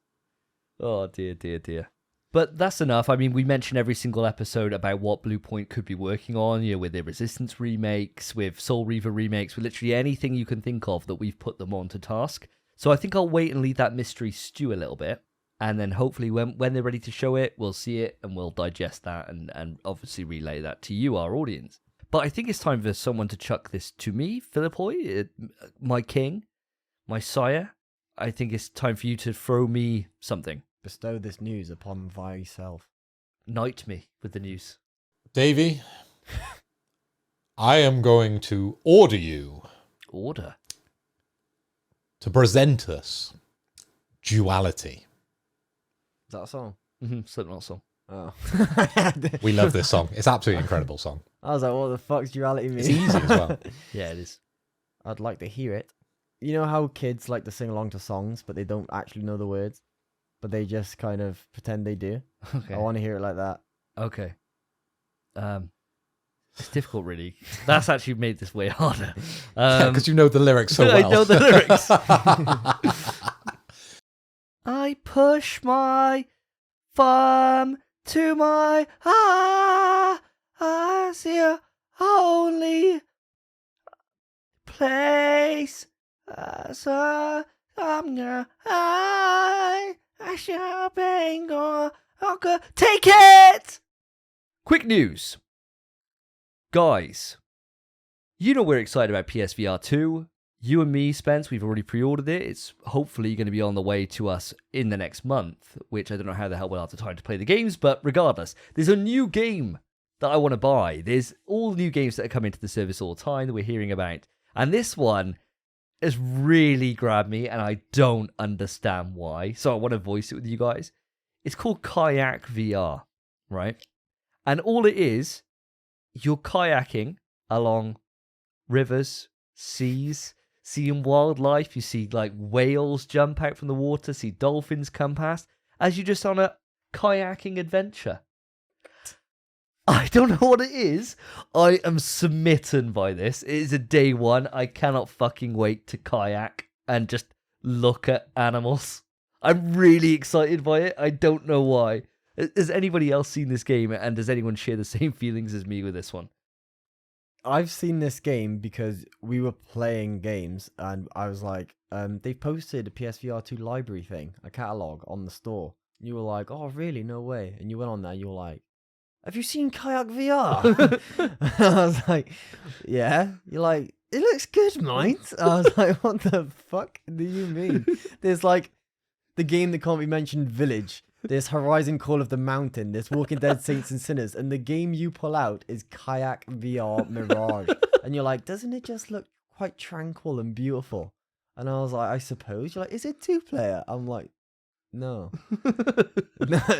Speaker 1: Oh, dear, dear, dear. But that's enough. I mean, we mentioned every single episode about what Blue Point could be working on, with their Resistance remakes, with Soul Reaver remakes, with literally anything you can think of that we've put them on to task. So I think I'll wait and leave that mystery stew a little bit. And then hopefully when they're ready to show it, we'll see it and we'll digest that and obviously relay that to you, our audience. But I think it's time for someone to chuck this to me, Philippoi, my king, my sire. I think it's time for you to throw me something.
Speaker 3: Bestow this news upon thyself.
Speaker 1: Knight me with the news.
Speaker 2: Davey, I am going to order you.
Speaker 1: Order?
Speaker 2: To present us Duality.
Speaker 3: Is that a song?
Speaker 1: Mm-hmm. Slipknot song.
Speaker 3: Oh.
Speaker 2: We love this song. It's absolutely incredible song.
Speaker 3: I was like, what the fuck's duality mean?
Speaker 2: It's easy as well.
Speaker 1: Yeah, it is.
Speaker 3: I'd like to hear it. You know how kids like to sing along to songs, but they don't actually know the words? But they just kind of pretend they do?
Speaker 1: Okay.
Speaker 3: I want to hear it like that.
Speaker 1: Okay. It's difficult, really. That's actually made this way harder.
Speaker 2: Because you know the lyrics so well.
Speaker 1: I know the lyrics. I push my thumb to my eyes, the only place I'm gonna I shopping or take it. Quick news. Guys, you know we're excited about PSVR 2. You and me, Spence, we've already pre-ordered it. It's hopefully going to be on the way to us in the next month, which I don't know how the hell we'll have the time to play the games, but regardless, there's a new game that I want to buy. There's all new games that are coming to the service all the time that we're hearing about, and this one has really grabbed me, and I don't understand why, so I want to voice it with you guys. It's called Kayak VR, right? And all it is, you're kayaking along rivers, seas, seeing wildlife. You see like whales jump out from the water, see dolphins come past, as you're just on a kayaking adventure. I don't know what it is. I am smitten by this. It is a day one. I cannot fucking wait to kayak and just look at animals. I'm really excited by it. I don't know why. Has anybody else seen this game, and does anyone share the same feelings as me with this one?
Speaker 3: I've seen this game because we were playing games, and I was like, they posted a PSVR 2 library thing, a catalogue on the store. And you were like, oh, really? No way. And you went on there, and you were like, have you seen Kayak VR? I was like, yeah. You're like, it looks good, mate. I was like, what the fuck do you mean? There's like the game that can't be mentioned, Village. There's Horizon Call of the Mountain. There's Walking Dead Saints and Sinners. And the game you pull out is Kayak VR Mirage. And you're like, doesn't it just look quite tranquil and beautiful? And I was like, I suppose. You're like, is it 2-player? I'm like, no.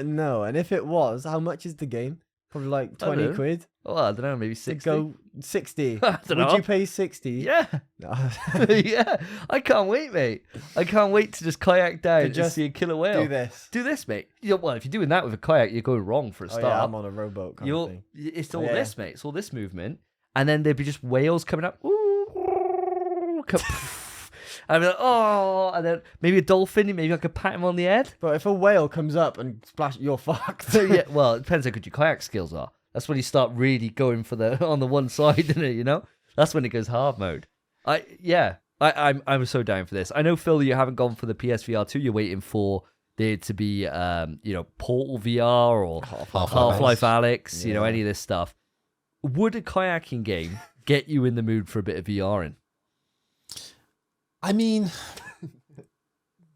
Speaker 3: No. And if it was, how much is the game? Probably like
Speaker 1: I don't
Speaker 3: 20
Speaker 1: know.
Speaker 3: quid.
Speaker 1: Oh, I don't know, maybe
Speaker 3: To
Speaker 1: 60.
Speaker 3: go 60.
Speaker 1: I don't
Speaker 3: Would
Speaker 1: know.
Speaker 3: you pay 60?
Speaker 1: Yeah. Yeah. I can't wait, mate. I can't wait to just kayak down and
Speaker 3: just
Speaker 1: see a killer whale.
Speaker 3: Do this.
Speaker 1: Do this, mate. Well, if you're doing that with a kayak, you're going wrong for a
Speaker 3: Oh
Speaker 1: start.
Speaker 3: yeah, I'm on a rowboat kind of thing.
Speaker 1: It's all
Speaker 3: Yeah.
Speaker 1: this, mate. It's all this movement. And then there'd be just whales coming up. Ooh, and then, oh, and then maybe a dolphin. Maybe I could pat him on the head.
Speaker 3: But if a whale comes up and splash, you're fucked.
Speaker 1: So yeah, well, it depends how good your kayak skills are. That's when you start really going for the on the one side, isn't it? You know, that's when it goes hard mode. I'm so down for this. I know, Phil, you haven't gone for the PSVR 2. You're waiting for there to be Portal VR or Half-Life Alyx,
Speaker 3: Yeah.
Speaker 1: any of this stuff. Would a kayaking game get you in the mood for a bit of VR in?
Speaker 2: I mean,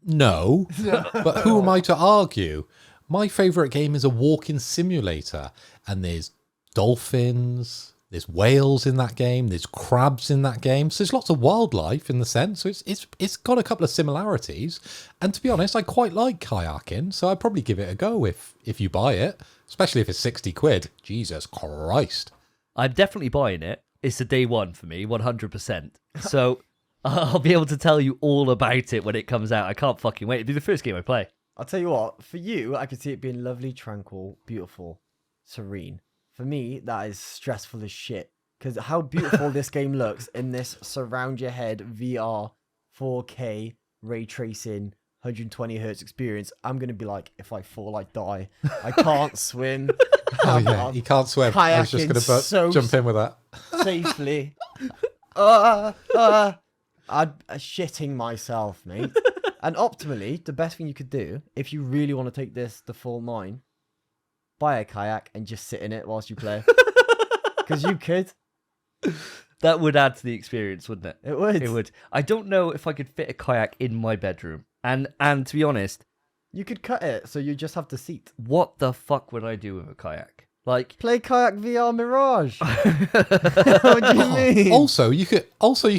Speaker 2: no. But who am I to argue? My favourite game is a walking simulator, and there's dolphins, there's whales in that game, there's crabs in that game. So there's lots of wildlife in the sense. So it's got a couple of similarities. And to be honest, I quite like kayaking, so I'd probably give it a go if you buy it, especially if it's 60 quid. Jesus Christ.
Speaker 1: I'm definitely buying it. It's a day one for me, 100%. So I'll be able to tell you all about it when it comes out. I can't fucking wait. It'll be the first game I play.
Speaker 3: I'll tell you what, for you, I could see it being lovely, tranquil, beautiful, serene. For me, that is stressful as shit. Because how beautiful this game looks in this surround your head VR 4K ray tracing 120 hertz experience. I'm going to be like, if I fall, I die. I can't swim.
Speaker 2: Oh yeah, he can't swim. I was just
Speaker 3: kayaking
Speaker 2: going to
Speaker 3: so
Speaker 2: jump in with that.
Speaker 3: safely. I'm shitting myself, mate. And optimally, the best thing you could do, if you really want to take this the full 9, buy a kayak and just sit in it whilst you play. Because you could.
Speaker 1: That would add to the experience, wouldn't it?
Speaker 3: It would.
Speaker 1: It would. I don't know if I could fit a kayak in my bedroom. And to be honest,
Speaker 3: You could cut it, so you just have the seat.
Speaker 1: what the fuck would I do with a kayak? Like,
Speaker 3: Play Kayak VR Mirage. What do you mean?
Speaker 2: Also, you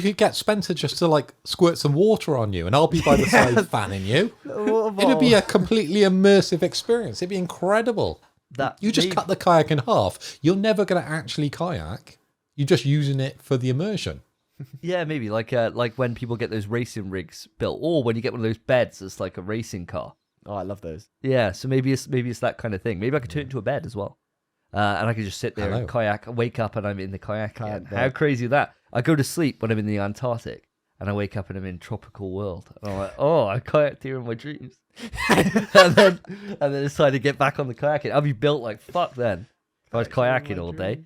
Speaker 2: could get Spencer just to like squirt some water on you, and I'll be by the side fanning you. It'd be a completely immersive experience. It'd be incredible.
Speaker 1: that
Speaker 2: You just cut the kayak in half. You're never going to actually kayak. You're just using it for the immersion.
Speaker 1: Yeah, maybe like when people get those racing rigs built, or when you get one of those beds that's like a racing car.
Speaker 3: Oh, I love those.
Speaker 1: Yeah, so maybe it's that kind of thing. Maybe I could turn it into a bed as well, and I could just sit there and kayak. Wake up and I'm in the kayak again.
Speaker 3: Kayak
Speaker 1: How
Speaker 3: bed.
Speaker 1: crazy is that? I go to sleep when I'm in the Antarctic, and I wake up and I'm in tropical world. And I'm like, oh, I kayaked here in my dreams, and then decide to get back on the kayaking. I'll be built like fuck then. If I was kayaking all day.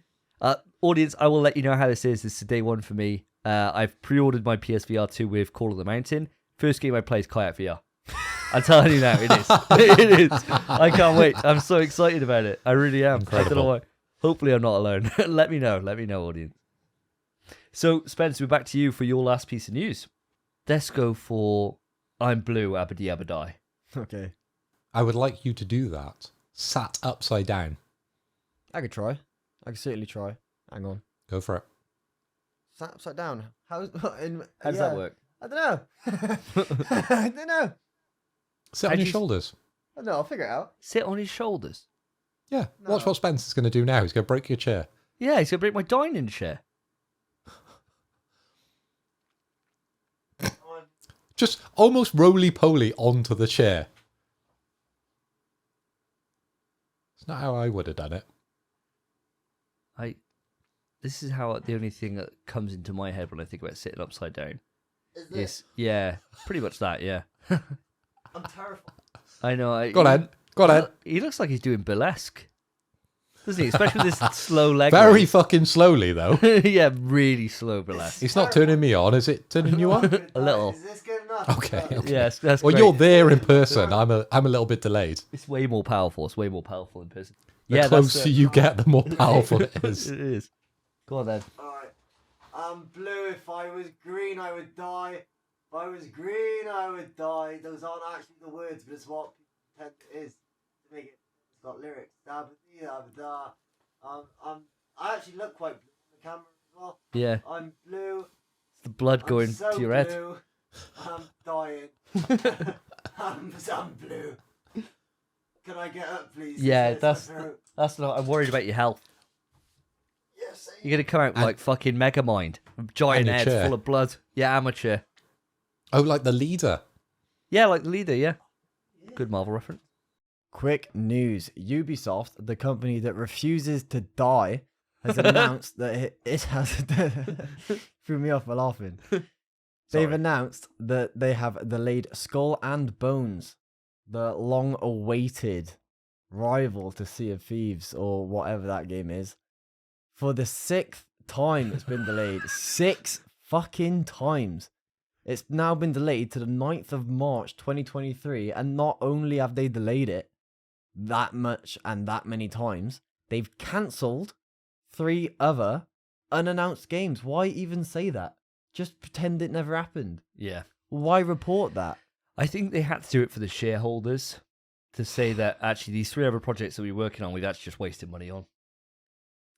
Speaker 1: Audience, I will let you know how this is. This is day one for me. I've pre-ordered my PSVR 2 with Call of the Mountain. First game I play is Kayak VR. I'm telling you now, it is. It is. I can't wait. I'm so excited about it. I really am. I don't know why. Hopefully I'm not alone. Let me know, audience. So, Spence, we're back to you for your last piece of news. Let's go for I'm Blue, Abadi Abadai.
Speaker 3: Okay.
Speaker 2: I would like you to do that. Sat upside down.
Speaker 3: I could try. I could certainly try. Hang on.
Speaker 2: Go for it.
Speaker 3: Sat upside down. How
Speaker 1: How does that work?
Speaker 3: I don't know. I don't know.
Speaker 2: Sit
Speaker 1: How
Speaker 2: on
Speaker 1: do
Speaker 2: your
Speaker 1: you-
Speaker 2: shoulders.
Speaker 3: I don't know. I'll figure it out.
Speaker 1: Sit on his shoulders.
Speaker 2: Yeah. Watch
Speaker 3: No.
Speaker 2: what Spence is going to do now. He's going to break your chair.
Speaker 1: Yeah, he's going to break my dining chair.
Speaker 2: Just almost roly-poly onto the chair. It's not how I would have done it.
Speaker 1: This is how the only thing that comes into my head when I think about sitting upside down.
Speaker 3: Is
Speaker 1: Yes, yeah, pretty much that. Yeah,
Speaker 3: I'm terrified.
Speaker 1: I know.
Speaker 2: Go on, Go on.
Speaker 1: He looks like he's doing burlesque, doesn't he? Especially with this slow leg.
Speaker 2: Very fucking slowly, though.
Speaker 1: Yeah, really slow burlesque.
Speaker 2: It's not turning me on. Is it turning you on?
Speaker 1: A little.
Speaker 3: Is this good enough?
Speaker 2: Okay.
Speaker 1: Yes, that's
Speaker 2: Well,
Speaker 1: great.
Speaker 2: you're there in person. I'm a little bit delayed.
Speaker 1: It's way more powerful. It's way more powerful in person.
Speaker 2: The
Speaker 1: Yeah,
Speaker 2: closer you get, the more powerful it is.
Speaker 1: It is. Go on then.
Speaker 3: Alright. I'm blue. If I was green, I would die. If I was green, I would die. Those aren't actually the words, but it's what people pretend it is to make it. It's got lyrics. I actually look quite blue on the camera as well.
Speaker 1: Yeah,
Speaker 3: I'm blue.
Speaker 1: it's the blood going
Speaker 3: I'm so
Speaker 1: to your head.
Speaker 3: blue. I'm dying. I'm blue. Can I get up, please?
Speaker 1: Yeah, that's not. I'm worried about your health.
Speaker 3: Yes.
Speaker 1: You're gonna come out like fucking Megamind, giant head
Speaker 2: Amateur.
Speaker 1: full of blood. Yeah, amateur.
Speaker 2: Oh, like the leader.
Speaker 1: Yeah, like the leader. Yeah, good Marvel reference.
Speaker 3: Quick news: Ubisoft, the company that refuses to die, has announced that it has threw me off by laughing. They've announced that they have delayed Skull and Bones, the long-awaited rival to Sea of Thieves or whatever that game is, for the 6th time. It's been delayed 6 fucking times. It's now been delayed to the 9th of March 2023, and not only have they delayed it that much and that many times, they've cancelled 3 other unannounced games. Why even say that? Just pretend it never happened.
Speaker 1: Yeah.
Speaker 3: Why report that?
Speaker 1: I think they had to do it for the shareholders to say that actually these 3 other projects that we're working on, we've actually just wasted money on.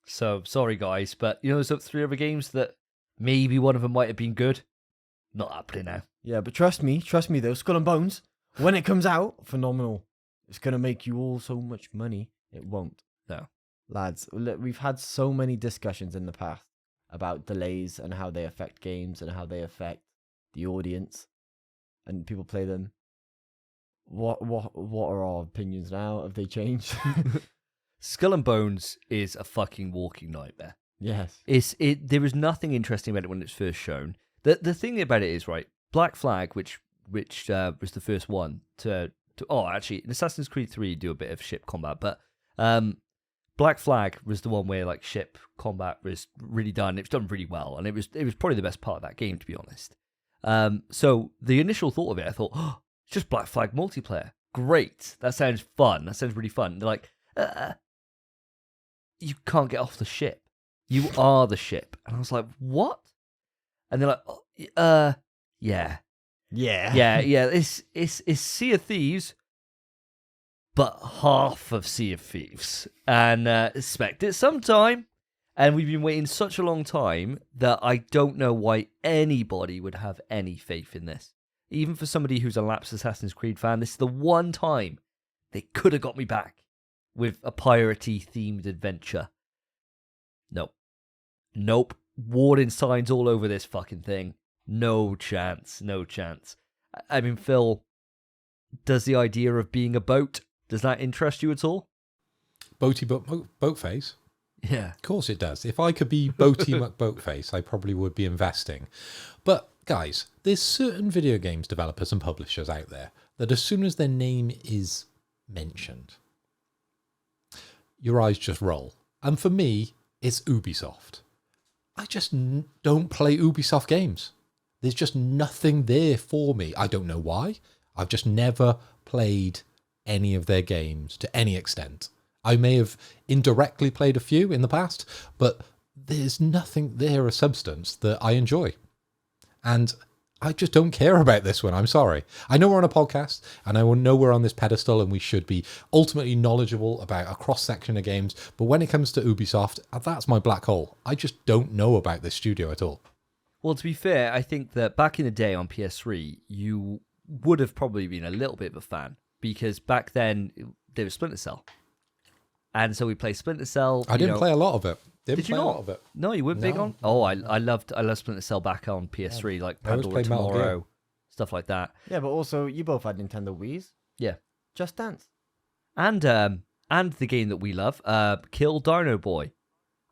Speaker 1: So sorry guys, but you know those 3 other games that maybe one of them might have been good. Not happening now.
Speaker 3: Yeah, but trust me though, Skull and Bones, when it comes out, phenomenal. It's gonna make you all so much money. It won't.
Speaker 1: No.
Speaker 3: Lads, look, we've had so many discussions in the past about delays and how they affect games and how they affect the audience and people play them. What are our opinions now? Have they changed?
Speaker 1: Skull and Bones is a fucking walking nightmare.
Speaker 3: Yes.
Speaker 1: There was nothing interesting about it when it was first shown. The thing about it is, right, Black Flag, which was the first one to actually in Assassin's Creed 3 do a bit of ship combat, but Black Flag was the one where like ship combat was really done. It was done really well, and it was probably the best part of that game, to be honest. So the initial thought of it, I thought, oh, it's just Black Flag multiplayer. Great, that sounds fun. That sounds really fun. They're like, you can't get off the ship. You are the ship. And I was like, what? And they're like, oh, yeah. It's Sea of Thieves, but half of Sea of Thieves, and expect it sometime. And we've been waiting such a long time that I don't know why anybody would have any faith in this. Even for somebody who's a lapsed Assassin's Creed fan, this is the one time they could have got me back with a piratey themed adventure. Nope. Warning signs all over this fucking thing. No chance. I mean, Phil, does the idea of being a boat, does that interest you at all?
Speaker 2: Boat face?
Speaker 1: Yeah.
Speaker 2: Of course it does. If I could be Boaty McBoatface, I probably would be investing. But, guys, there's certain video games developers and publishers out there that as soon as their name is mentioned, your eyes just roll. And for me, it's Ubisoft. I just don't play Ubisoft games. There's just nothing there for me. I don't know why. I've just never played any of their games to any extent. I may have indirectly played a few in the past, but there's nothing there of substance that I enjoy. And I just don't care about this one. I'm sorry. I know we're on a podcast, and I know we're on this pedestal, and we should be ultimately knowledgeable about a cross-section of games. But when it comes to Ubisoft, that's my black hole. I just don't know about this studio at all.
Speaker 1: Well, to be fair, I think that back in the day on PS3, you would have probably been a little bit of a fan, because back then there was Splinter Cell. And so we played Splinter Cell.
Speaker 2: I didn't play a lot of it.
Speaker 1: Did you not? No, you weren't big on? Oh, I loved Splinter Cell back on PS3, like Pandora Tomorrow, stuff like that.
Speaker 3: Yeah, but also you both had Nintendo Wii's.
Speaker 1: Yeah.
Speaker 3: Just Dance.
Speaker 1: And the game that we love, Kill Dino Boy.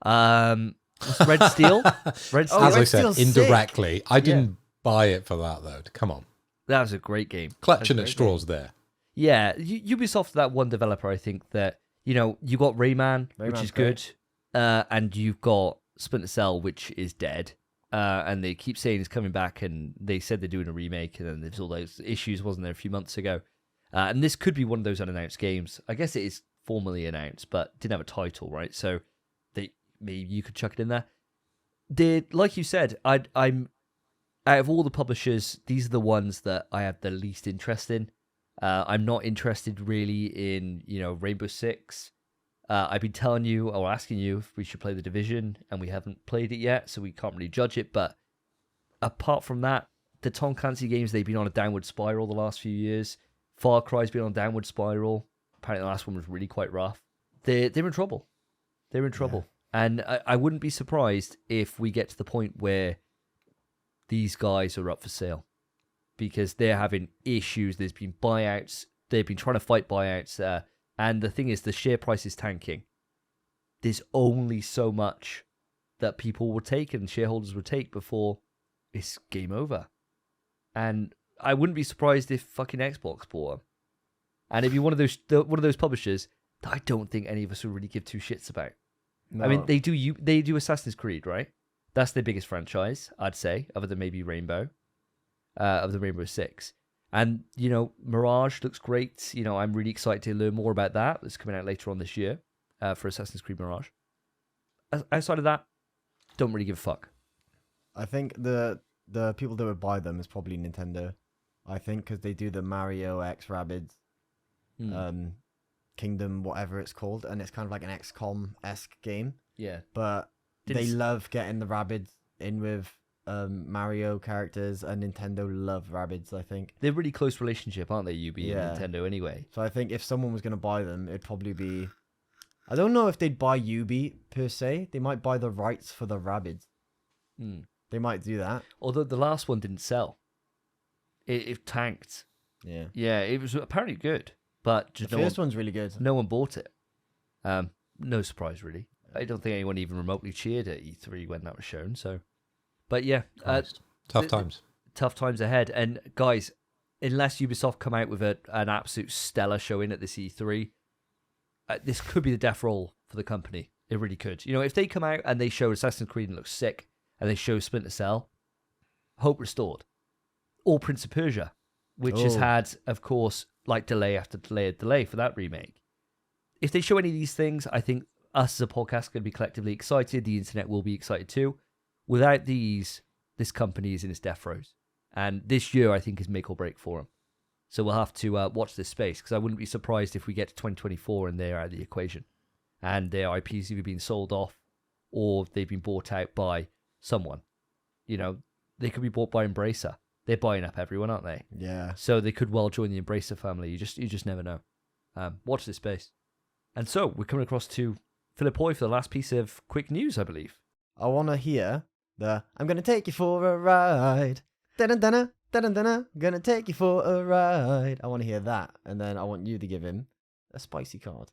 Speaker 1: Red Steel. Red Steel.
Speaker 2: As I
Speaker 3: Red
Speaker 2: said,
Speaker 3: Steel's
Speaker 2: indirectly. I didn't buy it for that, though. Come on.
Speaker 1: That was a great game.
Speaker 2: Clutching at straws there.
Speaker 1: Yeah, Ubisoft, that one developer, I think that, you know, you got Rayman, which is good. And you've got Splinter Cell, which is dead. And they keep saying it's coming back, and they said they're doing a remake, and then there's all those issues, wasn't there, a few months ago. And this could be one of those unannounced games. I guess it is formally announced, but didn't have a title, right? So maybe you could chuck it in there. Like you said, I'm out of all the publishers, these are the ones that I have the least interest in. I'm not interested really in, Rainbow Six. I've been telling you or asking you if we should play The Division, and we haven't played it yet, so we can't really judge it. But apart from that, the Tom Clancy games, they've been on a downward spiral the last few years. Far Cry's been on a downward spiral. apparently the last one was really quite rough. They're in trouble. They're in trouble. And I wouldn't be surprised if we get to the point where these guys are up for sale because they're having issues. There's been buyouts. They've been trying to fight buyouts. And the thing is, the share price is tanking. There's only so much that people will take and shareholders will take before it's game over. And I wouldn't be surprised if fucking Xbox bought them. And if you're one of those publishers that I don't think any of us would really give two shits about.
Speaker 3: No.
Speaker 1: I mean, they do Assassin's Creed, right? That's their biggest franchise, I'd say, other than maybe Rainbow, of the Rainbow Six. And, you know, Mirage looks great. You know, I'm really excited to learn more about that. It's coming out later on this year for Assassin's Creed Mirage. Outside of that, don't really give a fuck.
Speaker 3: I think the people that would buy them is probably Nintendo. I think because they do the Mario X Rabbids, Kingdom, whatever it's called, and it's kind of like an XCOM-esque game.
Speaker 1: Yeah.
Speaker 3: But they love getting the Rabbids in with Mario characters, and Nintendo love Rabbids, I think.
Speaker 1: They're a really close relationship, aren't they, UB and Nintendo, anyway?
Speaker 3: So I think if someone was going to buy them, it'd probably be... I don't know if they'd buy UB, per se. They might buy the rights for the Rabbids. They might do that.
Speaker 1: Although the last one didn't sell. It tanked.
Speaker 3: Yeah.
Speaker 1: Yeah, it was apparently good, but just
Speaker 3: The first one's really good.
Speaker 1: no one bought it. No surprise, really. I don't think anyone even remotely cheered at E3 when that was shown. So, but yeah,
Speaker 2: Tough times.
Speaker 1: Tough times ahead. And guys, unless Ubisoft come out with an absolute stellar showing at this E3, this could be the death roll for the company. It really could. You know, if they come out and they show Assassin's Creed and looks sick, and they show Splinter Cell, hope restored. Or Prince of Persia, which has had, of course, like delay after delay for that remake. If they show any of these things, I think us as a podcast are going to be collectively excited. The internet will be excited too. Without these, this company is in its death throes. And this year, I think, is make or break for them. So we'll have to watch this space, because I wouldn't be surprised if we get to 2024 and they're out of the equation. And their IPs either being sold off or they've been bought out by someone. You know, they could be bought by Embracer. They're buying up everyone, aren't they?
Speaker 3: Yeah.
Speaker 1: So they could well join the Embracer family. You just never know. Watch this space. And so we're coming across to Philip Hoy for the last piece of quick news, I believe.
Speaker 3: I want to hear the "I'm gonna take you for a ride." Da-dun-dun-dun, da-dun-dun-dun, gonna take you for a ride. I want to hear that, and then I want you to give him a spicy card.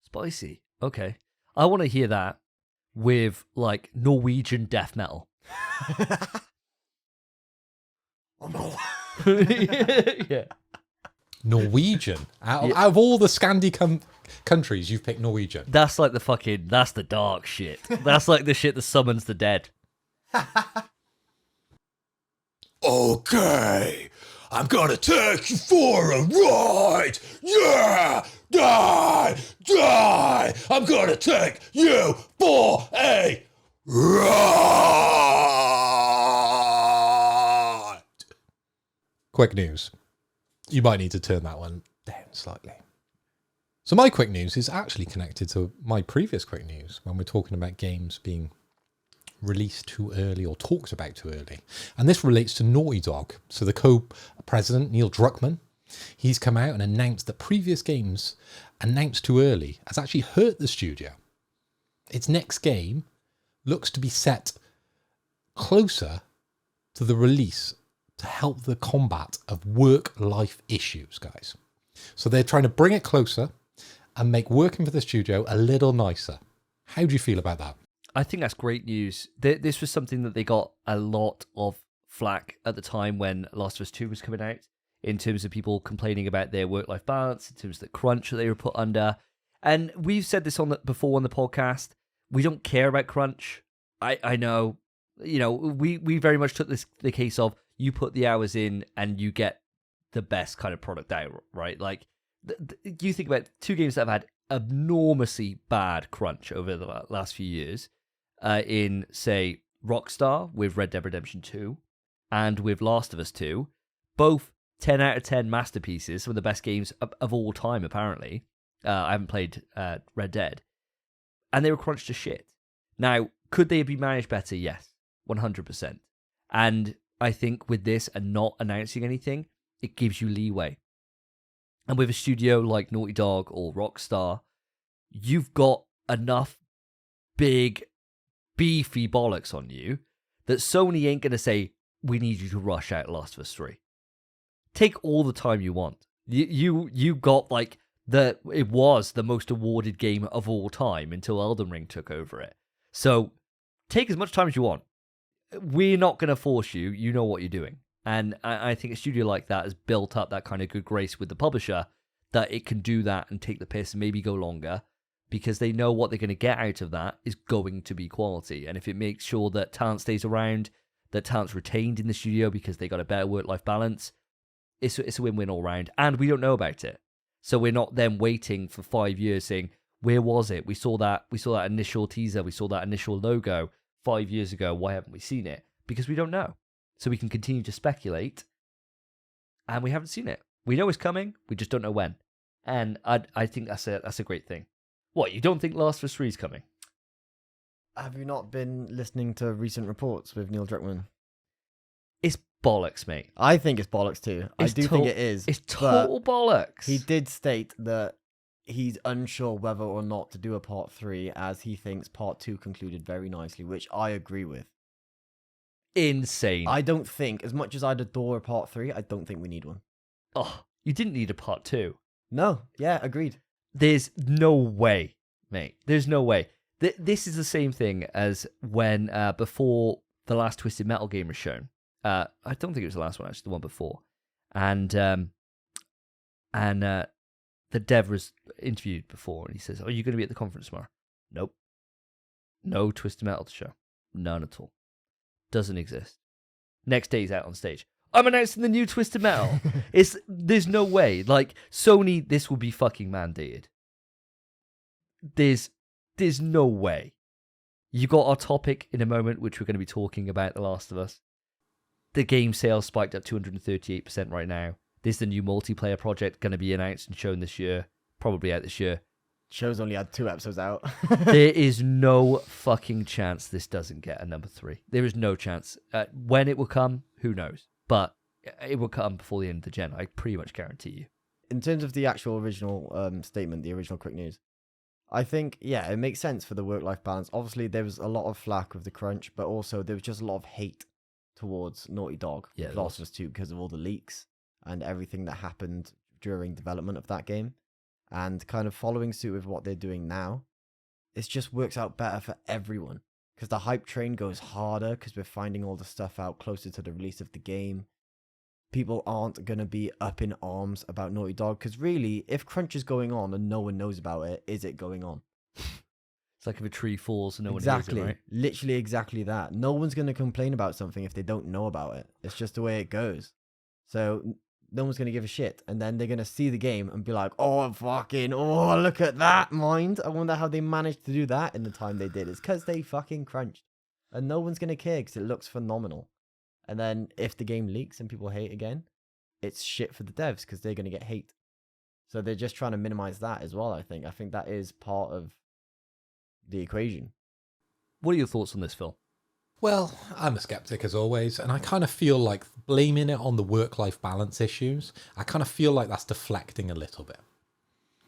Speaker 1: Spicy. Okay. I want to hear that with like Norwegian death metal. Yeah.
Speaker 2: Norwegian. Out of all the Scandi countries, you've picked Norwegian.
Speaker 1: That's like that's the dark shit. That's like the shit that summons the dead.
Speaker 2: Okay, I'm gonna take you for a ride. Yeah, die. I'm gonna take you for a ride. Quick news. You might need to turn that one down slightly. So my quick news is actually connected to my previous quick news when we're talking about games being released too early or talked about too early. And this relates to Naughty Dog. So the co-president, Neil Druckmann, he's come out and announced that previous games announced too early has actually hurt the studio. Its next game looks to be set closer to the release to help the combat of work-life issues, guys. So they're trying to bring it closer and make working for the studio a little nicer. How do you feel about that?
Speaker 1: I think that's great news. This was something that they got a lot of flack at the time when Last of Us 2 was coming out, in terms of people complaining about their work-life balance, in terms of the crunch that they were put under. And we've said this before on the podcast. We don't care about crunch. I know, you know, we very much took the case of you put the hours in and you get the best kind of product out, right? Like, you think about two games that have had enormously bad crunch over the last few years, in, say, Rockstar with Red Dead Redemption 2 and with Last of Us 2, both 10 out of 10 masterpieces, some of the best games of all time, apparently. I haven't played Red Dead. And they were crunched to shit. Now, could they be managed better? Yes, 100%. And I think with this and not announcing anything, it gives you leeway. And with a studio like Naughty Dog or Rockstar, you've got enough big, beefy bollocks on you that Sony ain't going to say, we need you to rush out Last of Us 3. Take all the time you want. You got like it was the most awarded game of all time until Elden Ring took over it. So take as much time as you want. We're not going to force you. You know what you're doing. And I think a studio like that has built up that kind of good grace with the publisher that it can do that and take the piss and maybe go longer because they know what they're going to get out of that is going to be quality. And if it makes sure that talent stays around, that talent's retained in the studio because they got a better work-life balance, it's a win-win all round. And we don't know about it. So we're not then waiting for 5 years saying, where was it? We saw that initial teaser, we saw that initial logo 5 years ago. Why haven't we seen it? Because we don't know. So we can continue to speculate, and we haven't seen it. We know it's coming, we just don't know when. And I think that's a great thing. What, you don't think Last of Us 3 is coming?
Speaker 3: Have you not been listening to recent reports with Neil Druckmann?
Speaker 1: It's bollocks, mate.
Speaker 3: I think it's bollocks too. I do think it is.
Speaker 1: It's total bollocks.
Speaker 3: He did state that he's unsure whether or not to do a part 3, as he thinks part 2 concluded very nicely, which I agree with.
Speaker 1: Insane.
Speaker 3: I don't think, as much as I'd adore a part 3, I don't think we need one.
Speaker 1: Oh, you didn't need a part 2.
Speaker 3: No, yeah, agreed.
Speaker 1: There's no way, mate. There's no way. This is the same thing as when, before the last Twisted Metal game was shown. I don't think it was the last one, actually, the one before. And the dev was interviewed before, and he says, are you going to be at the conference tomorrow? Nope. No Twisted Metal to show. None at all. Doesn't exist. Next day he's out on stage. I'm announcing the new Twisted Metal. There's no way. Like, Sony, this will be fucking mandated. There's no way. You got our topic in a moment, which we're going to be talking about The Last of Us. The game sales spiked up 238% right now. There's the new multiplayer project going to be announced and shown this year. Probably out this year.
Speaker 3: Show's only had 2 episodes out.
Speaker 1: There is no fucking chance this doesn't get a number 3. There is no chance. When it will come, who knows? But it will come before the end of the gen. I pretty much guarantee you.
Speaker 3: In terms of the actual original statement, the original quick news, I think, yeah, it makes sense for the work-life balance. Obviously, there was a lot of flack with the crunch, but also there was just a lot of hate towards Naughty Dog,
Speaker 1: yeah,
Speaker 3: Last of Us 2, because of all the leaks and everything that happened during development of that game. And kind of following suit with what they're doing now, it just works out better for everyone. Because the hype train goes harder because we're finding all the stuff out closer to the release of the game. People aren't going to be up in arms about Naughty Dog. Because really, if crunch is going on and no one knows about it, is it going on?
Speaker 1: It's like if a tree falls and no
Speaker 3: Exactly.
Speaker 1: one hears it, right?
Speaker 3: Literally exactly that. No one's going to complain about something if they don't know about it. It's just the way it goes. So no one's going to give a shit. And then they're going to see the game and be like, oh, look at that, mind. I wonder how they managed to do that in the time they did. It's because they fucking crunched. And no one's going to care because it looks phenomenal. And then if the game leaks and people hate again, it's shit for the devs because they're going to get hate. So they're just trying to minimize that as well, I think. I think that is part of the equation.
Speaker 1: What are your thoughts on this, Phil?
Speaker 2: Well, I'm a skeptic as always, and I kind of feel like blaming it on the work-life balance issues, I kind of feel like that's deflecting a little bit.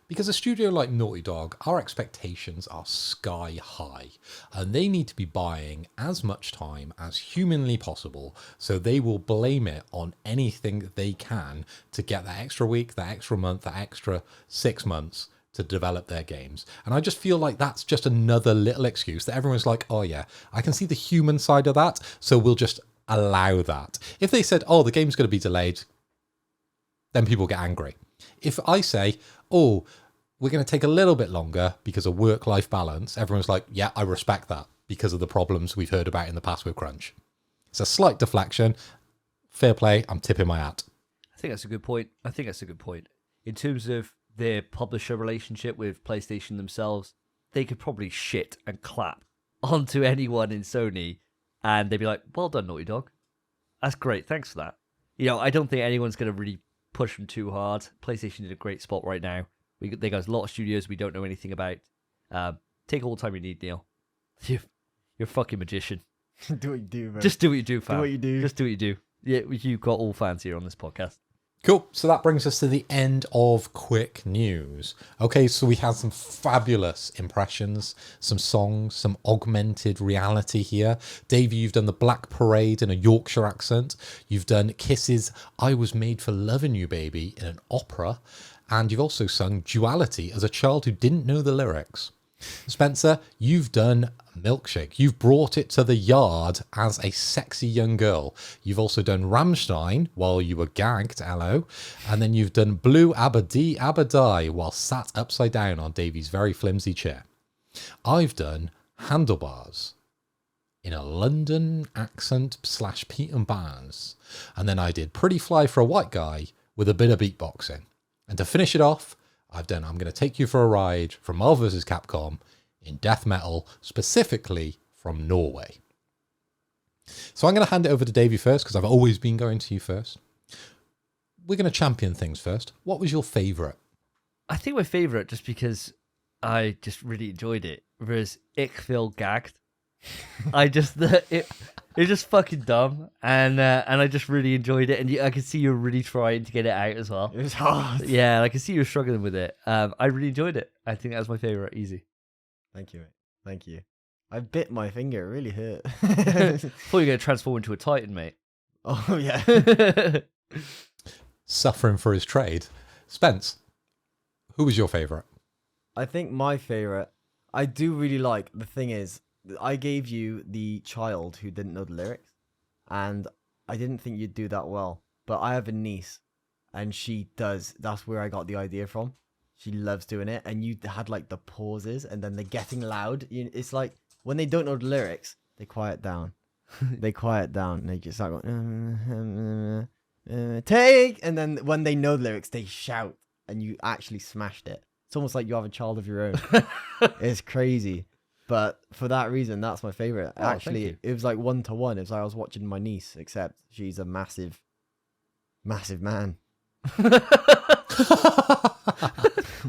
Speaker 2: Because a studio like Naughty Dog, our expectations are sky high, and they need to be buying as much time as humanly possible, so they will blame it on anything they can to get that extra week, that extra month, that extra 6 months to develop their games. And I just feel like that's just another little excuse that everyone's like, oh yeah, I can see the human side of that, so we'll just allow that. If they said, oh, the game's going to be delayed, then people get angry. If I say, oh, we're going to take a little bit longer because of work-life balance, everyone's like, yeah, I respect that because of the problems we've heard about in the past with crunch. It's a slight deflection. Fair play, I'm tipping my hat.
Speaker 1: I think that's a good point. In terms of their publisher relationship with PlayStation themselves, they could probably shit and clap onto anyone in Sony and they'd be like, well done, Naughty Dog. That's great, thanks for that. You know, I don't think anyone's going to really push them too hard. PlayStation did a great spot right now. They got a lot of studios we don't know anything about. Take all the time you need, Neil. You're a fucking magician.
Speaker 3: Do what you do, bro.
Speaker 1: Just do what you do, fam.
Speaker 3: Do what you do.
Speaker 1: Just do what you do. Yeah, you've got all fans here on this podcast.
Speaker 2: Cool. So that brings us to the end of quick news. Okay, so we had some fabulous impressions, some songs, some augmented reality here. Davey, you've done the Black Parade in a Yorkshire accent. You've done Kisses, I Was Made for Loving You, Baby in an opera. And you've also sung Duality as a child who didn't know the lyrics. Spencer, you've done Milkshake. You've brought it to the yard as a sexy young girl. You've also done Rammstein while you were gagged, hello. And then you've done Blue Abba-Dee Abba-Die while sat upside down on Davey's very flimsy chair. I've done Handlebars in a London accent / Pete and Barnes. And then I did Pretty Fly for a White Guy with a bit of beatboxing. And to finish it off, I'm going to take you for a ride from Marvel vs. Capcom in death metal, specifically from Norway. So I'm going to hand it over to Davey first, because I've always been going to you first. We're going to champion things first. What was your favourite?
Speaker 1: I think my favourite, just because I just really enjoyed it, was Ich Feel Gagged. It's just fucking dumb, and I just really enjoyed it, and I could see you really trying to get it out as well.
Speaker 3: It was hard.
Speaker 1: Yeah, I could see you were struggling with it. I really enjoyed it. I think that was my favourite. Easy.
Speaker 3: Thank you, mate. Thank you. I bit my finger. It really hurt.
Speaker 1: Thought you were going to transform into a Titan, mate.
Speaker 3: Oh, yeah.
Speaker 2: Suffering for his trade. Spence, who was your favourite?
Speaker 3: I think my favourite, I do really like, the thing is, I gave you the child who didn't know the lyrics, and I didn't think you'd do that well. But I have a niece, and she does. That's where I got the idea from. She loves doing it, and you had like the pauses, and then they're getting loud. It's like when they don't know the lyrics, they quiet down. They quiet down, and they just start going, take, and then when they know the lyrics, they shout, and you actually smashed it. It's almost like you have a child of your own. It's crazy. But for that reason, that's my favorite.
Speaker 1: Oh,
Speaker 3: actually, it was like 1-to-1. It was like I was watching my niece, except she's a massive, massive man.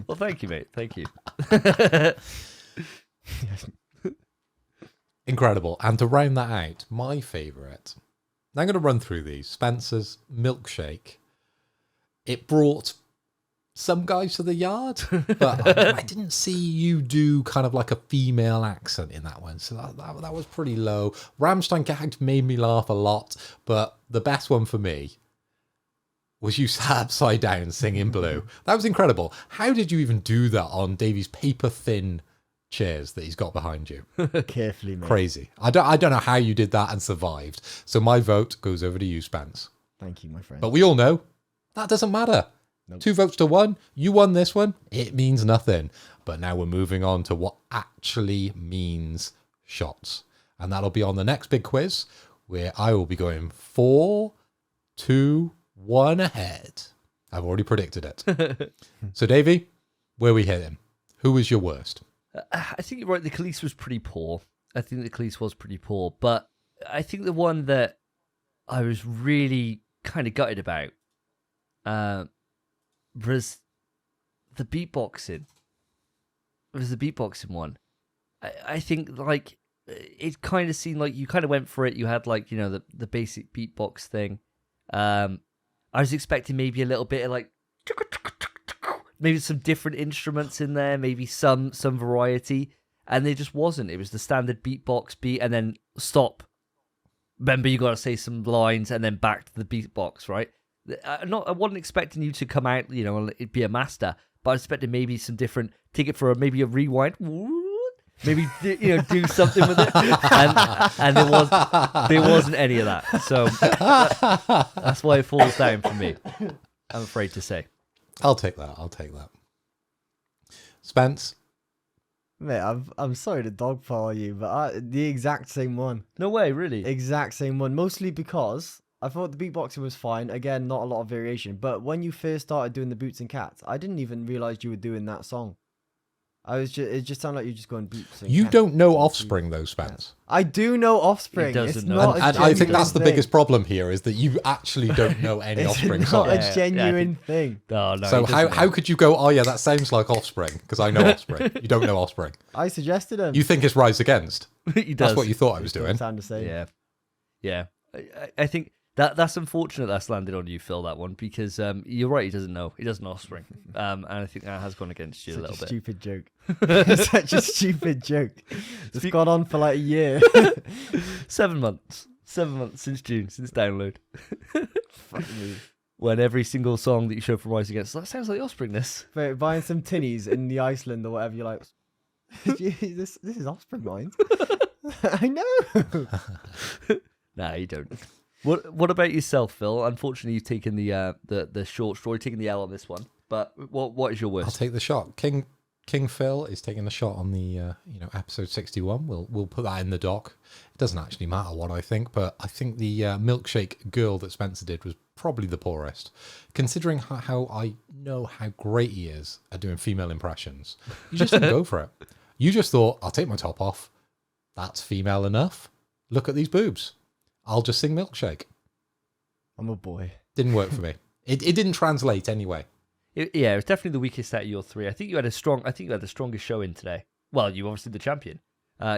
Speaker 1: Well, thank you, mate. Thank you.
Speaker 2: Incredible. And to round that out, my favourite. Now I'm going to run through these. Spencer's Milkshake. It brought some guys to the yard, but I didn't see you do kind of like a female accent in that one, so that was pretty low. Rammstein Gagged made me laugh a lot, but the best one for me was you sat upside down singing Blue. That was incredible. How did you even do that on Davey's paper-thin chairs that he's got behind you?
Speaker 3: Carefully, mate.
Speaker 2: Crazy. I don't know how you did that and survived. So my vote goes over to you, Spence.
Speaker 3: Thank you, my friend.
Speaker 2: But we all know that doesn't matter.
Speaker 3: Nope.
Speaker 2: 2 votes to 1. You won this one. It means nothing. But now we're moving on to what actually means shots. And that'll be on the next big quiz, where I will be going 4, 2, 1 ahead. I've already predicted it. So, Davey, where are we heading? Who was your worst?
Speaker 1: I think you're right. The Khalees was pretty poor. I think the Khalees was pretty poor. But I think the one that I was really kind of gutted about was the beatboxing. It was the beatboxing one. I think, like, it kind of seemed like you kind of went for it. You had, like, you know, the basic beatbox thing. I was expecting maybe a little bit of, like, maybe some different instruments in there, maybe some variety, and there just wasn't. It was the standard beatbox beat, and then stop. Remember, you got to say some lines, and then back to the beatbox, right? I wasn't expecting you to come out, you know, and it'd be a master, but I was expecting maybe some different, take it for maybe a rewind, maybe, you know, do something with it, and there wasn't any of that. So that's why it falls down for me, I'm afraid to say.
Speaker 2: I'll take that. Spence?
Speaker 3: Mate, I'm sorry to dogpile you, but the exact same one.
Speaker 1: No way, really?
Speaker 3: Exact same one. Mostly because I thought the beatboxing was fine. Again, not a lot of variation. But when you first started doing the Boots and Cats, I didn't even realize you were doing that song. It just sounded like you're just going Boots and
Speaker 2: You
Speaker 3: Cats.
Speaker 2: don't know Offspring, though, Spence.
Speaker 3: I do know Offspring.
Speaker 1: He doesn't
Speaker 3: it's
Speaker 1: know.
Speaker 3: not
Speaker 2: And
Speaker 3: a
Speaker 2: I think that's the
Speaker 3: genuine
Speaker 2: biggest
Speaker 3: thing.
Speaker 2: problem here, is that you actually don't know any
Speaker 3: It's
Speaker 2: Offspring
Speaker 3: not
Speaker 2: songs.
Speaker 3: a genuine thing.
Speaker 1: Oh, no.
Speaker 2: So
Speaker 1: he doesn't
Speaker 2: how
Speaker 1: know.
Speaker 2: could you go, oh yeah, that sounds like Offspring, because I know Offspring. You don't know Offspring.
Speaker 3: I suggested him.
Speaker 2: You think it's Rise Against.
Speaker 1: He does.
Speaker 2: That's what you thought I was
Speaker 3: Don't
Speaker 2: doing.
Speaker 3: sound the same.
Speaker 1: Yeah. I think That's unfortunate that's landed on you, Phil, that one, because you're right, he doesn't know. He doesn't know offspring. And I think that has gone against you a little bit.
Speaker 3: Stupid joke. Such a stupid joke. It's gone on for like a year.
Speaker 1: 7 months. 7 months since June, since download.
Speaker 3: Fuck me.
Speaker 1: When every single song that you show from Rise Against, that sounds like Offspring, this.
Speaker 3: But buying some tinnies in the Iceland or whatever, you're like, this is Offspring mine. I know.
Speaker 1: Nah, you don't. What about yourself, Phil? Unfortunately, you've taken the short straw, you've taken the L on this one. But what is your worst?
Speaker 2: I'll take the shot. King Phil is taking the shot on the episode 61. We'll put that in the doc. It doesn't actually matter what I think, but I think the milkshake girl that Spencer did was probably the poorest, considering how I know how great he is at doing female impressions. You just didn't go for it. You just thought, I'll take my top off. That's female enough. Look at these boobs. I'll just sing milkshake.
Speaker 3: I'm a boy.
Speaker 2: Didn't work for me. It didn't translate anyway.
Speaker 1: It was definitely the weakest out of your three. I think you had the strongest show in today. Well, you obviously the champion.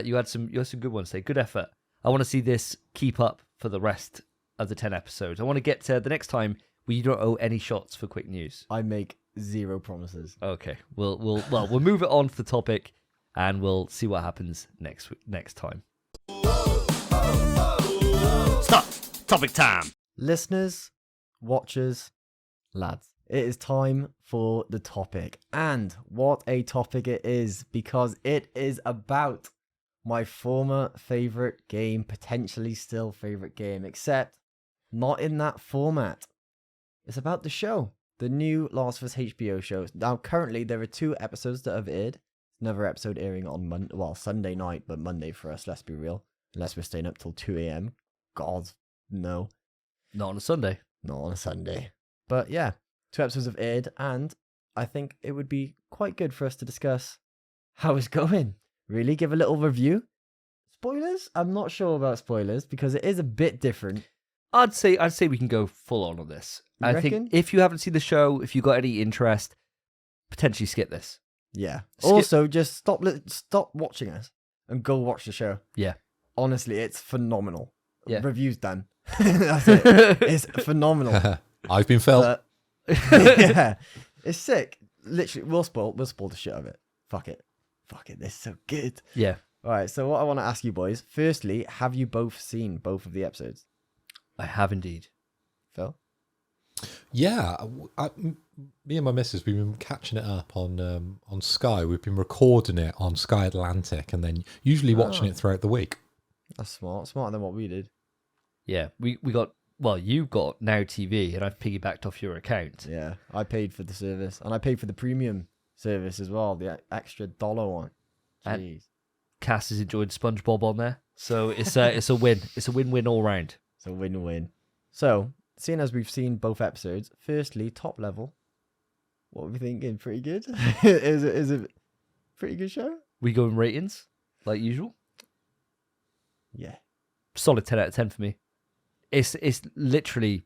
Speaker 1: You had some good ones today. Good effort. I want to see this keep up for the rest of the 10 episodes. I want to get to the next time where you don't owe any shots for quick news.
Speaker 3: I make zero promises.
Speaker 1: Okay. We'll move it on to the topic, and we'll see what happens next time. Stop. Topic time.
Speaker 3: Listeners, watchers, lads, it is time for the topic. And what a topic it is, because it is about my former favourite game, potentially still favourite game, except not in that format. It's about the show, the new Last of Us HBO show. Now, currently, there are 2 episodes that have aired. Another episode airing on Sunday night, but Monday for us, let's be real. Unless we're staying up till 2 a.m. God, no.
Speaker 1: Not on a Sunday.
Speaker 3: Not on a Sunday. But yeah, 2 episodes have aired, and I think it would be quite good for us to discuss how it's going. Really give a little review. Spoilers? I'm not sure about spoilers because it is a bit different.
Speaker 1: I'd say we can go full on this.
Speaker 3: You
Speaker 1: I
Speaker 3: reckon?
Speaker 1: think if you haven't seen the show, if you got any interest, potentially skip this.
Speaker 3: Yeah. Also, just stop watching us and go watch the show.
Speaker 1: Yeah.
Speaker 3: Honestly, it's phenomenal.
Speaker 1: Yeah.
Speaker 3: Review's done. That's it. It's phenomenal.
Speaker 2: I've been Phil.
Speaker 3: Yeah. It's sick. Literally, we'll spoil the shit out of it. Fuck it. This is so good.
Speaker 1: Yeah.
Speaker 3: All right, so what I want to ask you boys, firstly, have you both seen both of the episodes?
Speaker 1: I have indeed.
Speaker 3: Phil?
Speaker 2: Yeah, me and my missus, we've been catching it up on Sky. We've been recording it on Sky Atlantic and then usually watching it throughout the week.
Speaker 3: That's smart. Smarter than what we did.
Speaker 1: Yeah, we got, well, you got Now TV and I've piggybacked off your account.
Speaker 3: Yeah, I paid for the service. And I paid for the premium service as well, the extra $1 one.
Speaker 1: And
Speaker 3: Jeez.
Speaker 1: Cass has enjoyed SpongeBob on there. So it's a win. It's a win-win all round.
Speaker 3: It's a win-win. So, seeing as we've seen both episodes, firstly, top level, what are we thinking? Pretty good? Is it pretty good show?
Speaker 1: We go in ratings, like usual.
Speaker 3: Yeah.
Speaker 1: Solid 10 out of 10 for me. It's literally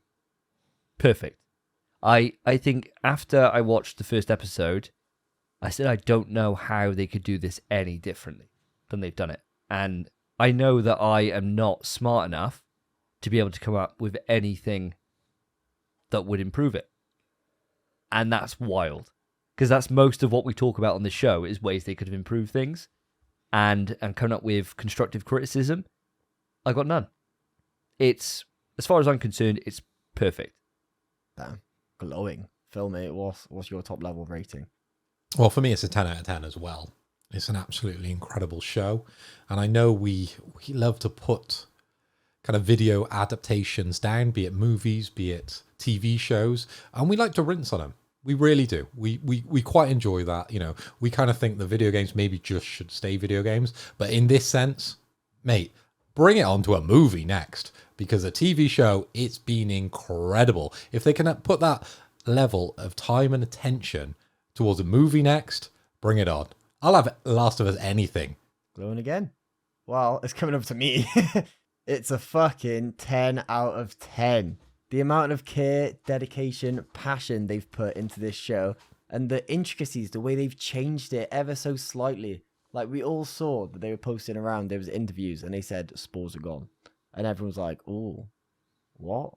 Speaker 1: perfect. I think after I watched the first episode, I said I don't know how they could do this any differently than they've done it. And I know that I am not smart enough to be able to come up with anything that would improve it. And that's wild. Because that's most of what we talk about on the show is ways they could have improved things. And coming up with constructive criticism. I got none. It's, as far as I'm concerned, it's perfect.
Speaker 3: Damn. Glowing. Phil, mate, what's your top level rating?
Speaker 2: Well, for me, it's a 10 out of 10 as well. It's an absolutely incredible show. And I know we love to put kind of video adaptations down, be it movies, be it TV shows, and we like to rinse on them. We really do. We quite enjoy that. You know, we kind of think the video games maybe just should stay video games. But in this sense, mate, bring it on to a movie next. Because a TV show, it's been incredible. If they can put that level of time and attention towards a movie next, bring it on. I'll have Last of Us anything.
Speaker 3: Glowing again. Well, it's coming up to me. It's a fucking 10 out of 10. The amount of care, dedication, passion they've put into this show, and the intricacies, the way they've changed it ever so slightly. Like, we all saw that they were posting around, there was interviews, and they said spores are gone. And everyone was like, ooh, what?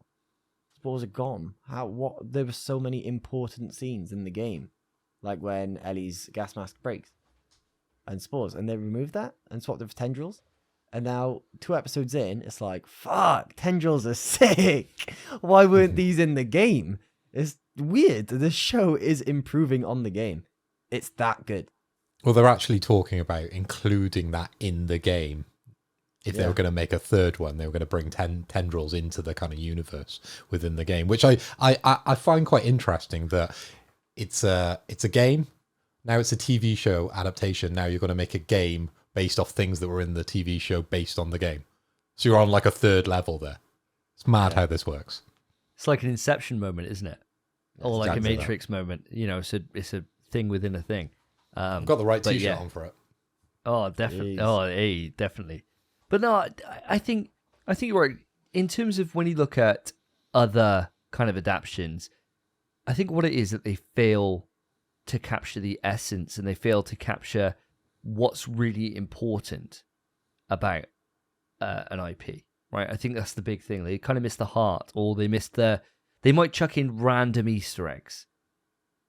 Speaker 3: Spores are gone. How? What? There were so many important scenes in the game, like when Ellie's gas mask breaks, and spores, and they removed that and swapped it for tendrils. And now 2 episodes in, it's like, fuck, tendrils are sick. Why weren't these in the game? It's weird. The show is improving on the game. It's that good.
Speaker 2: Well, they're actually talking about including that in the game. If they were going to make a third one, they were going to bring tendrils into the kind of universe within the game, which I find quite interesting. That it's a game, now it's a TV show adaptation. Now you're going to make a game based off things that were in the TV show based on the game. So you're on like a third level there. It's mad how this works.
Speaker 1: It's like an Inception moment, isn't it? Or like
Speaker 2: exactly
Speaker 1: a Matrix moment. You know, it's a thing within a thing.
Speaker 2: I've got the right T-shirt on for it.
Speaker 1: Oh, definitely.
Speaker 3: Jeez.
Speaker 1: Oh, hey, definitely. But no, I think you're right. In terms of when you look at other kind of adaptions, I think what it is that they fail to capture the essence and they fail to capture what's really important about an IP, right? I think that's the big thing. They kind of miss the heart, or they might chuck in random Easter eggs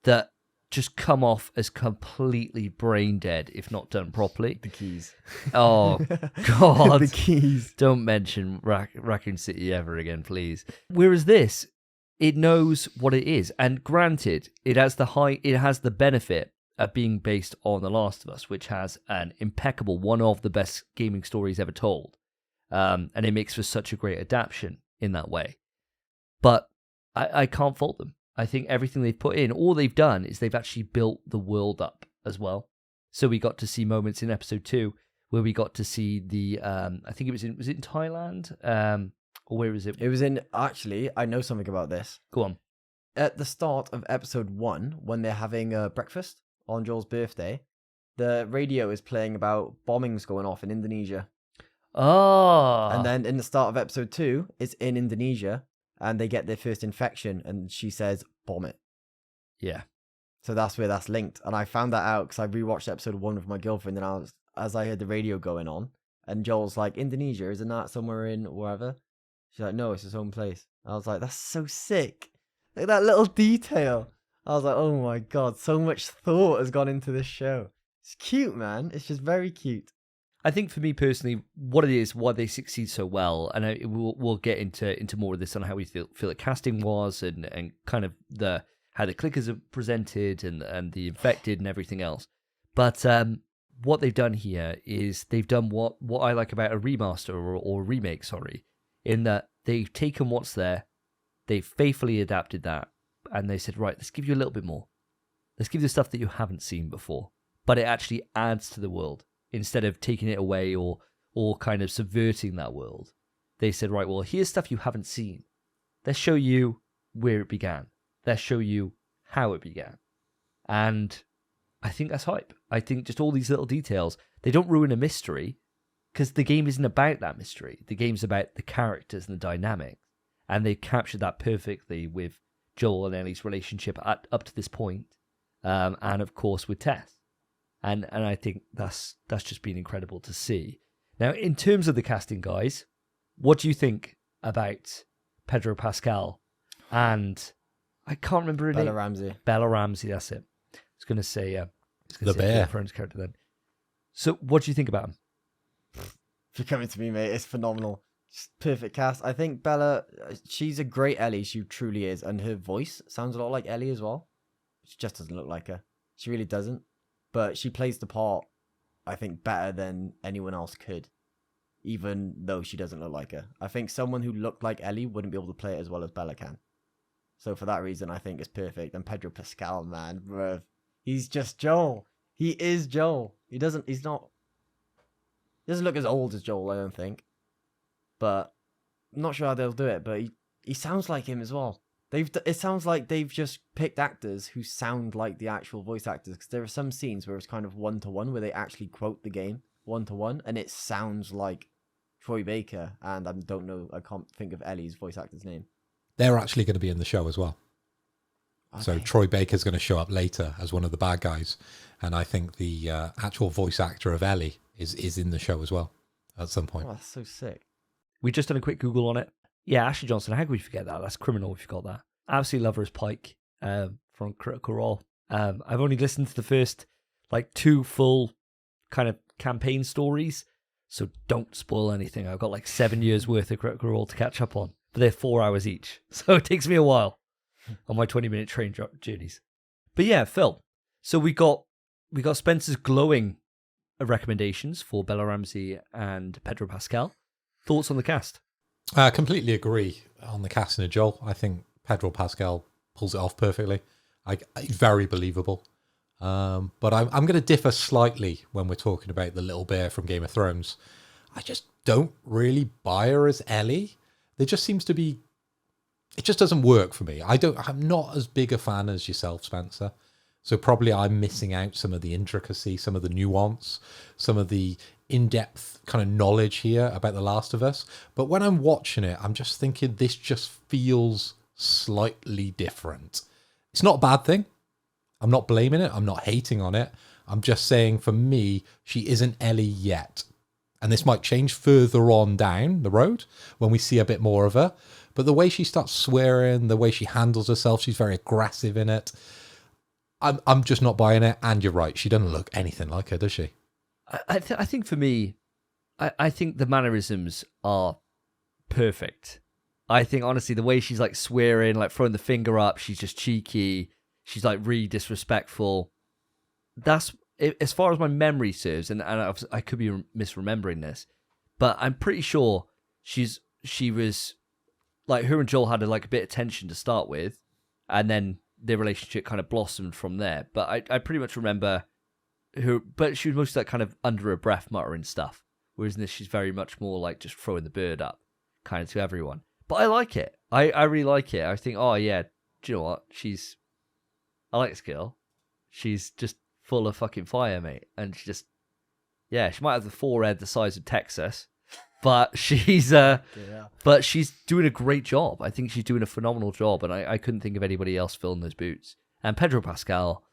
Speaker 1: that just come off as completely brain dead if not done properly.
Speaker 3: The keys.
Speaker 1: Oh, God.
Speaker 3: The keys.
Speaker 1: Don't mention Raccoon City ever again, please. Whereas this, it knows what it is. And granted, it has the benefit of being based on The Last of Us, which has an impeccable, one of the best gaming stories ever told. And it makes for such a great adaptation in that way. But I can't fault them. I think everything they've put in, all they've done is they've actually built the world up as well. So we got to see moments in episode 2 where we got to see the, I think was it in Thailand? Or where was it?
Speaker 3: It was in, actually, I know something about this.
Speaker 1: Go on.
Speaker 3: At the start of episode 1, when they're having breakfast on Joel's birthday, the radio is playing about bombings going off in Indonesia.
Speaker 1: Oh.
Speaker 3: And then in the start of episode 2, it's in Indonesia. And they get their first infection, and she says, bomb it.
Speaker 1: Yeah.
Speaker 3: So that's where that's linked. And I found that out because I rewatched episode 1 with my girlfriend, and as I heard the radio going on, and Joel's like, Indonesia, isn't that somewhere in wherever? She's like, no, it's his own place. I was like, that's so sick. Like that little detail. I was like, oh my God, so much thought has gone into this show. It's cute, man. It's just very cute.
Speaker 1: I think for me personally, what it is, why they succeed so well, and we'll get into more of this on how we feel the casting was, and kind of how the clickers are presented, and the infected and everything else. But what they've done here is they've done what I like about a remaster or remake, in that they've taken what's there, they've faithfully adapted that, and they said, right, let's give you a little bit more. Let's give you the stuff that you haven't seen before, but it actually adds to the world. Instead of taking it away or kind of subverting that world, they said, right, well, here's stuff you haven't seen. Let's show you where it began. Let's show you how it began. And I think that's hype. I think just all these little details, they don't ruin a mystery, because the game isn't about that mystery. The game's about the characters and the dynamics. And they captured that perfectly with Joel and Ellie's relationship up to this point, and of course with Tess. And I think that's just been incredible to see. Now, in terms of the casting, guys, what do you think about Pedro Pascal and I can't remember her name.
Speaker 3: Bella Ramsey.
Speaker 1: Bella Ramsey, that's it. I was going to say
Speaker 2: the bear.
Speaker 1: Friend's character then. So, what do you think about him?
Speaker 3: If you're coming to me, mate, it's phenomenal. Just perfect cast. I think Bella, she's a great Ellie. She truly is, and her voice sounds a lot like Ellie as well. She just doesn't look like her. She really doesn't. But she plays the part, I think, better than anyone else could, even though she doesn't look like her. I think someone who looked like Ellie wouldn't be able to play it as well as Bella can. So for that reason, I think it's perfect. And Pedro Pascal, man, bruv, he's just Joel. He is Joel. He doesn't look as old as Joel, I don't think. But I'm not sure how they'll do it, but he sounds like him as well. It sounds like they've just picked actors who sound like the actual voice actors, because there are some scenes where it's kind of 1-to-1 where they actually quote the game 1-to-1, and it sounds like Troy Baker, and I can't think of Ellie's voice actor's name.
Speaker 2: They're actually going to be in the show as well.
Speaker 3: Okay.
Speaker 2: So Troy Baker's going to show up later as one of the bad guys, and I think the actual voice actor of Ellie is in the show as well at some point.
Speaker 3: Oh, that's so sick.
Speaker 1: We just done a quick Google on it. Yeah, Ashley Johnson, how could we forget that? That's criminal, we forgot that. Absolutely love her as Pike from Critical Role. I've only listened to the first, 2 full kind of campaign stories, so don't spoil anything. I've got 7 years worth of Critical Role to catch up on, but they're 4 hours each, so it takes me a while on my 20-minute train journeys. But yeah, Phil. So we got Spencer's glowing recommendations for Bella Ramsey and Pedro Pascal. Thoughts on the cast?
Speaker 2: I completely agree on the casting of Joel. I think Pedro Pascal pulls it off perfectly. He's very believable. But I'm going to differ slightly when we're talking about the little bear from Game of Thrones. I just don't really buy her as Ellie. There just seems to be... It just doesn't work for me. I'm not as big a fan as yourself, Spencer. So probably I'm missing out some of the intricacy, some of the nuance, some of the in-depth kind of knowledge here about The Last of Us. But when I'm watching it, I'm just thinking this just feels slightly different. It's not a bad thing. I'm not blaming it. I'm not hating on it. I'm just saying for me, she isn't Ellie yet. And this might change further on down the road when we see a bit more of her. But the way she starts swearing, the way she handles herself, she's very aggressive in it. I'm just not buying it. And you're right, she doesn't look anything like her, does she?
Speaker 1: I think for me, I think the mannerisms are perfect. I think, honestly, the way she's swearing, throwing the finger up, she's just cheeky. She's really disrespectful. That's, as far as my memory serves, and I could be misremembering this, but I'm pretty sure she was, her and Joel had a bit of tension to start with, and then their relationship kind of blossomed from there. But I pretty much remember her, but she was mostly kind of under her breath muttering stuff. Whereas in this, she's very much more just throwing the bird up kind of to everyone. But I like it. I really like it. I think, oh yeah, do you know what? I like this girl. She's just full of fucking fire, mate. And she might have the forehead the size of Texas, but she's doing a great job. I think she's doing a phenomenal job, and I couldn't think of anybody else filling those boots. And Pedro Pascal,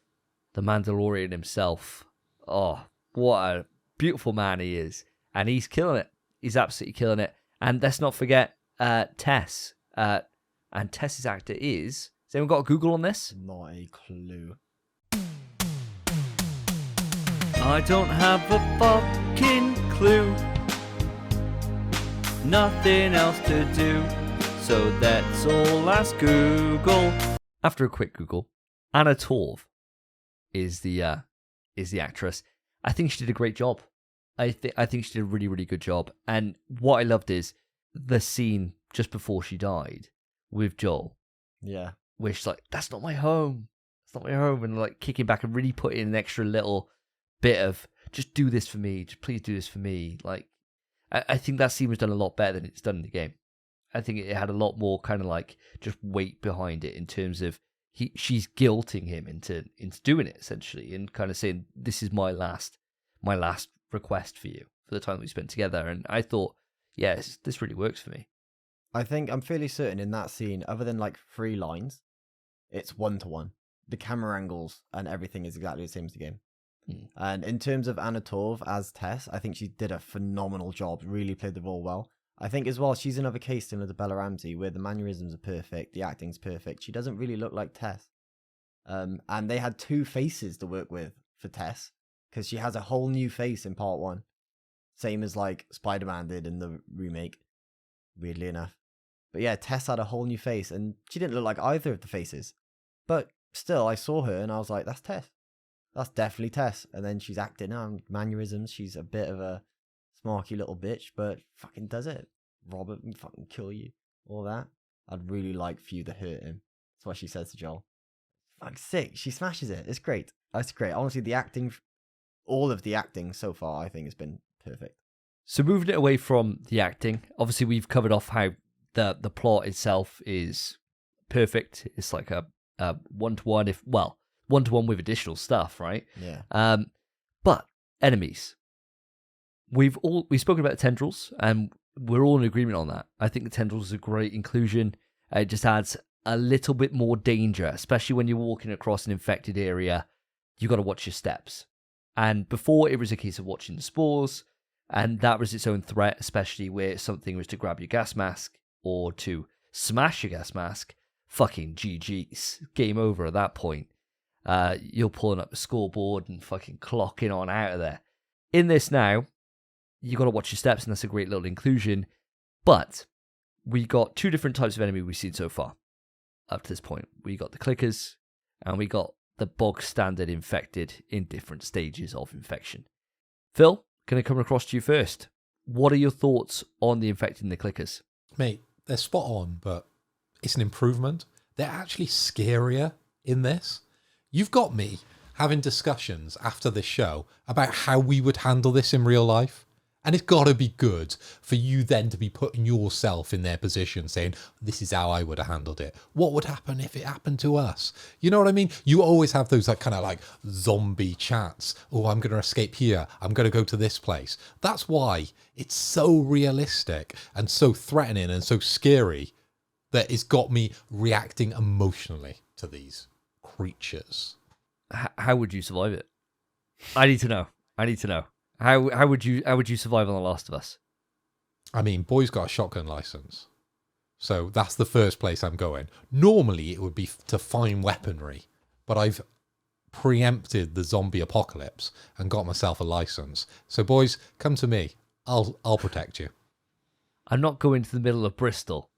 Speaker 1: the Mandalorian himself, oh, what a beautiful man he is. And he's killing it. He's absolutely killing it. And let's not forget Tess. And Tess's actor is... Has anyone got a Google on this?
Speaker 3: Not a clue.
Speaker 1: I don't have a fucking clue. Nothing else to do. So that's all ask Google. After a quick Google, Anna Torv is the actress. I think she did a great job. I think she did a really, really good job. And what I loved is the scene just before she died with Joel.
Speaker 3: Yeah.
Speaker 1: Where she's like, that's not my home. It's not my home. And kicking back and really putting in an extra little bit of, just do this for me. Just please do this for me. I think that scene was done a lot better than it's done in the game. I think it had a lot more kind of just weight behind it in terms of she's guilting him into doing it essentially, and kind of saying, this is my last request for you for the time that we spent together. And I thought, yes, this really works for me.
Speaker 3: I'm fairly certain in that scene, other than 3 lines, it's 1-to-1. The camera angles and everything is exactly the same as the game. And in terms of Anna Torv as Tess, I think she did a phenomenal job, really played the role well. I think as well, she's another case similar to Bella Ramsey, where the mannerisms are perfect, the acting's perfect. She doesn't really look like Tess. And they had 2 faces to work with for Tess, because she has a whole new face in part 1. Same as Spider-Man did in the remake, weirdly enough. But yeah, Tess had a whole new face, and she didn't look like either of the faces. But still, I saw her, and I was like, that's Tess. That's definitely Tess. And then she's acting out, mannerisms. She's a bit of a smarky little bitch, but fucking does it. Rob it and fucking kill you. All that. I'd really like for you to hurt him. That's what she says to Joel. Fuck, sick. She smashes it. It's great. It's great. Honestly, the acting, all of the acting so far, I think has been perfect.
Speaker 1: So moving it away from the acting, obviously we've covered off how the plot itself is perfect. It's like a 1-to-1, one-to-one with additional stuff, right?
Speaker 3: Yeah.
Speaker 1: But enemies. We've spoken about the tendrils, and we're all in agreement on that. I think the tendrils is a great inclusion. It just adds a little bit more danger, especially when you're walking across an infected area. You got to watch your steps. And before, it was a case of watching the spores, and that was its own threat, especially where something was to grab your gas mask. or to smash your gas mask, fucking GG's. Game over at that point. You're pulling up the scoreboard and fucking clocking on out of there. In this now, you got to watch your steps, and that's a great little inclusion. But we got 2 different types of enemy we've seen so far up to this point. We got the clickers, and we got the bog standard infected in different stages of infection. Phil, can I come across to you first? What are your thoughts on the infected and the clickers?
Speaker 2: Mate, they're spot on, but it's an improvement. They're actually scarier in this. You've got me having discussions after this show about how we would handle this in real life. And it's got to be good for you then to be putting yourself in their position saying, this is how I would have handled it. What would happen if it happened to us? You know what I mean? You always have those like kind of like zombie chats. Oh, I'm going to escape here. I'm going to go to this place. That's why it's so realistic and so threatening and so scary that it's got me reacting emotionally to these creatures.
Speaker 1: How would you survive it? I need to know. How would you survive on The Last of Us?
Speaker 2: I mean, boy's got a shotgun license, so that's the first place I'm going. Normally, it would be to find weaponry, but I've preempted the zombie apocalypse and got myself a license. So, boys, come to me. I'll protect you.
Speaker 1: I'm not going to the middle of Bristol.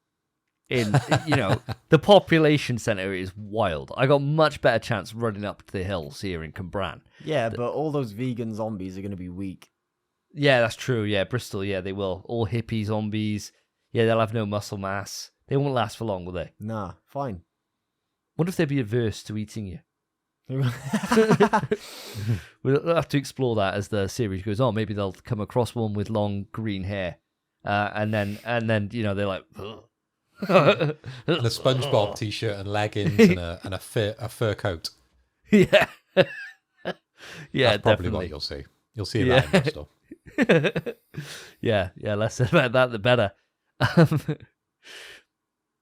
Speaker 1: The population centre is wild. I got much better chance running up to the hills here in Cambran.
Speaker 3: Yeah, but all those vegan zombies are going to be weak.
Speaker 1: Yeah, that's true. Yeah, Bristol, yeah, they will. All hippie zombies. Yeah, they'll have no muscle mass. They won't last for long, will they?
Speaker 3: Nah, fine.
Speaker 1: Wonder if they'd be averse to eating you. We'll have to explore that as the series goes on. Maybe they'll come across one with long green hair. And then they're like... Ugh.
Speaker 2: And a SpongeBob t-shirt and leggings and a fur coat.
Speaker 1: Yeah. Yeah,
Speaker 2: that's probably
Speaker 1: definitely
Speaker 2: what you'll see. You'll see that in Bristol.
Speaker 1: yeah, less said about that, the better.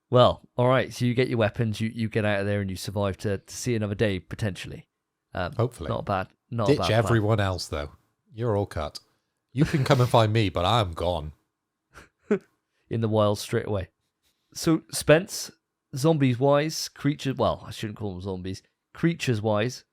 Speaker 1: Well, all right, so you get your weapons, you get out of there and you survive to see another day, potentially.
Speaker 2: Hopefully.
Speaker 1: Not bad. Not
Speaker 2: Ditch
Speaker 1: a bad plan.
Speaker 2: everyone else, though. You're all cut. You can come and find me, but I'm gone.
Speaker 1: In the wild straight away. So, Spence, zombies-wise, creatures... Well, I shouldn't call them zombies. Creatures-wise,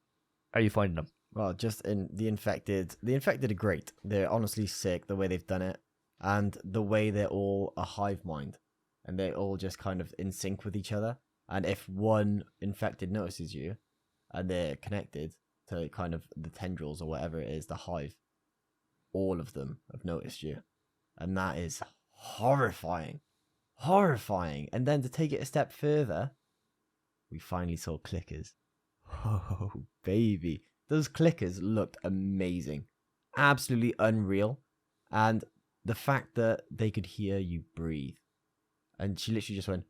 Speaker 1: how are you finding them?
Speaker 3: Well, just in the infected are great. They're honestly sick the way they've done it. And the way they're all a hive mind. And they're all just kind of in sync with each other. And if one infected notices you, and they're connected to kind of the tendrils or whatever it is, the hive, all of them have noticed you. And that is horrifying. Horrifying. And then to take it a step further, we finally saw clickers. Oh, baby. Those clickers looked amazing. Absolutely unreal. And the fact that they could hear you breathe. And she literally just went,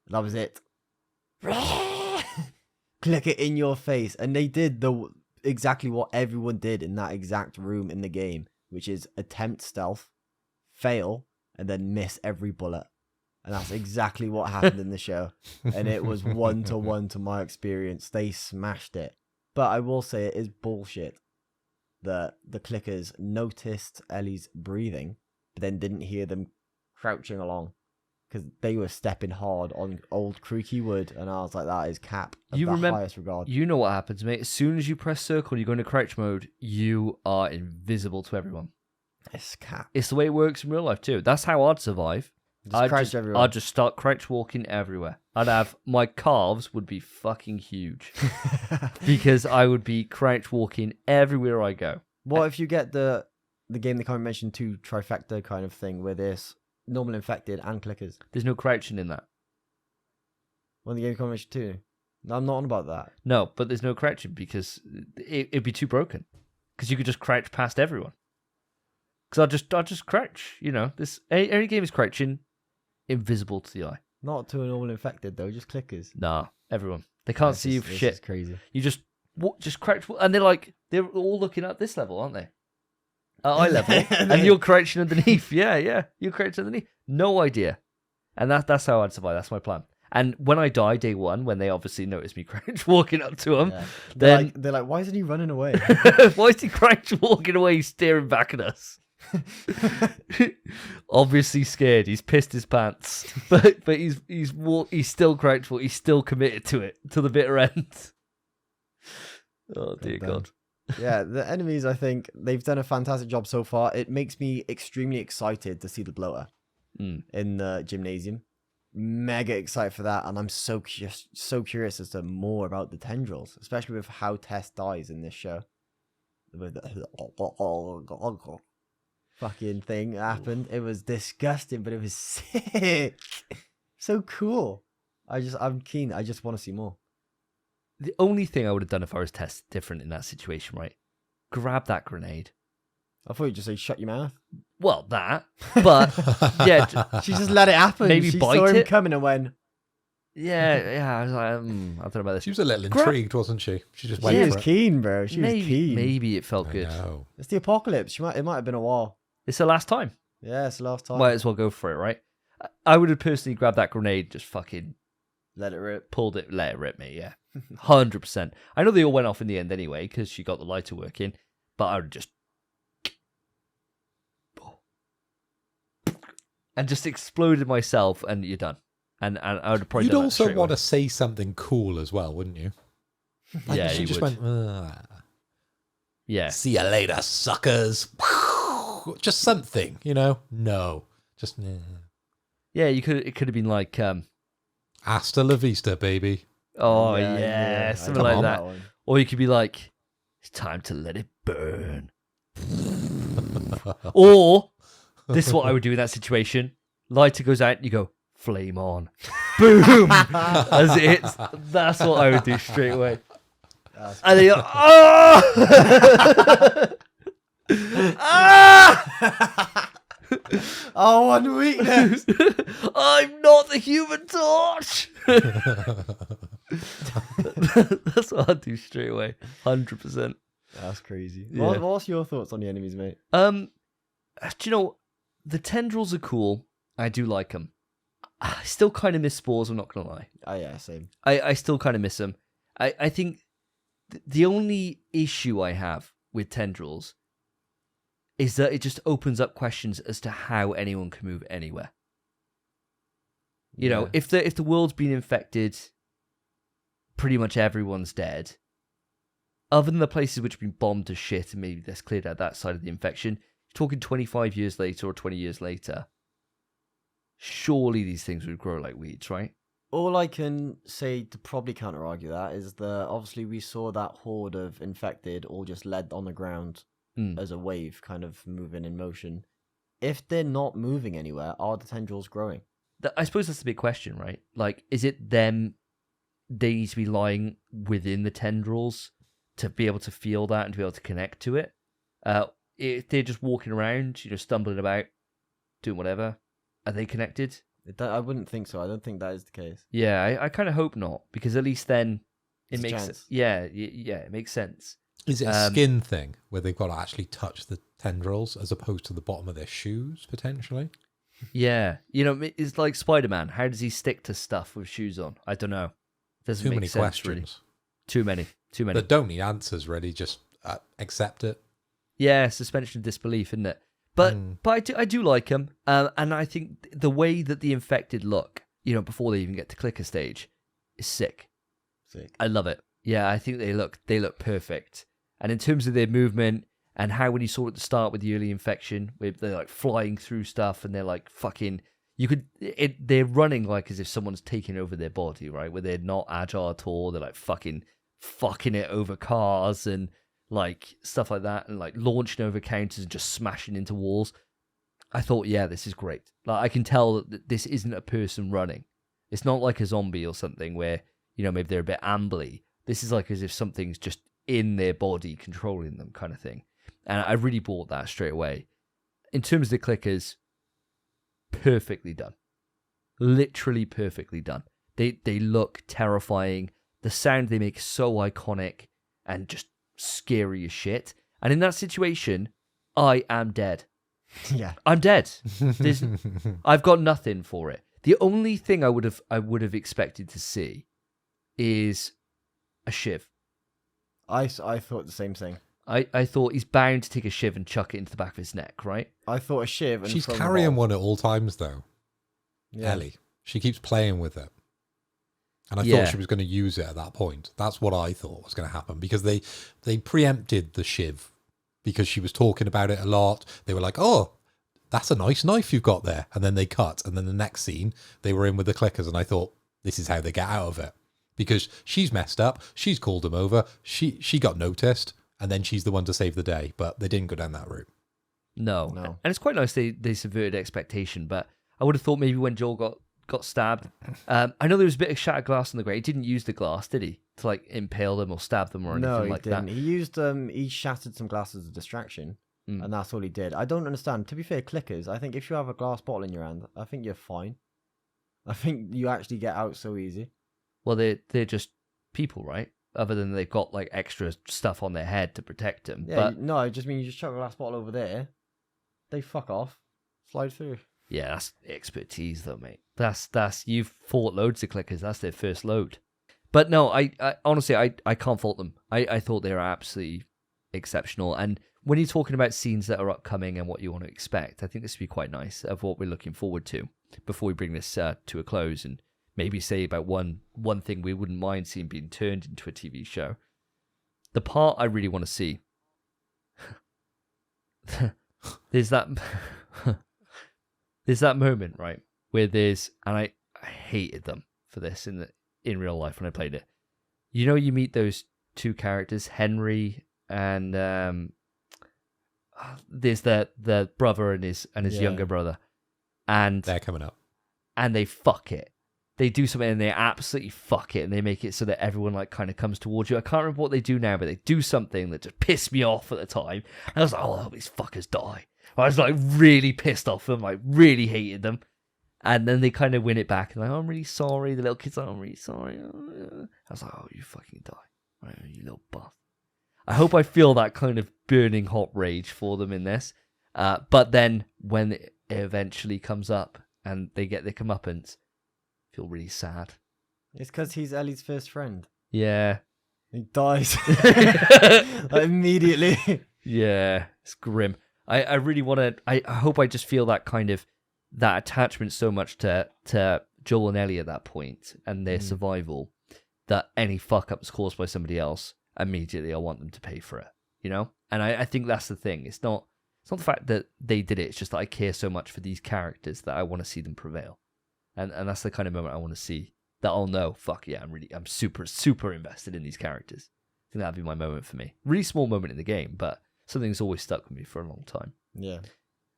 Speaker 3: that was it. Click it in your face. And they did exactly what everyone did in that exact room in the game, which is attempt stealth, fail, and then miss every bullet. And that's exactly what happened in the show. And it was 1-to-1 to my experience. They smashed it. But I will say it is bullshit that the clickers noticed Ellie's breathing, but then didn't hear them crouching along. Because they were stepping hard on old creaky wood. And I was like, that is cap. Of the highest regard.
Speaker 1: You know what happens, mate. As soon as you press circle and you go into crouch mode, you are invisible to everyone.
Speaker 3: It's cap.
Speaker 1: It's the way it works in real life too. That's how I'd survive. I'd just start crouch walking everywhere. My calves would be fucking huge because I would be crouch walking everywhere I go.
Speaker 3: What if you get the game they kind of mentioned 2 trifecta kind of thing where there's normal infected and clickers?
Speaker 1: There's no crouching in that.
Speaker 3: Well, the game kind of mentioned 2. No, I'm not on about that.
Speaker 1: No, but there's no crouching because it'd be too broken. Because you could just crouch past everyone. Because I'll just crouch. You know, any game is crouching. Invisible to the eye.
Speaker 3: Not to a normal infected though, just clickers.
Speaker 1: Nah, everyone. They can't see you for shit.
Speaker 3: It's crazy.
Speaker 1: You just crouch, and they're all looking at this level, aren't they? At eye level, and you're crouching underneath. Yeah, you're crouching underneath. No idea, and that's how I'd survive. That's my plan. And when I die day one, when they obviously notice me crouch walking up to them,
Speaker 3: they're like, why isn't he running away?
Speaker 1: Why is he crouch walking away, staring back at us? Obviously scared. He's pissed his pants, but he's still crouchful. He's still committed to it to the bitter end. Oh dear God.
Speaker 3: Yeah, the enemies, I think they've done a fantastic job so far. It makes me extremely excited to see the bloater in the gymnasium. Mega excited for that, and I'm so curious as to more about the tendrils, especially with how Tess dies in this show. With the fucking thing happened. It was disgusting, but it was sick. So cool. I'm keen. I just want to see more.
Speaker 1: The only thing I would have done if I was Tess different in that situation, right? Grab that grenade.
Speaker 3: I thought you'd just say shut your mouth.
Speaker 1: Well, that, but yeah,
Speaker 3: she just let it happen.
Speaker 1: Maybe
Speaker 3: she
Speaker 1: bite
Speaker 3: saw him
Speaker 1: it.
Speaker 3: coming and went.
Speaker 1: Yeah. I was like, I don't know about this.
Speaker 2: She was a little intrigued, wasn't she? She just went
Speaker 3: She
Speaker 2: for
Speaker 3: was
Speaker 2: it.
Speaker 3: keen, bro. She was keen.
Speaker 1: Maybe it felt good.
Speaker 2: No.
Speaker 3: It's the apocalypse. It might have been a while.
Speaker 1: It's the last time.
Speaker 3: Yeah, it's the last time.
Speaker 1: Might as well go for it, right? I would have personally grabbed that grenade, just fucking
Speaker 3: Let it rip.
Speaker 1: pulled it, let it rip me. Yeah, 100%. I know they all went off in the end anyway because she got the lighter working, but I would just and just exploded myself, and you're done. And I would have probably
Speaker 2: You'd
Speaker 1: done that
Speaker 2: also
Speaker 1: straight
Speaker 2: want
Speaker 1: away.
Speaker 2: to say something cool as well, wouldn't you? Like
Speaker 1: Yeah,
Speaker 2: she
Speaker 1: you
Speaker 2: just
Speaker 1: would.
Speaker 2: went,
Speaker 1: Yeah,
Speaker 2: see you later, suckers. Just something, No. Just,
Speaker 1: yeah. You could. It could have been like,
Speaker 2: hasta la vista, baby.
Speaker 1: oh yeah,
Speaker 3: I
Speaker 1: something
Speaker 3: don't
Speaker 1: like
Speaker 3: know
Speaker 1: that.
Speaker 3: one.
Speaker 1: Or you could be like, it's time to let it burn. Or this is what I would do in that situation. Lighter goes out and you go, flame on. Boom! As it hits. That's what I would do straight away. And then you go, oh! Ah!
Speaker 3: Oh, one weakness.
Speaker 1: I'm not the Human Torch! That's what I'd do straight away. 100%.
Speaker 3: That's crazy.
Speaker 1: Yeah.
Speaker 3: What's your thoughts on the enemies, mate?
Speaker 1: Do you know, the tendrils are cool. I do like them. I still kind of miss spores, I'm not going to lie.
Speaker 3: Oh, yeah, same.
Speaker 1: I still kind of miss them. I think the only issue I have with tendrils is that it just opens up questions as to how anyone can move anywhere. You know, if the world's been infected, pretty much everyone's dead. Other than the places which have been bombed to shit and maybe that's cleared out that side of the infection, you're talking 25 years later or 20 years later, surely these things would grow like weeds, right?
Speaker 3: All I can say to probably counter-argue that is that obviously we saw that horde of infected all just led on the ground as a wave kind of moving in motion. If they're not moving anywhere, are the tendrils growing?
Speaker 1: I suppose that's the big question, right? Like, is it them, they need to be lying within the tendrils to be able to feel that and to be able to connect to it? If they're just walking around, stumbling about, doing whatever, are they connected?
Speaker 3: I wouldn't think so. I don't think that is the case.
Speaker 1: Yeah, I kind of hope not, because at least then it
Speaker 3: There's a
Speaker 1: makes
Speaker 3: chance.
Speaker 1: yeah, it makes sense.
Speaker 2: Is it a skin thing where they've got to actually touch the tendrils as opposed to the bottom of their shoes, potentially?
Speaker 1: Yeah, it's like Spider-Man. How does he stick to stuff with shoes on? I don't know. Doesn't
Speaker 2: Too
Speaker 1: make
Speaker 2: many
Speaker 1: sense,
Speaker 2: questions.
Speaker 1: Really. Too many.
Speaker 2: That don't need answers, really. Just accept it.
Speaker 1: Yeah, suspension of disbelief, isn't it? But I do like them, and I think the way that the infected look, before they even get to clicker stage, is sick.
Speaker 3: Sick.
Speaker 1: I love it. Yeah, I think they look perfect. And in terms of their movement and how when you saw at the start with the early infection, where they're like flying through stuff and they're like fucking, they're running like as if someone's taking over their body, right? Where they're not agile at all. They're like fucking it over cars and like stuff like that, and like launching over counters and just smashing into walls. I thought, yeah, this is great. Like I can tell that this isn't a person running. It's not like a zombie or something where, maybe they're a bit ambly. This is like as if something's just in their body controlling them kind of thing. And I really bought that straight away. In terms of the clickers, perfectly done. Literally perfectly done. They look terrifying. The sound they make is so iconic and just scary as shit. And in that situation, I am dead.
Speaker 3: Yeah.
Speaker 1: I'm dead. I've got nothing for it. The only thing I would have expected to see is a shiv.
Speaker 3: I thought the same thing.
Speaker 1: I thought he's bound to take a shiv and chuck it into the back of his neck, right?
Speaker 3: I thought a shiv. And
Speaker 2: She's
Speaker 3: throw the
Speaker 2: carrying
Speaker 3: ball.
Speaker 2: one at all times, though.
Speaker 3: Yeah.
Speaker 2: Ellie. She keeps playing with it. And I
Speaker 1: Yeah.
Speaker 2: thought she was going to use it at that point. That's what I thought was going to happen, because they preempted the shiv because she was talking about it a lot. They were like, oh, that's a nice knife you've got there. And then they cut. And then the next scene, they were in with the clickers. And I thought, this is how they get out of it. Because she's messed up. She's called them over. She got noticed. And then she's the one to save the day. But they didn't go down that route.
Speaker 1: No. And it's quite nice they subverted expectation, but I would have thought maybe when Joel got stabbed, I know there was a bit of shattered glass in the grate. He didn't use the glass, did he? To like impale them or stab them or anything
Speaker 3: No, he
Speaker 1: like
Speaker 3: didn't.
Speaker 1: that.
Speaker 3: He used he shattered some glass as a distraction, and that's all he did. I don't understand. To be fair, clickers. I think if you have a glass bottle in your hand, I think you're fine. I think you actually get out so easy.
Speaker 1: Well, they're just people, right? Other than they've got like extra stuff on their head to protect them.
Speaker 3: Yeah,
Speaker 1: But
Speaker 3: no, I just mean you just chuck a glass bottle over there. They fuck off, slide through.
Speaker 1: yeah, that's expertise though, mate. That's you've fought loads of clickers. That's their first load. But no, I honestly I can't fault them. I thought they were absolutely exceptional. And when you're talking about scenes that are upcoming and what you want to expect, I think this would be quite nice of what we're looking forward to before we bring this to a close, and maybe say about one thing we wouldn't mind seeing being turned into a TV show. The part I really want to see. There's that moment, right, where there's, and I hated them for this in real life when I played it. You know, you meet those two characters, Henry and there's the brother and his younger brother, and
Speaker 2: They're coming up.
Speaker 1: and they fuck it. They do something and they absolutely fuck it, and they make it so that everyone like kind of comes towards you. I can't remember what they do now, but they do something that just pissed me off at the time. And I was like, oh, I hope these fuckers die. I was like really pissed off them, like really hated them. And then they kind of win it back and like, oh, I'm really sorry. The little kid's like, I'm really sorry. I was like, oh, you fucking die. Right, you little bastard. I hope I feel that kind of burning hot rage for them in this. But then when it eventually comes up and they get their comeuppance, I feel really sad.
Speaker 3: It's because he's Ellie's first friend.
Speaker 1: Yeah.
Speaker 3: He dies like, immediately.
Speaker 1: Yeah, it's grim. I really want to. I hope I just feel that kind of that attachment so much to Joel and Ellie at that point and their survival, that any fuck ups caused by somebody else, immediately I want them to pay for it. You know, and I think that's the thing. It's not the fact that they did it. It's just that I care so much for these characters that I want to see them prevail, and that's the kind of moment I want to see. That I'll know. Fuck yeah, I'm super invested in these characters. I think that'd be my moment for me. Really small moment in the game, but something that's always stuck with me for a long time.
Speaker 3: Yeah.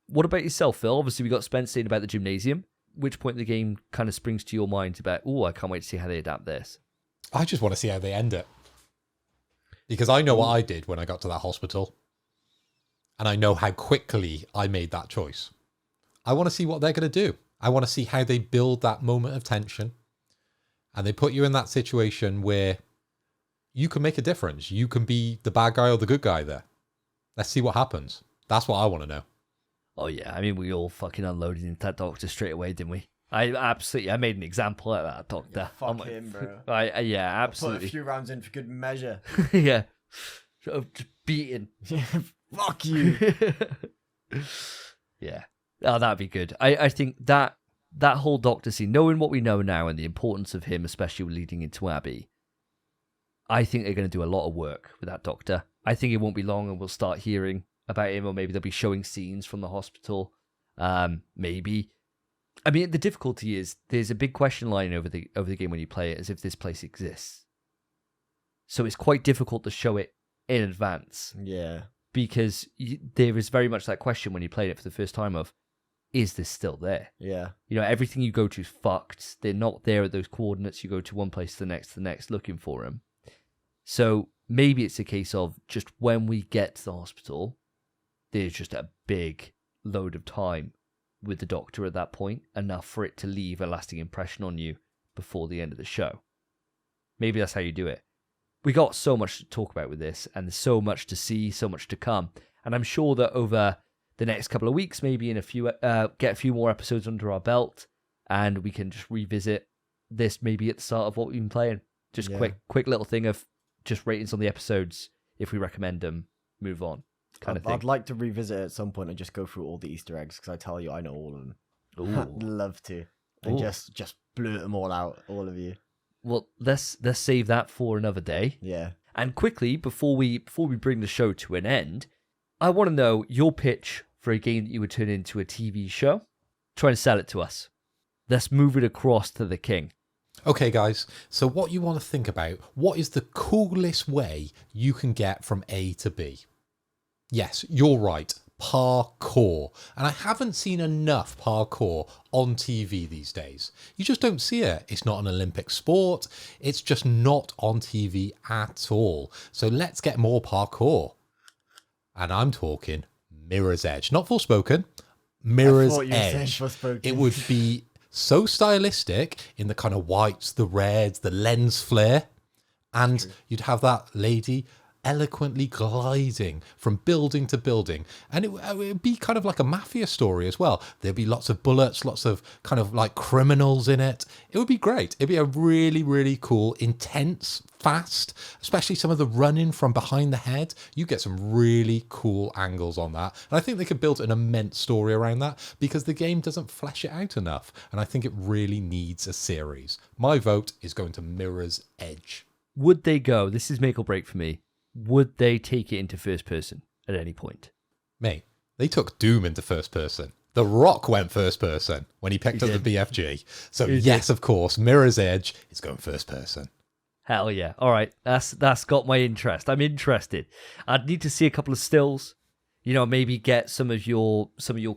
Speaker 1: What about yourself, Phil? Obviously, we got Spence saying about the gymnasium. Which point in the game kind of springs to your mind about, oh, I can't wait to see how they adapt this?
Speaker 2: I just want to see how they end it. Because I know what I did when I got to that hospital. And I know how quickly I made that choice. I want to see what they're going to do. I want to see how they build that moment of tension. And they put you in that situation where you can make a difference. You can be the bad guy or the good guy there. Let's see what happens. That's what I want to know.
Speaker 1: Oh, yeah. I mean, we all fucking unloaded into that doctor straight away, didn't we? I made an example out of that doctor.
Speaker 3: Fuck
Speaker 1: I'm like,
Speaker 3: him, bro.
Speaker 1: Yeah,
Speaker 3: Put a
Speaker 1: absolutely.
Speaker 3: few rounds in for good measure.
Speaker 1: Yeah. Sort of just beaten.
Speaker 3: Fuck you.
Speaker 1: Yeah. Oh, that'd be good. I think that whole doctor scene, knowing what we know now and the importance of him, especially leading into Abby, I think they're going to do a lot of work with that doctor. I think it won't be long and we'll start hearing about him, or maybe they'll be showing scenes from the hospital. Maybe. I mean, the difficulty is there's a big question line over the game when you play it, as if this place exists. So it's quite difficult to show it in advance.
Speaker 3: Yeah.
Speaker 1: Because there is very much that question when you played it for the first time of, is this still there?
Speaker 3: Yeah.
Speaker 1: You know, everything you go to is fucked. They're not there at those coordinates. You go to one place to the next looking for them. So maybe it's a case of just when we get to the hospital, there's just a big load of time with the doctor at that point, enough for it to leave a lasting impression on you before the end of the show. Maybe that's how you do it. We got so much to talk about with this, and there's so much to see, so much to come. And I'm sure that over the next couple of weeks, maybe in a few, get a few more episodes under our belt, and we can just revisit this maybe at the start of what we've been playing. Just quick little thing of just ratings on the episodes, if we recommend them, move on, kind of
Speaker 3: I'd
Speaker 1: thing.
Speaker 3: like to revisit it at some point and just go through all the Easter eggs because I tell you, I know all of them. I'd love to, and
Speaker 1: Ooh.
Speaker 3: just blurt them all out, all of you.
Speaker 1: Well, let's save that for another day.
Speaker 3: Yeah.
Speaker 1: And quickly, before we bring the show to an end, I want to know your pitch for a game that you would turn into a TV show. Try and sell it to us. Let's move it across to the king.
Speaker 2: Okay, guys, so what you want to think about, what is the coolest way you can get from A to B? Yes, you're right, parkour. And I haven't seen enough parkour on TV these days. You just don't see it. It's not an Olympic sport. It's just not on TV at all. So let's get more parkour. And I'm talking Mirror's Edge. Not Forspoken, Mirror's Edge. It would be so stylistic in the kind of whites, the reds, the lens flare. And you'd have that lady eloquently gliding from building to building. And it would be kind of like a mafia story as well. There'd be lots of bullets, lots of kind of like criminals in it. It would be great. It'd be a really, really cool, intense, fast, especially some of the running from behind the head. You get some really cool angles on that. And I think they could build an immense story around that because the game doesn't flesh it out enough. And I think it really needs a series. My vote is going to Mirror's Edge.
Speaker 1: Would they go, this is make or break for me, would they take it into first person at any point?
Speaker 2: Mate, they took Doom into first person. The Rock went first person when he picked up the BFG. So yes, of course, Mirror's Edge is going first person.
Speaker 1: Hell yeah. All right. That's got my interest. I'm interested. I'd need to see a couple of stills. You know, maybe get some of your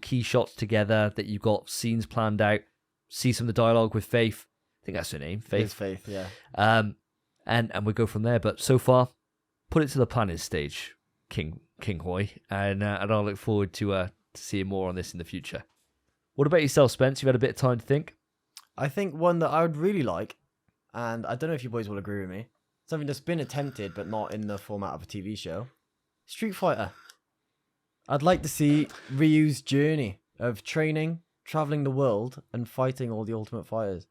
Speaker 1: key shots together that you've got scenes planned out. See some of the dialogue with Faith. I think that's her name. Faith.
Speaker 3: Faith, yeah.
Speaker 1: And we go from there. But so far, put it to the planning stage, King Hoy, and I'll look forward to seeing more on this in the future. What about yourself, Spence? You've had a bit of time to think.
Speaker 3: I think one that I would really like, and I don't know if you boys will agree with me, something that's been attempted but not in the format of a TV show. Street Fighter. I'd like to see Ryu's journey of training, traveling the world, and fighting all the Ultimate Fighters.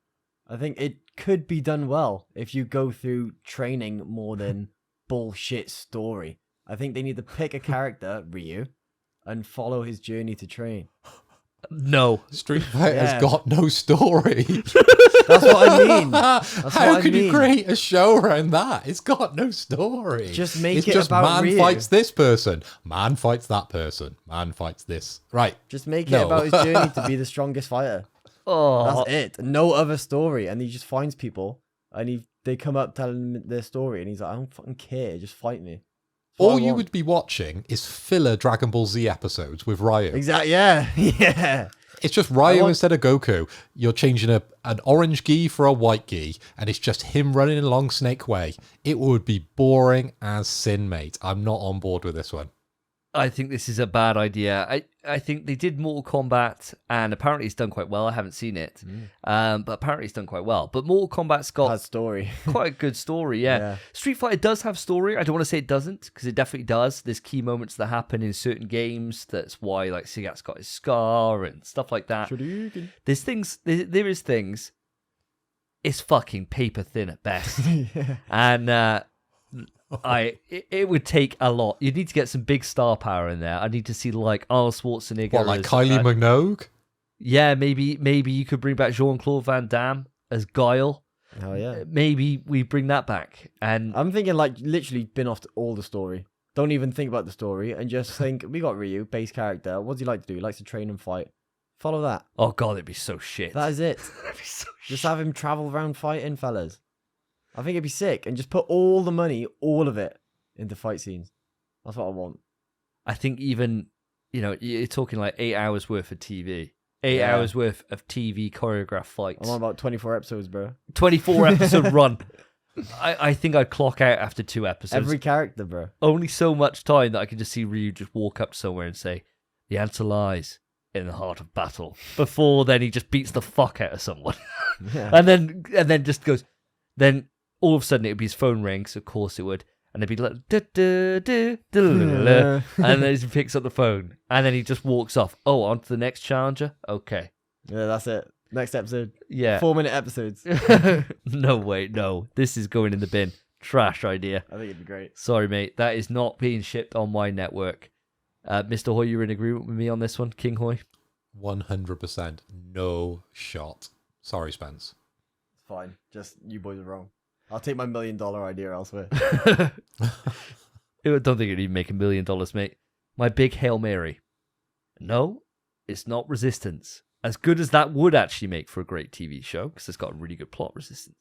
Speaker 3: I think it could be done well if you go through training more than bullshit story. I think they need to pick a character, Ryu, and follow his journey to train.
Speaker 1: No.
Speaker 2: Street Fighter's got no story.
Speaker 3: That's what I mean.
Speaker 2: How can you create a show around that? It's got no story.
Speaker 3: Just make
Speaker 2: it's
Speaker 3: it
Speaker 2: just
Speaker 3: about
Speaker 2: man
Speaker 3: Ryu.
Speaker 2: fights this person, man fights that person, man fights this. Right.
Speaker 3: Just make it about his journey to be the strongest fighter.
Speaker 1: Oh,
Speaker 3: That's it. No other story. And he just finds people, and they come up telling him their story, and he's like, I don't fucking care. Just fight me.
Speaker 2: All you would be watching is filler Dragon Ball Z episodes with Ryu.
Speaker 3: Exactly. Yeah. Yeah.
Speaker 2: It's just Ryu instead of Goku. You're changing an orange gi for a white gi, and it's just him running along Snake Way. It would be boring as sin, mate. I'm not on board with this one.
Speaker 1: I think this is a bad idea. I think they did Mortal Kombat, and apparently it's done quite well. I haven't seen it, but apparently it's done quite well. But Mortal Kombat's got
Speaker 3: Has story.
Speaker 1: quite a good story, yeah. Street Fighter does have story. I don't want to say it doesn't, because it definitely does. There's key moments that happen in certain games. That's why, like, Sagat's got his scar and stuff like that. There's things. There is things. It's fucking paper thin at best, and. It would take a lot. You'd need to get some big star power in there. I need to see like Arnold Schwarzenegger.
Speaker 2: What, like Kylie Minogue?
Speaker 1: Yeah, maybe you could bring back Jean-Claude Van Damme as Guile.
Speaker 3: Oh yeah.
Speaker 1: Maybe we bring that back. And
Speaker 3: I'm thinking like literally bin off all the story. Don't even think about the story and just think we got Ryu, base character. What does he like to do? He likes to train and fight. Follow that.
Speaker 1: oh god, it'd be so shit.
Speaker 3: That is it.
Speaker 1: That'd be so
Speaker 3: Just have him travel around fighting, fellas. I think it'd be sick, and just put all the money, all of it, into fight scenes. That's what I want.
Speaker 1: I think even, you're talking like 8 hours worth of TV. 8 hours worth of TV choreographed fights.
Speaker 3: I'm on about 24 episodes, bro.
Speaker 1: 24 episode run. I think I'd clock out after 2 episodes.
Speaker 3: Every character, bro.
Speaker 1: Only so much time that I can just see Ryu just walk up somewhere and say, the answer lies in the heart of battle. Before then he just beats the fuck out of someone.
Speaker 3: Yeah.
Speaker 1: and then just goes, then all of a sudden it would be his phone rings, of course it would, and it'd be like, and then he picks up the phone, and then he just walks off. Oh, on to the next challenger? Okay.
Speaker 3: Yeah, that's it. Next episode.
Speaker 1: Yeah.
Speaker 3: 4-minute episodes.
Speaker 1: No, wait, no. This is going in the bin. Trash idea.
Speaker 3: I think it'd be great.
Speaker 1: Sorry, mate. That is not being shipped on my network. Mr. Hoy, you're in agreement with me on this one? King Hoy?
Speaker 2: 100%. No shot. Sorry, Spence.
Speaker 3: It's fine. Just you boys are wrong. I'll take my $1 million idea elsewhere.
Speaker 1: I don't think it'd even make $1 million, mate. My big Hail Mary. No, it's not Resistance. As good as that would actually make for a great TV show, because it's got a really good plot, Resistance.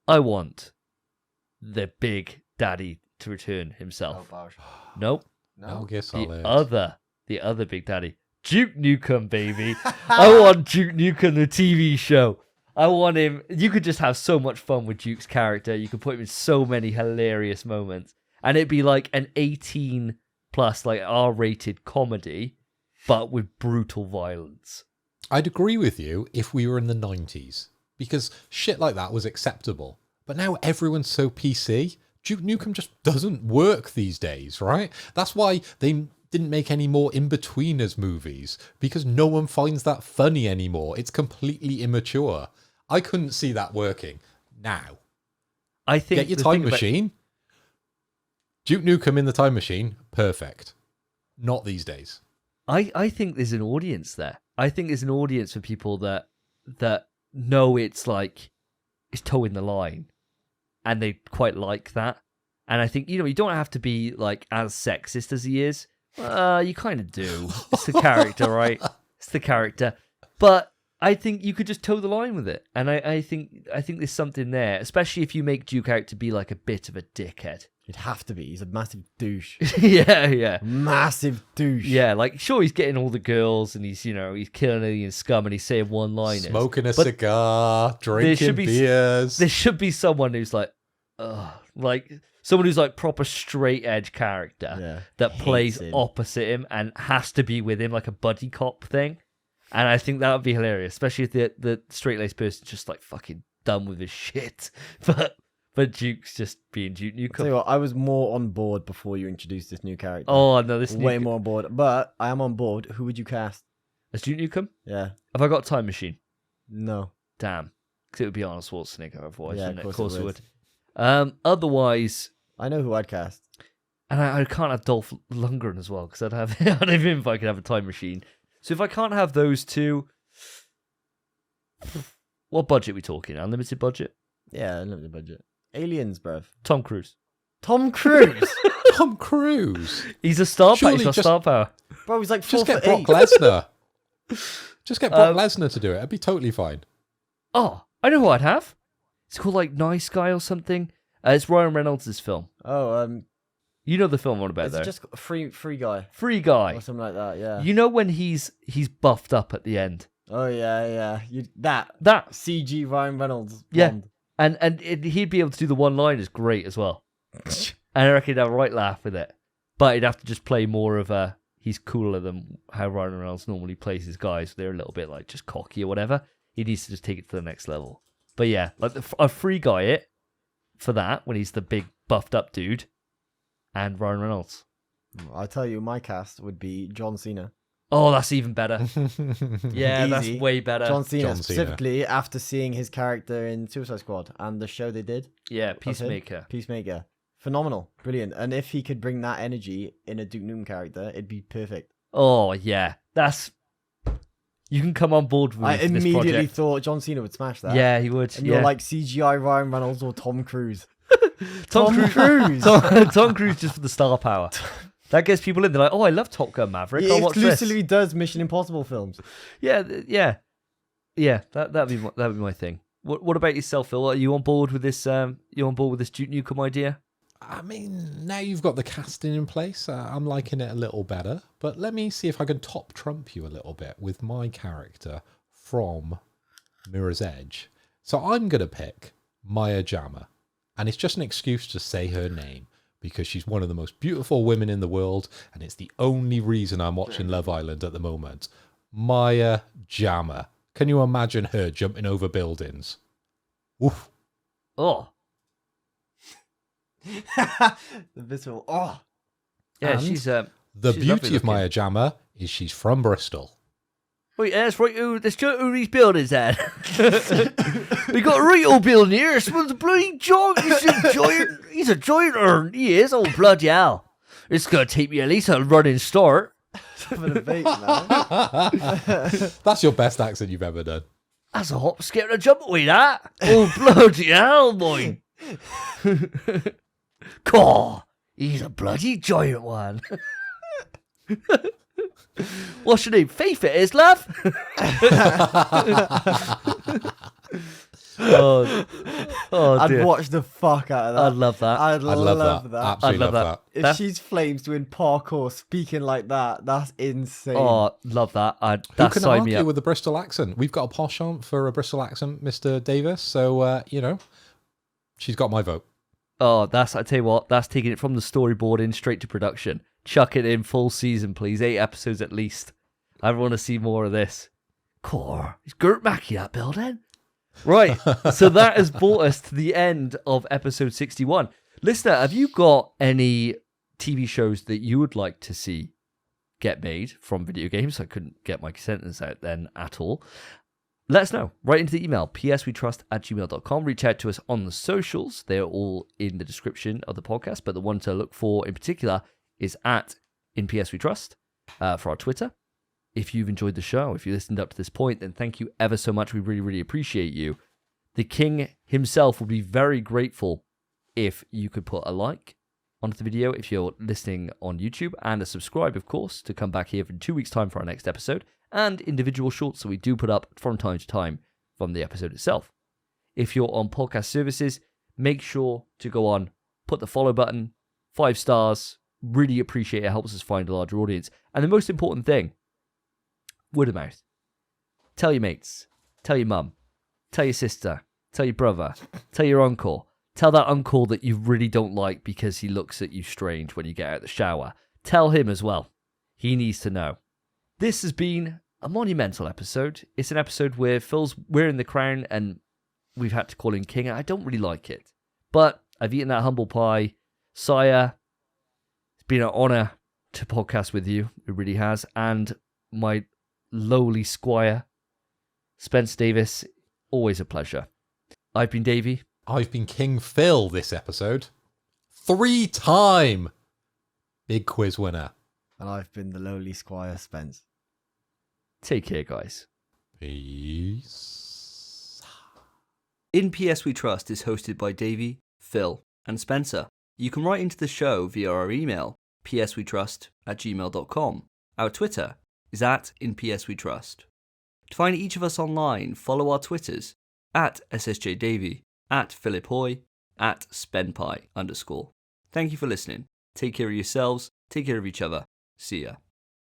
Speaker 1: I want the Big Daddy to return himself. Nope.
Speaker 2: Metal Gear Solid.
Speaker 1: The other Big Daddy. Duke Nukem, baby. I want Duke Nukem, the TV show. I want him. You could just have so much fun with Duke's character. You could put him in so many hilarious moments. And it'd be like an 18 plus, like R-rated comedy, but with brutal violence.
Speaker 2: I'd agree with you if we were in the 90s, because shit like that was acceptable. But now everyone's so PC. Duke Nukem just doesn't work these days, right? That's why they didn't make any more In-Betweeners movies, because no one finds that funny anymore. It's completely immature. I couldn't see that working now.
Speaker 1: I think
Speaker 2: Get your time machine. Duke Nukem in the time machine. Perfect. Not these days.
Speaker 1: I think there's an audience there. I think there's an audience for people that know it's like it's towing the line, and they quite like that. And I think, you don't have to be like as sexist as he is. You kind of do. It's the character, right? It's the character. But I think you could just toe the line with it. And I think there's something there, especially if you make Duke out to be like a bit of a dickhead.
Speaker 3: It'd have to be. He's a massive douche.
Speaker 1: Yeah.
Speaker 3: Massive douche.
Speaker 1: Yeah, like, sure, he's getting all the girls and he's killing alien scum and he's saying one-liners.
Speaker 2: Smoking a cigar, drinking beers.
Speaker 1: There should be someone who's like, like, someone who's like proper straight edge character that plays opposite him and has to be with him, like a buddy cop thing. And I think that would be hilarious, especially if the straight-laced person's just like fucking done with his shit. But Duke's just being Duke Nukem.
Speaker 3: Tell you what, I was more on board before you introduced this new character.
Speaker 1: Oh no, this
Speaker 3: way more on board. But I am on board. Who would you cast?
Speaker 1: As Duke Nukem?
Speaker 3: Yeah.
Speaker 1: Have I got a time machine?
Speaker 3: No.
Speaker 1: Damn. Because it would be Arnold Schwarzenegger otherwise,
Speaker 3: Yeah,
Speaker 1: wouldn't it?
Speaker 3: of course it would.
Speaker 1: Otherwise,
Speaker 3: I know who I'd cast.
Speaker 1: and I can't have Dolph Lundgren as well because I'd have him if I could have a time machine. So if I can't have those two, what budget are we talking? Unlimited budget?
Speaker 3: Yeah, unlimited budget. Aliens, bruv.
Speaker 1: Tom Cruise.
Speaker 3: Tom Cruise?
Speaker 2: Tom Cruise.
Speaker 1: He's a star power.
Speaker 2: Surely
Speaker 1: He's got
Speaker 2: just-
Speaker 1: star power.
Speaker 3: Bro, he's like
Speaker 2: Just
Speaker 3: 4'8".
Speaker 2: get Brock Lesnar. Just get Brock Lesnar to do it. It'd be totally fine.
Speaker 1: Oh, I know who I'd have. It's called like Nice Guy or something. It's Ryan Reynolds' film.
Speaker 3: Oh,
Speaker 1: You know the film I'm on about
Speaker 3: is
Speaker 1: though.
Speaker 3: it just free guy
Speaker 1: Free Guy.
Speaker 3: or something like that? Yeah.
Speaker 1: You know when he's buffed up at the end.
Speaker 3: Oh yeah. That
Speaker 1: That
Speaker 3: CG Ryan Reynolds.
Speaker 1: Yeah.
Speaker 3: Bond.
Speaker 1: and he'd be able to do the one-liners great as well. And I reckon he'd have a right laugh with it. But he'd have to just play more of a he's cooler than how Ryan Reynolds normally plays his guys. They're a little bit like just cocky or whatever. He needs to just take it to the next level. But yeah, like a Free Guy it for that when he's the big buffed up dude, and Ryan Reynolds.
Speaker 3: I'll tell you, my cast would be John Cena.
Speaker 1: Oh, that's even better. Yeah,
Speaker 3: Easy.
Speaker 1: that's way better.
Speaker 3: John Cena,
Speaker 2: John Cena.
Speaker 3: specifically after seeing his character in Suicide Squad and the show they did.
Speaker 1: Yeah,
Speaker 3: of him.
Speaker 1: Peacemaker.
Speaker 3: Peacemaker. Phenomenal. Brilliant. And if he could bring that energy in a Duke Nukem character, it'd be perfect.
Speaker 1: Oh yeah, that's. You can come on board with
Speaker 3: I
Speaker 1: this
Speaker 3: immediately
Speaker 1: project.
Speaker 3: thought John Cena would smash that.
Speaker 1: Yeah, he would.
Speaker 3: And
Speaker 1: yeah.
Speaker 3: you're like CGI Ryan Reynolds or Tom Cruise.
Speaker 1: Tom
Speaker 3: Cruise.
Speaker 1: Tom Cruise just for the star power. That gets people in. They're like, oh, I love Top Gun Maverick.
Speaker 3: He
Speaker 1: I'll watch this.
Speaker 3: exclusively does Mission Impossible films.
Speaker 1: Yeah. That'd be my thing. What about yourself, Phil? Are you on board with this? You on board with this Duke Nukem idea?
Speaker 2: I mean, now you've got the casting in place, I'm liking it a little better. But let me see if I can top trump you a little bit with my character from Mirror's Edge. So I'm going to pick Maya Jama. And it's just an excuse to say her name because she's one of the most beautiful women in the world. And it's the only reason I'm watching Love Island at the moment. Maya Jama. Can you imagine her jumping over buildings? Oof.
Speaker 1: Oh,
Speaker 3: The visceral. Oh.
Speaker 1: yeah.
Speaker 2: And
Speaker 1: she's
Speaker 2: The
Speaker 1: she's lovely
Speaker 2: beauty of
Speaker 1: looking.
Speaker 2: Maya Jama is she's from Bristol.
Speaker 1: Wait, that's right. Let's check who these buildings at. We got a real building here. It's a bloody giant. He's a giant. He is. Oh, bloody hell. It's going to take me at least a running start.
Speaker 3: Having a vape, man.
Speaker 2: That's your best accent you've ever done.
Speaker 1: That's a hop, skip, and a jump away, that. Oh, bloody hell, boy. Caw, he's a bloody giant one. What's your name? Faith it is, love.
Speaker 3: I'd
Speaker 1: dear.
Speaker 3: watch the fuck out of that.
Speaker 1: I'd love that.
Speaker 3: I'd love that.
Speaker 2: Absolutely
Speaker 1: I'd love
Speaker 2: love
Speaker 1: that.
Speaker 2: that.
Speaker 3: If she's Flames doing parkour, speaking like that, that's insane.
Speaker 1: Oh, love that.
Speaker 2: Who
Speaker 1: That
Speaker 2: can
Speaker 1: sign me
Speaker 2: argue
Speaker 1: up.
Speaker 2: with the Bristol accent? We've got a penchant for a Bristol accent, Mr. Davis. So, she's got my vote.
Speaker 1: Oh, I tell you what, that's taking it from the storyboard in straight to production. Chuck it in full season, please. 8 episodes at least. I want to see more of this. Core, is Gert Mackey that building? Right, so that has brought us to the end of episode 61. Listener, have you got any TV shows that you would like to see get made from video games? I couldn't get my sentence out then at all. Let us know. Write into the email, pswetrust@gmail.com. Reach out to us on the socials. They're all in the description of the podcast, but the one to look for in particular is @InPSWeTrust for our Twitter. If you've enjoyed the show, if you listened up to this point, then thank you ever so much. We really, really appreciate you. The king himself would be very grateful if you could put a like onto the video if you're listening on YouTube, and a subscribe, of course, to come back here in 2 weeks' time for our next episode, and individual shorts that we do put up from time to time from the episode itself. If you're on podcast services, make sure to go on, put the follow button, 5 stars. Really appreciate it. It helps us find a larger audience. And the most important thing, word of mouth. Tell your mates. Tell your mum. Tell your sister. Tell your brother. Tell your uncle. Tell that uncle that you really don't like because he looks at you strange when you get out of the shower. Tell him as well. He needs to know. This has been a monumental episode. It's an episode where Phil's wearing the crown and we've had to call him king. I don't really like it. But I've eaten that humble pie. Sire, it's been an honour to podcast with you. It really has. And my lowly squire, Spence Davis, always a pleasure. I've been Davey.
Speaker 2: I've been King Phil this episode. 3-time big quiz winner.
Speaker 3: And I've been the lowly squire, Spence.
Speaker 1: Take care, guys.
Speaker 2: Peace.
Speaker 1: In PS We Trust is hosted by Davey, Phil, and Spencer. You can write into the show via our email, pswetrust@gmail.com. Our Twitter is @InPSWeTrust. To find each of us online, follow our Twitters, @SSJDavey, @PhilipHoy, @SpenPie_. Thank you for listening. Take care of yourselves, take care of each other. See ya.